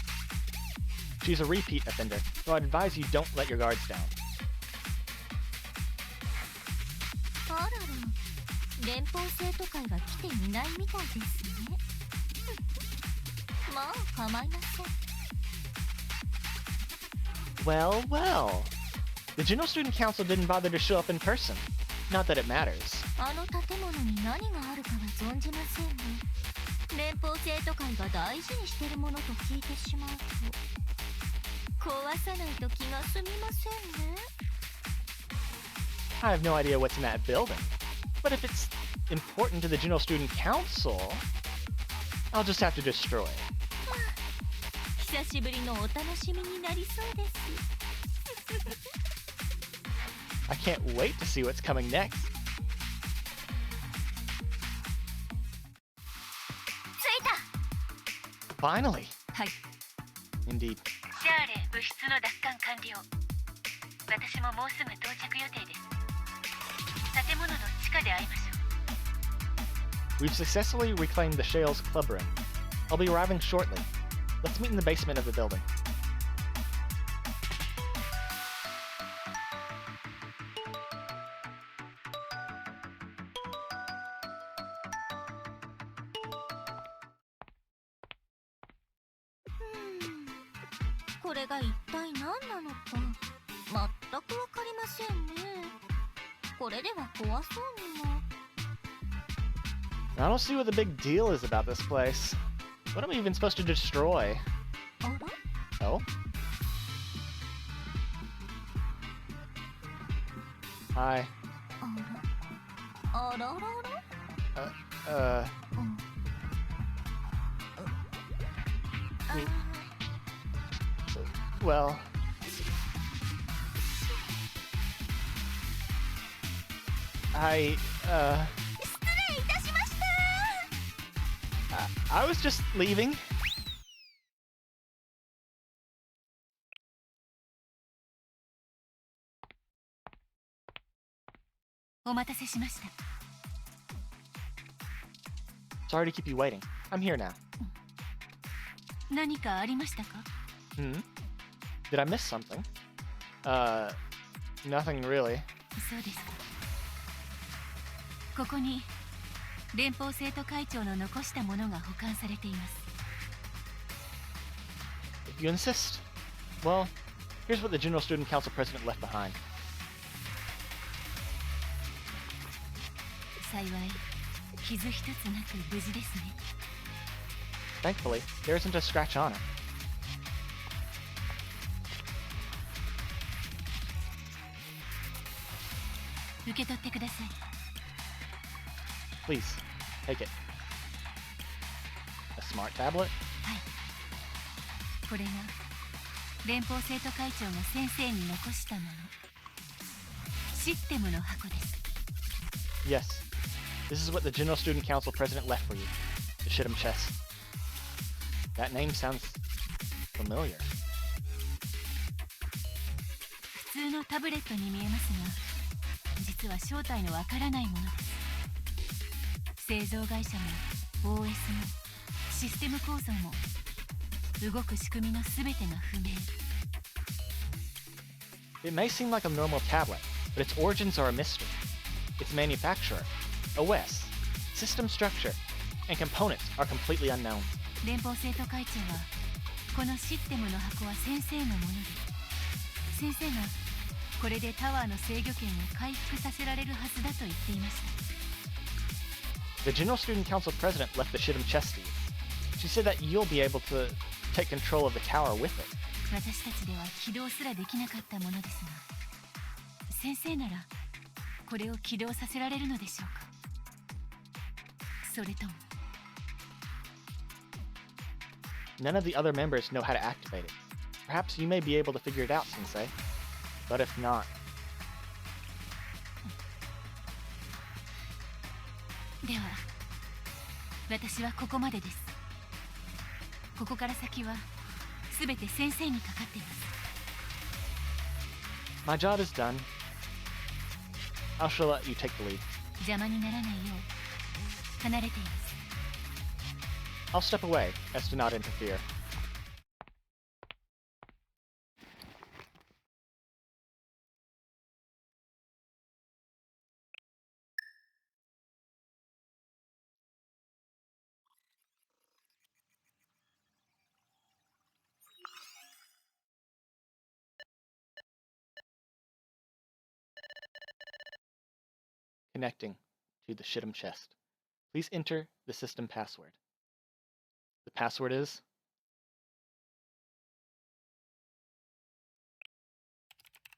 She's a repeat offender, so I'd advise you don't let your guards down. あらら、連邦生徒会が来ていないみたいですね。まあ、構いません。 Well, well. The General Student Council didn't bother to show up in person. Not that it matters. あの建物に何があるかは存じませんね。連邦生徒会が大事にしてるものと聞いてしまうと、壊さないと気が済みませんね。 I have no idea what's in that building. But if it's important to the General Student Council, I'll just have to destroy it. 久しぶりのお楽しみになりそうです。 I can't wait to see what's coming next. 着いた。 Finally. はい。 Indeed. シャーレ物質の奪還完了。私ももうすぐ到着予定です。建物の地下で会いましょう。 We've successfully reclaimed the Shale's club room. I'll be arriving shortly. Let's meet in the basement of the building. Hmm. これが一体何なのか全くわかりませんね。これでは怖そうにも。 I don't see what the big deal is about this place. What am I even supposed to destroy? あら？ Oh? Hi. あらららら？ Uh, うん。well... I was just leaving. お待たせしました。 Sorry to keep you waiting. I'm here now. 何かありましたか？ Hmm? Did I miss something? Nothing really. そうですか。ここに連邦生徒会長の残したものが保管されています。 If you insist. Well, here's what the General Student Council President left behind. 幸い傷一つなく無事ですね。 Thankfully, there isn't a scratch on it. 受け取ってください。 Please, take it. A smart tablet? はい。これが連邦生徒会長が先生に残したもの。システムの箱です。 Yes. This is what the General Student Council President left for you. The Shit'em Chest. That name sounds familiar. 普通のタブレットに見えますが、実は正体のわからないものです。製造会社も OS もシステム構造も動く仕組みのすべてが不明。 It may seem like a normal tablet, but its origins are a mystery. Its manufacturer, OS, system structure, and components are completely unknown. 連邦生徒会長はこのシステムの箱は先生のもので、先生がこれでタワーの制御権を回復させられるはずだと言っていました。 The General Student Council President left the Shit'em Chest to you. She said that you'll be able to take control of the tower with it. 私たちでは起動すらできなかったものですが、先生ならこれを起動させられるのでしょうか。それとも None of the other members know how to activate it. Perhaps you may be able to figure it out, Sensei. But if not... では私はここまでです。ここから先は全て先生にかかっています。 My job is done. I shall let you take the lead. 邪魔にならないよう離れています。 I'll step away as to not interfere. Connecting to the Shit'em Chest. Please enter the system password. The password is...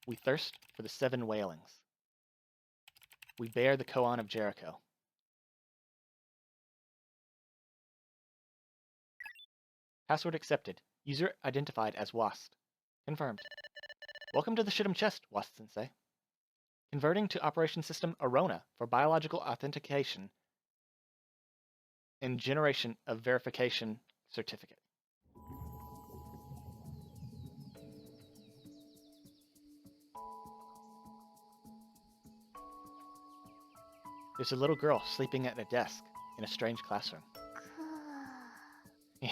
We thirst for the 7 whalings. We bear the koan of Jericho. Password accepted. User identified as Wast. Confirmed. Welcome to the Shit'em Chest, Wast-sensei. Converting to operation system Arona for biological authentication and generation of verification certificate. There's a little girl sleeping at a desk in a strange classroom. む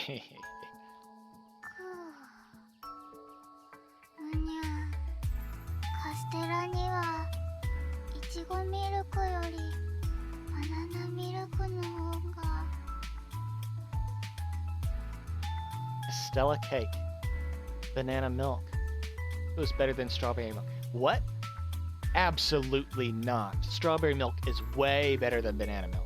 にゃ、カステラにはいちごミルクよりバナナミルクの方が。 Stella cake. Banana milk. It was better than strawberry milk. What? Absolutely not. Strawberry milk is way better than banana milk.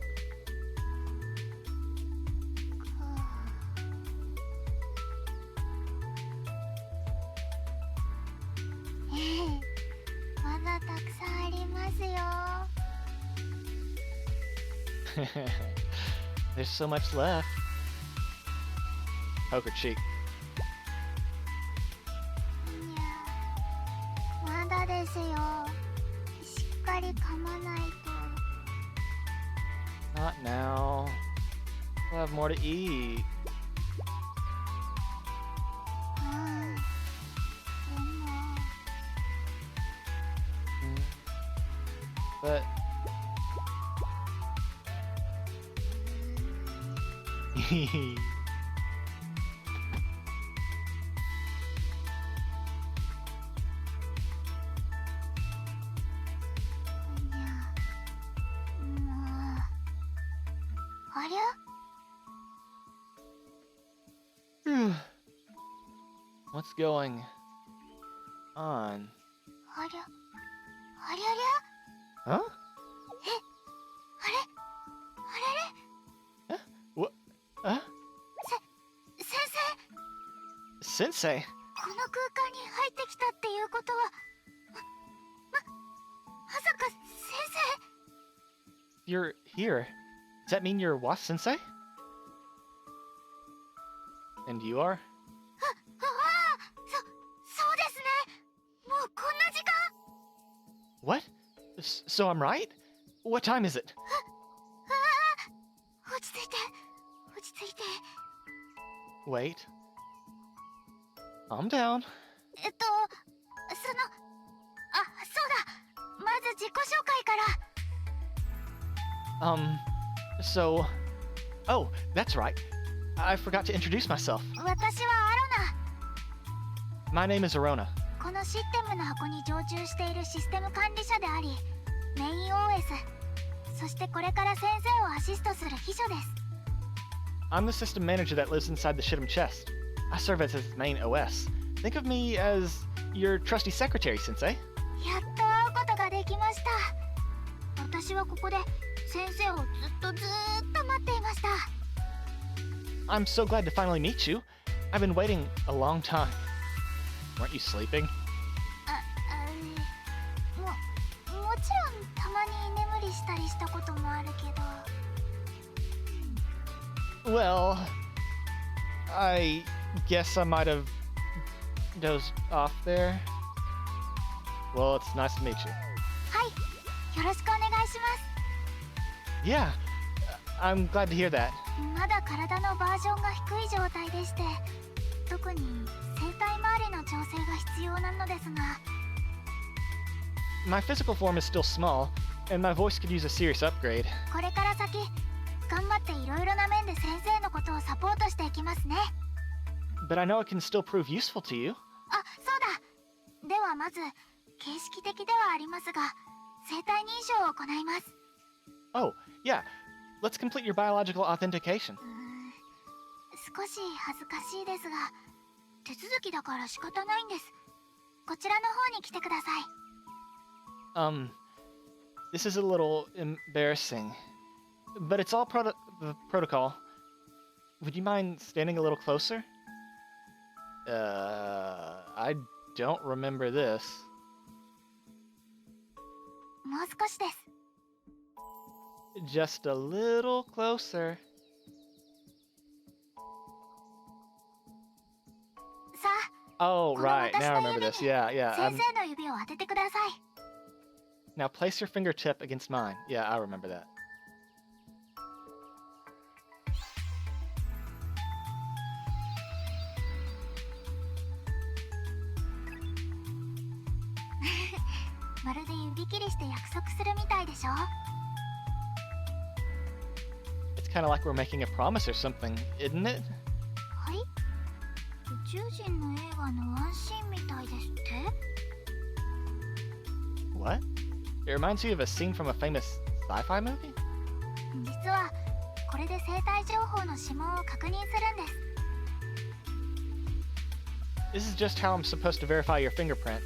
まだたくさんありますよ。 There's so much left. Poker cheek. たですよ。しっかり噛まないと。 Not now. We'll have more to eat. でも But... What's going on? ありゃありゃ Huh? あれあれれ What? Huh? 先生 Sensei? この空間に入ってきたっていうことはまさか先 You're here. Does that mean you're Wasp Sensei? And you are? 生そうですね。もうこんな時間。 What? So I'm right? What time is it? 落ち着いて落ち着いて。 Wait. Calm down. そうだ、まず自己紹介から。 So... Oh, that's right. I forgot to introduce myself. 私はアロ My name is Arona. ナ。このシステムの箱に常駐しているシステム管理者であり、メイン OS、そしてこれから先生をアシストする秘書です。 I'm the system manager that lives inside the Shit'em chest. I serve as its main OS. Think of me as your trusty secretary, Sensei. やっと会うことができました。私はここで先生をずっと待っていました。 I'm so glad to finally meet you. I've been waiting a long time. Weren't you sleeping? もちろんたまに眠りしたりしたこともあるけど。 Well, I guess I might have dozed off there. Well, it's nice to meet you. はい、よろしくお願いします。 Yeah, I'm glad to hear that. まだ体のバージョンが低い状態でして、特に生体周りの調整が必要なのですが。 My physical form is still small, and my voice could use a serious upgrade. これから先頑張っていろいろな面で先生のことをサポートしていきますね。 But I know it can still prove useful to you. あ、そうだ。ではまず形式的ではありますが、生体認証を行います。 Oh, yeah. Let's complete your biological authentication. 少し恥ずかしいですが、手続きだから仕方ないんです。こちらの方に来てください。 This is a little embarrassing, but it's all protocol. Would you mind standing a little closer? I don't remember this. もう少しです。 Just a little closer. さあ、 Oh, right. Now I remember this. Yeah, yeah. 先生の指を当ててください。 Now place your fingertip against mine. Yeah, I remember that. まるで指切りして約束するみたいでしょ。 It's kind of like we're making a promise or something, isn't it? はい。宇宙人の映画のワンシーンみたいですって。 What? It reminds you of a scene from a famous sci-fi movie? 実はこれで生体情報の指紋を確認するんです。 This is just how I'm supposed to verify your fingerprint.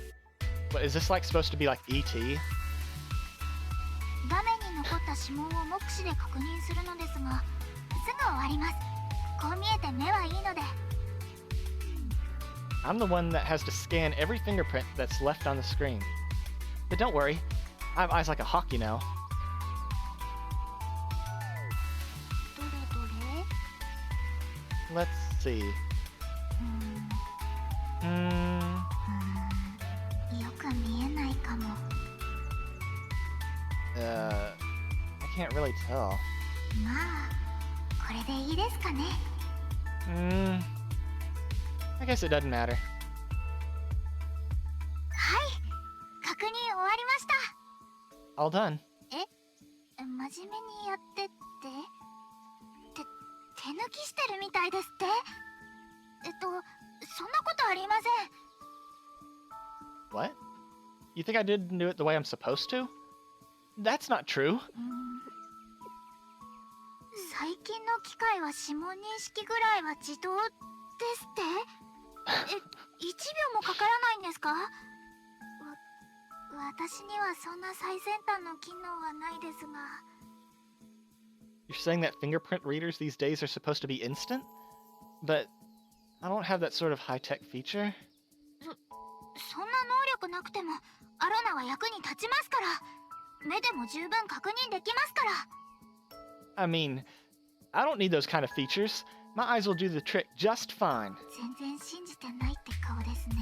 What, is this like supposed to be like ET? 画面に残った指紋を目視で確認するのですが、すぐ終わります。こう見えて目はいいので。 I'm the one that has to scan every fingerprint that's left on the screen. But don't worry, I have eyes like a hawk, you know. どれどれ。 Let's see. よく見えない can't really tell. まあこれでいいですかね。I guess it doesn't matter. はい、確認終わりました。 All done. 真面目にやってって手抜きしてるみたいですって。そんなことありません。 What? You think I didn't do it the way I'm supposed to? That's not true. 最近の機械は指紋認識ぐらいは自動ですって。1秒もかからないんですか？私にはそんな最先端の機能はないですが。 You're saying that fingerprint readers these days are supposed to be instant? But I don't have that sort of high-tech feature. そんな能力なくてもアロナは役に立ちますから。目でも十分確認できますから。 I mean, I don't need those kind of features. My eyes will do the trick just fine. 全然信じてないって顔ですね。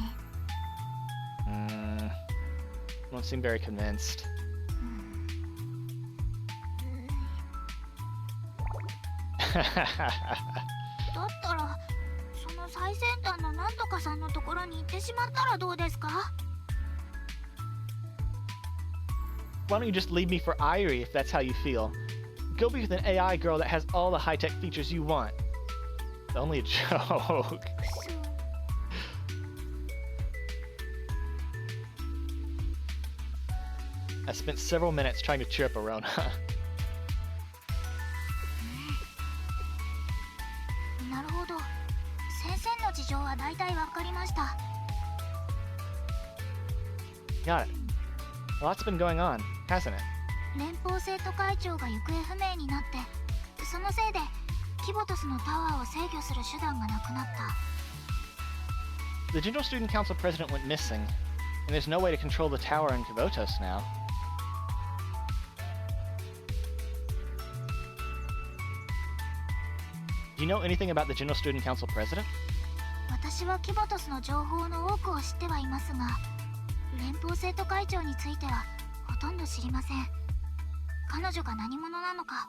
Don't seem very convinced. だったらその最先端のなんとかさんのところに行ってしまったらどうですか？ Why don't you just leave me for Irie if that's how you feel? Go be with an AI girl that has all the high-tech features you want. Only a joke. I spent several minutes trying to cheer up Arona. なるほど。先生の事情は大体わかりました。 Got it. A lot's been going on, hasn't it? 連邦生徒会長が行方不明になって、そのせいでキボトスのタワーを制御する手段がなくなった。 The General Student Council president went missing, and there's no way to control the tower in Kavotos now. Do you know anything about the General Student Council president? 私はキボトスの情報の多くを知ってはいますが、連邦生徒会長についてはほとんど知りません。彼女が何者なのか、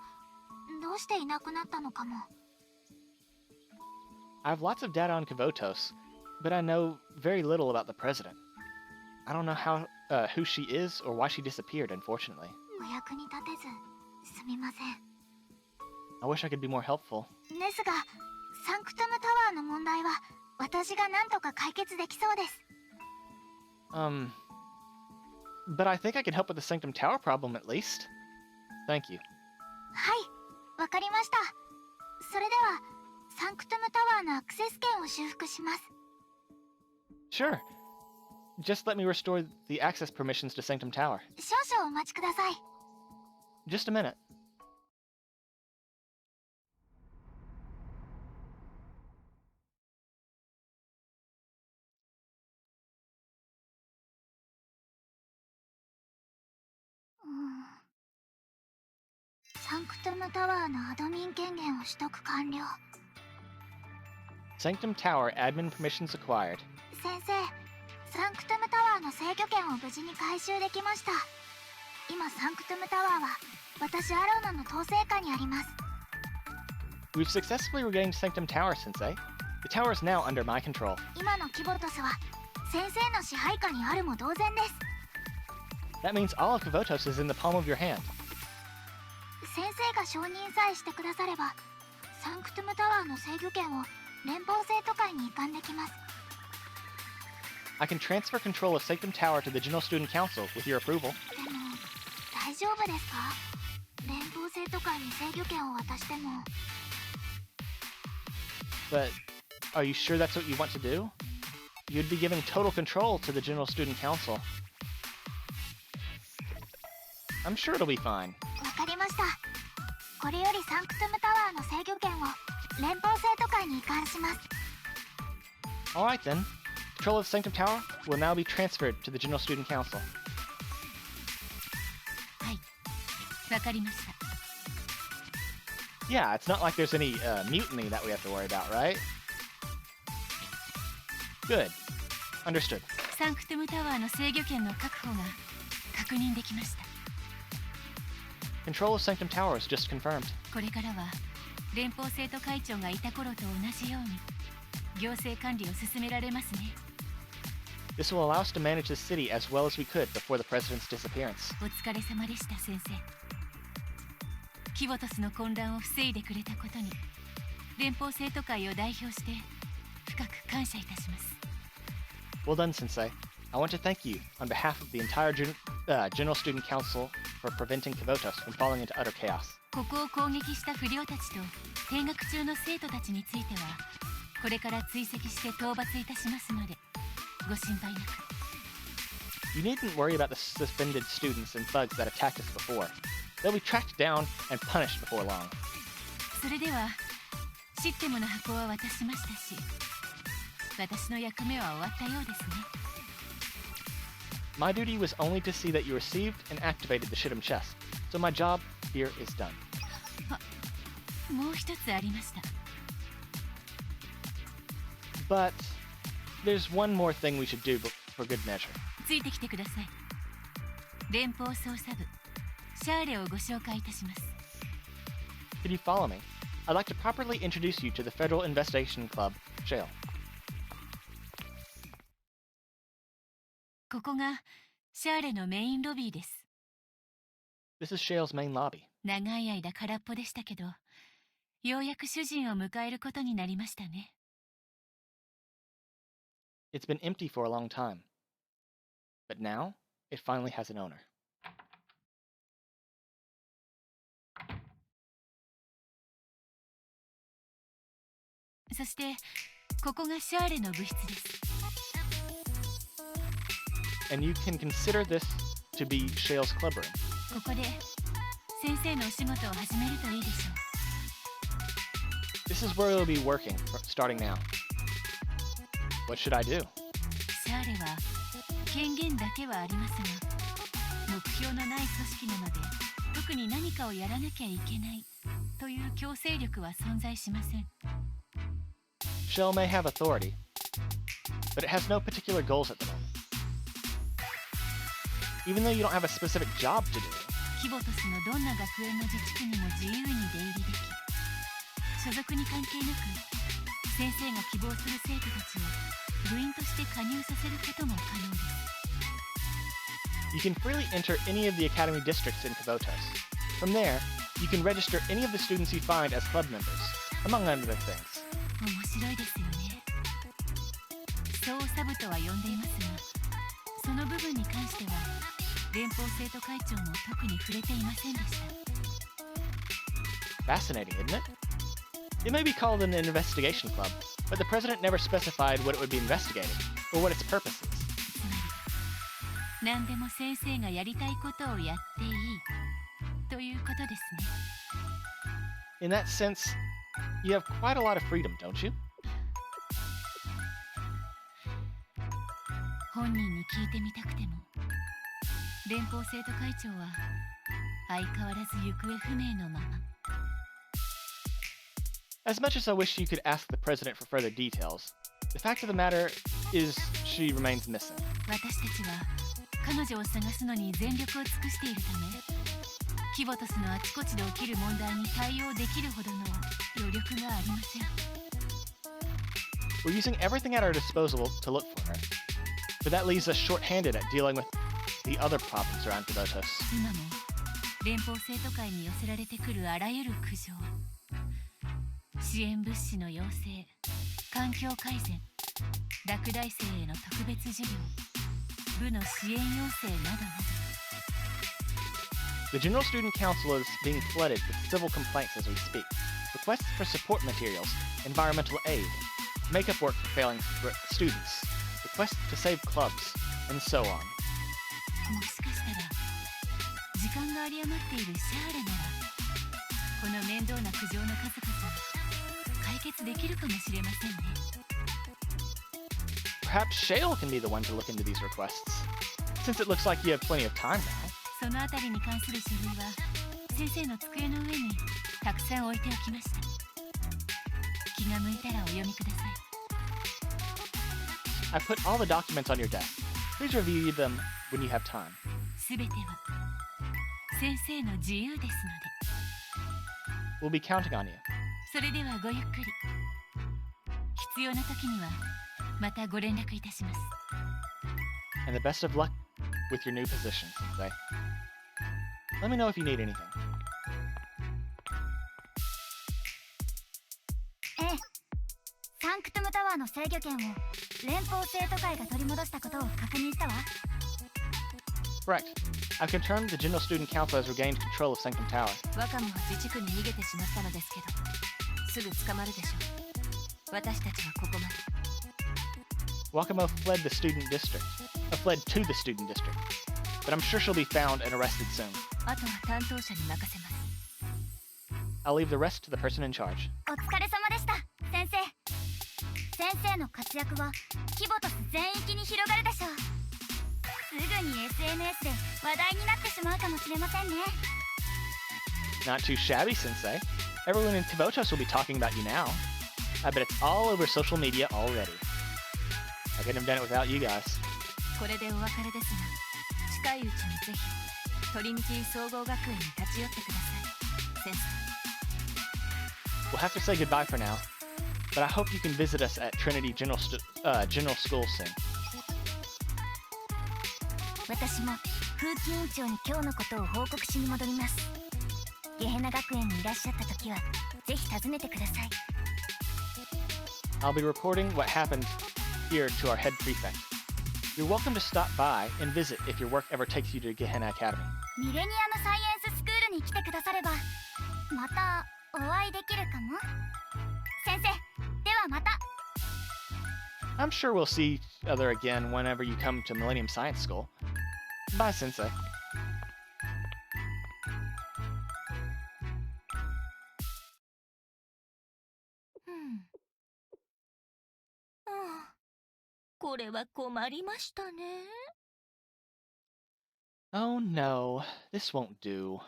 どうしていなくなったのかも。 I have lots of data on Kavotos, but I know very little about the president. I don't know who she is or why she disappeared, unfortunately. お役に立てずすみません。 I wish I could be more helpful. ですが、サンクトムタワーの問題は私が何とか解決できそうです。 But I think I can help with the Sanctum Tower problem at least. Thank you. はい、わかりました。それではサンクトムタワーのアクセス権を修復します。 Sure. Just let me restore the access permissions to Sanctum Tower. 少々お待ちください。 Just a minute. Hmm. サンクトムタワーのアドミン権限を取得完了。 Sanctum Tower admin permissions acquired. 先生、サンクトムタワーの制御権を無事に回収できました。今サンクトムタワーは私アローナの統制下にあります。 We've successfully regained Sanctum Tower, Sensei. The tower is now under my control. 今のキボトスは先生の支配下にあるも同然です。 That means all of Kavotos is in the palm of your hand. 先生が承認さえしてくだされば、サンクトムタワーの制御権を連邦生徒会に移管できます。 I can transfer control of Sanctum Tower to the General Student Council with your approval. でも大丈夫ですか？連邦生徒会に制御権を渡しても。 But are you sure that's what you want to do? You'd be giving total control to the General Student Council. I'm sure it'll be fine. わかりました。これよりサンクトムタワーの制御権を連邦生徒会に移管します。 Alright then. Control of Sanctum Tower will now be transferred to the General Student Council. はい、わかりました。 Yeah, it's not like there's any mutiny that we have to worry about, right? Good. Understood. サンクトムタワーの制御権の確保が確認できました。Control of Sanctum Tower is just confirmed. これからは連邦生徒会長がいた頃と同じように行政管理を進められますね。 This will allow us to manage the city as well as we could before the president's disappearance. お疲れ様でした先生。キボトスの混乱を防いでくれたことに連邦生徒会を代表して深く感謝いたします。 Well done, Sensei. I want to thank you on behalf of the entire General Student Council for preventing Kivotos from falling into utter chaos. ここを攻撃した不良たちと停学中の生徒たちについてはこれから追跡して討伐いたしますのでご心配なく。 You needn't worry about the suspended students and thugs that attacked us before. They'll be tracked down and punished before long. それではシステムの箱は渡しましたし私の役目は終わったようですね。 My duty was only to see that you received and activated the Shittum chest, so my job here is done. もう一つありました。 But there's one more thing we should do for good measure. ついてきてください。連邦捜査部シャーレをご紹介いたします。 Could you follow me? I'd like to properly introduce you to the Federal Investigation Club, Shale. ここがシャーレのメインロビーです。 This is Shale's main lobby. 長い間空っぽでしたけどようやく主人を迎えることになりましたね。 It's been empty for a long time. But now, it finally has an owner. そしてここがシャーレの部室です。 And you can consider this to be Shale's club room. ここで先生のお仕事を始めるといいでしょう。 This is where you'll be working, starting now. What should I do? シャーレは権限だけはありますが目標のない組織なので特に何かをやらなきゃいけないという強制力は存在しません。 Shale may have authority, but it has no particular goals at the moment. Even though you don't have a specific job to do, キボトスのどんな学園の自治区にも自由に出入りでき所属に関係なく先生が希望する生徒たちを部員として加入させることも可能です。 you can freely enter any of the academy districts in Kivotos. From there, you can register any of the students you find as club members, among other things. 面白いですよね。総サブとは呼んでいますがその部分に関しては連邦生徒会長も特に触れていませんでした。 Fascinating, isn't it? It may be called an investigation club, but the president never specified what it would be investigating, or what its purpose is. つまり何でも先生がやりたいことをやっていいということですね。 In that sense, you have quite a lot of freedom, don't you? 本人に聞いてみたくても連邦生徒会長は相変わらず行方不明のまま。 As much as I wish you could ask the president for further details, the fact of the matter is she remains missing. 私たちは彼女を探すのに全力を尽くしているためキボトスのあちこちで起きる問題に対応できるほどの余力がありません。 We're using everything at our disposal to look for her, but that leaves us short-handed at dealing with the other problems around Kivotos. 今も連邦生徒会に寄せられてくるあらゆる苦情支援物資の要請環境改善落第生への特別授業部の支援要請などなど The General Student Council is being flooded with civil complaints as we speak. Requests for support materials, environmental aid, makeup work for failing students, requests to save clubs, and so on. もしかしたら時間が有り余っているシャーレならこの面倒な苦情の数々解決できるかもしれませんね。 Perhaps Shale can be the one to look into these requests, since it looks like you have plenty of time now. そのあたりに関する書類は先生の机の上にたくさん置いておきました。気が向いたらお読みください。 I put all the documents on your desk. Please review them when you have time. すべては先生の自由ですので。 We'll be counting on you. それではごゆっくり。必要な時にはまたご連絡いたします。 And the best of luck with your new position, Sensei. Let me know if you need anything. ええ、サンクトゥムタワーの制御権を連邦生徒会が取り戻したことを確認したわ。 Correct. I've confirmed the General Student Council has regained control of Sanctum Tower. 若者は自治区に逃げてしまったのですけど、すぐ捕まるでしょう。私たちはここまで。 Wakamo fled the student district. Fled to the student district. But I'm sure she'll be found and arrested soon. あとは担当者に任せます。 I'll leave the rest to the person in charge. お疲れ様でした、先生。先生の活躍はキボトス全域に広がるでしょう。すぐに SNS で話題になってしまうかもしれませんね。 Not too shabby, Sensei. Everyone in Kibotos will be talking about you now. I bet it's all over social media already. I couldn't have done it without you guys. これでお別れですが、近いうちにぜひトリニティ総合学園に立ち寄ってください、先生。 We'll have to say goodbye for now, but I hope you can visit us at Trinity General School soon. 私も風紀委員長に今日のことを報告しに戻ります。ゲヘナ学園にいらっしゃった時はぜひ訪ねてください。 I'll be reporting what happened here to our head prefect. You're welcome to stop by and visit if your work ever takes you to Gehenna Academy. ミレニアムサイエンススクールに来てくださればまたお会いできるかも。先生、ではまた。 I'm sure we'll see each other again whenever you come to Millennium Science School. Bye, Sensei. Hmm. これは困りましたね。 Oh no, this won't do.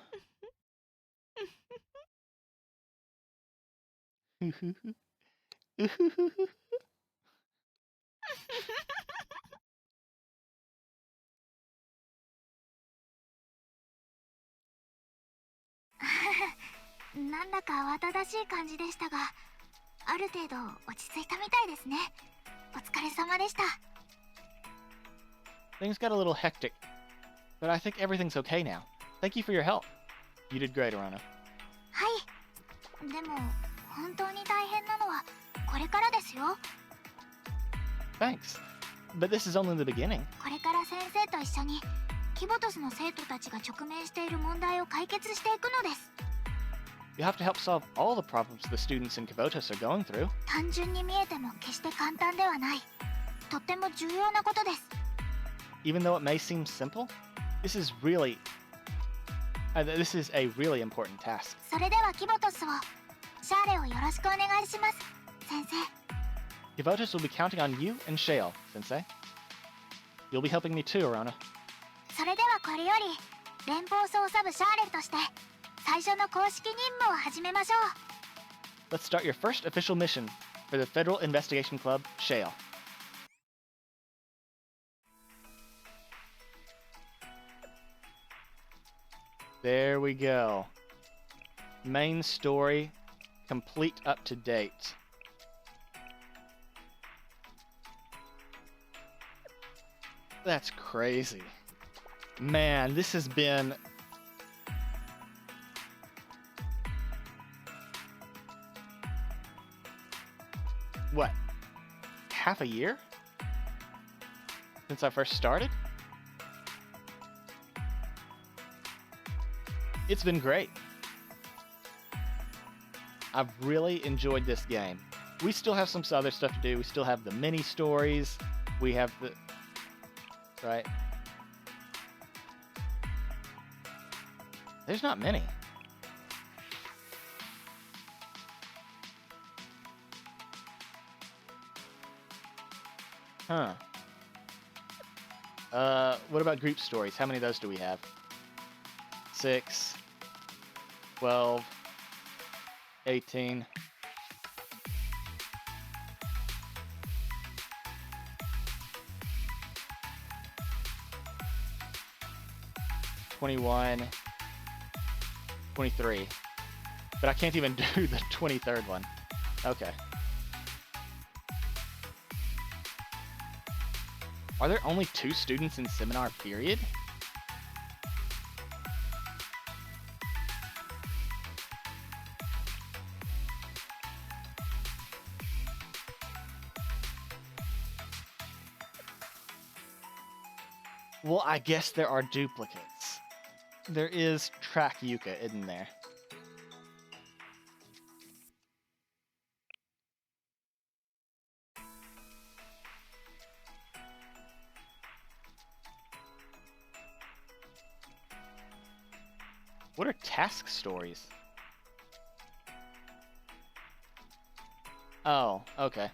なんだか慌ただしい感じでしたが、ある程度落ち着いたみたいですね。お疲れ様でした。 Things got a little hectic, but I think everything's okay now. Thank you for your help. You did great, Arana. はい。でも本当に大変なのはこれからですよ。 Thanks. But this is only the beginning. これから先生と一緒にキボトスの生徒たちが直面している問題を解決していくのです。 You have to help solve all the problems the students in Kivotos are going through. 単純に見えても決して簡単ではない。とっても重要なことです。 Even though it may seem simple, this is a really important task. それではキボトスをシャーレをよろしくお願いします、先生。 Kivotos will be counting on you and Shale, Sensei. You'll be helping me too, Arana. それではこれより連邦捜査部シャーレとして最初の公式任務を始めましょう。 Let's start your first official mission for the Federal Investigation Club, Shale. There we go. Main story, complete up to date. That's crazy. Man, this has been... what? Half a year? Since I first started? It's been great. I've really enjoyed this game. We still have some other stuff to do. We still have the mini stories. We have the... right? There's not many. Huh. What about group stories? How many of those do we have? 6, 12, 18. 23. But I can't even do the 23rd one. Okay. Are there only 2 students in seminar period? Well, I guess there are duplicates. There is track Yuka, isn't there? What are task stories? Oh, okay.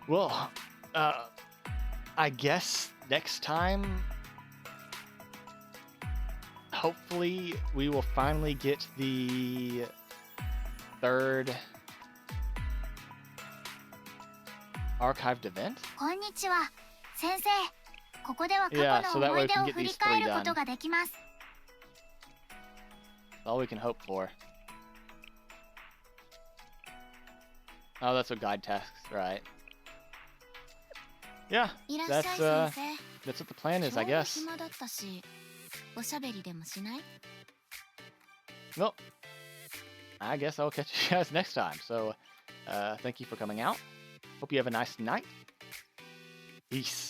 Well, I guess next time, hopefully we will finally get the 3rd archived event. こんにちは先生。ここでは過 Yeah, 去 so の that 思 way い we 出 can を get 振り these 返 3ること done. ができます。 All we can hope for. Oh, that's what guide tasks, right? Yeah, いらっしゃい that's 先 that's what the plan 生。 is, I 今日は guess. 暇だったし、おしゃべりでもしない？ Well, I guess I'll catch you guys next time. So, thank you for coming out. Hope you have a nice night. Peace.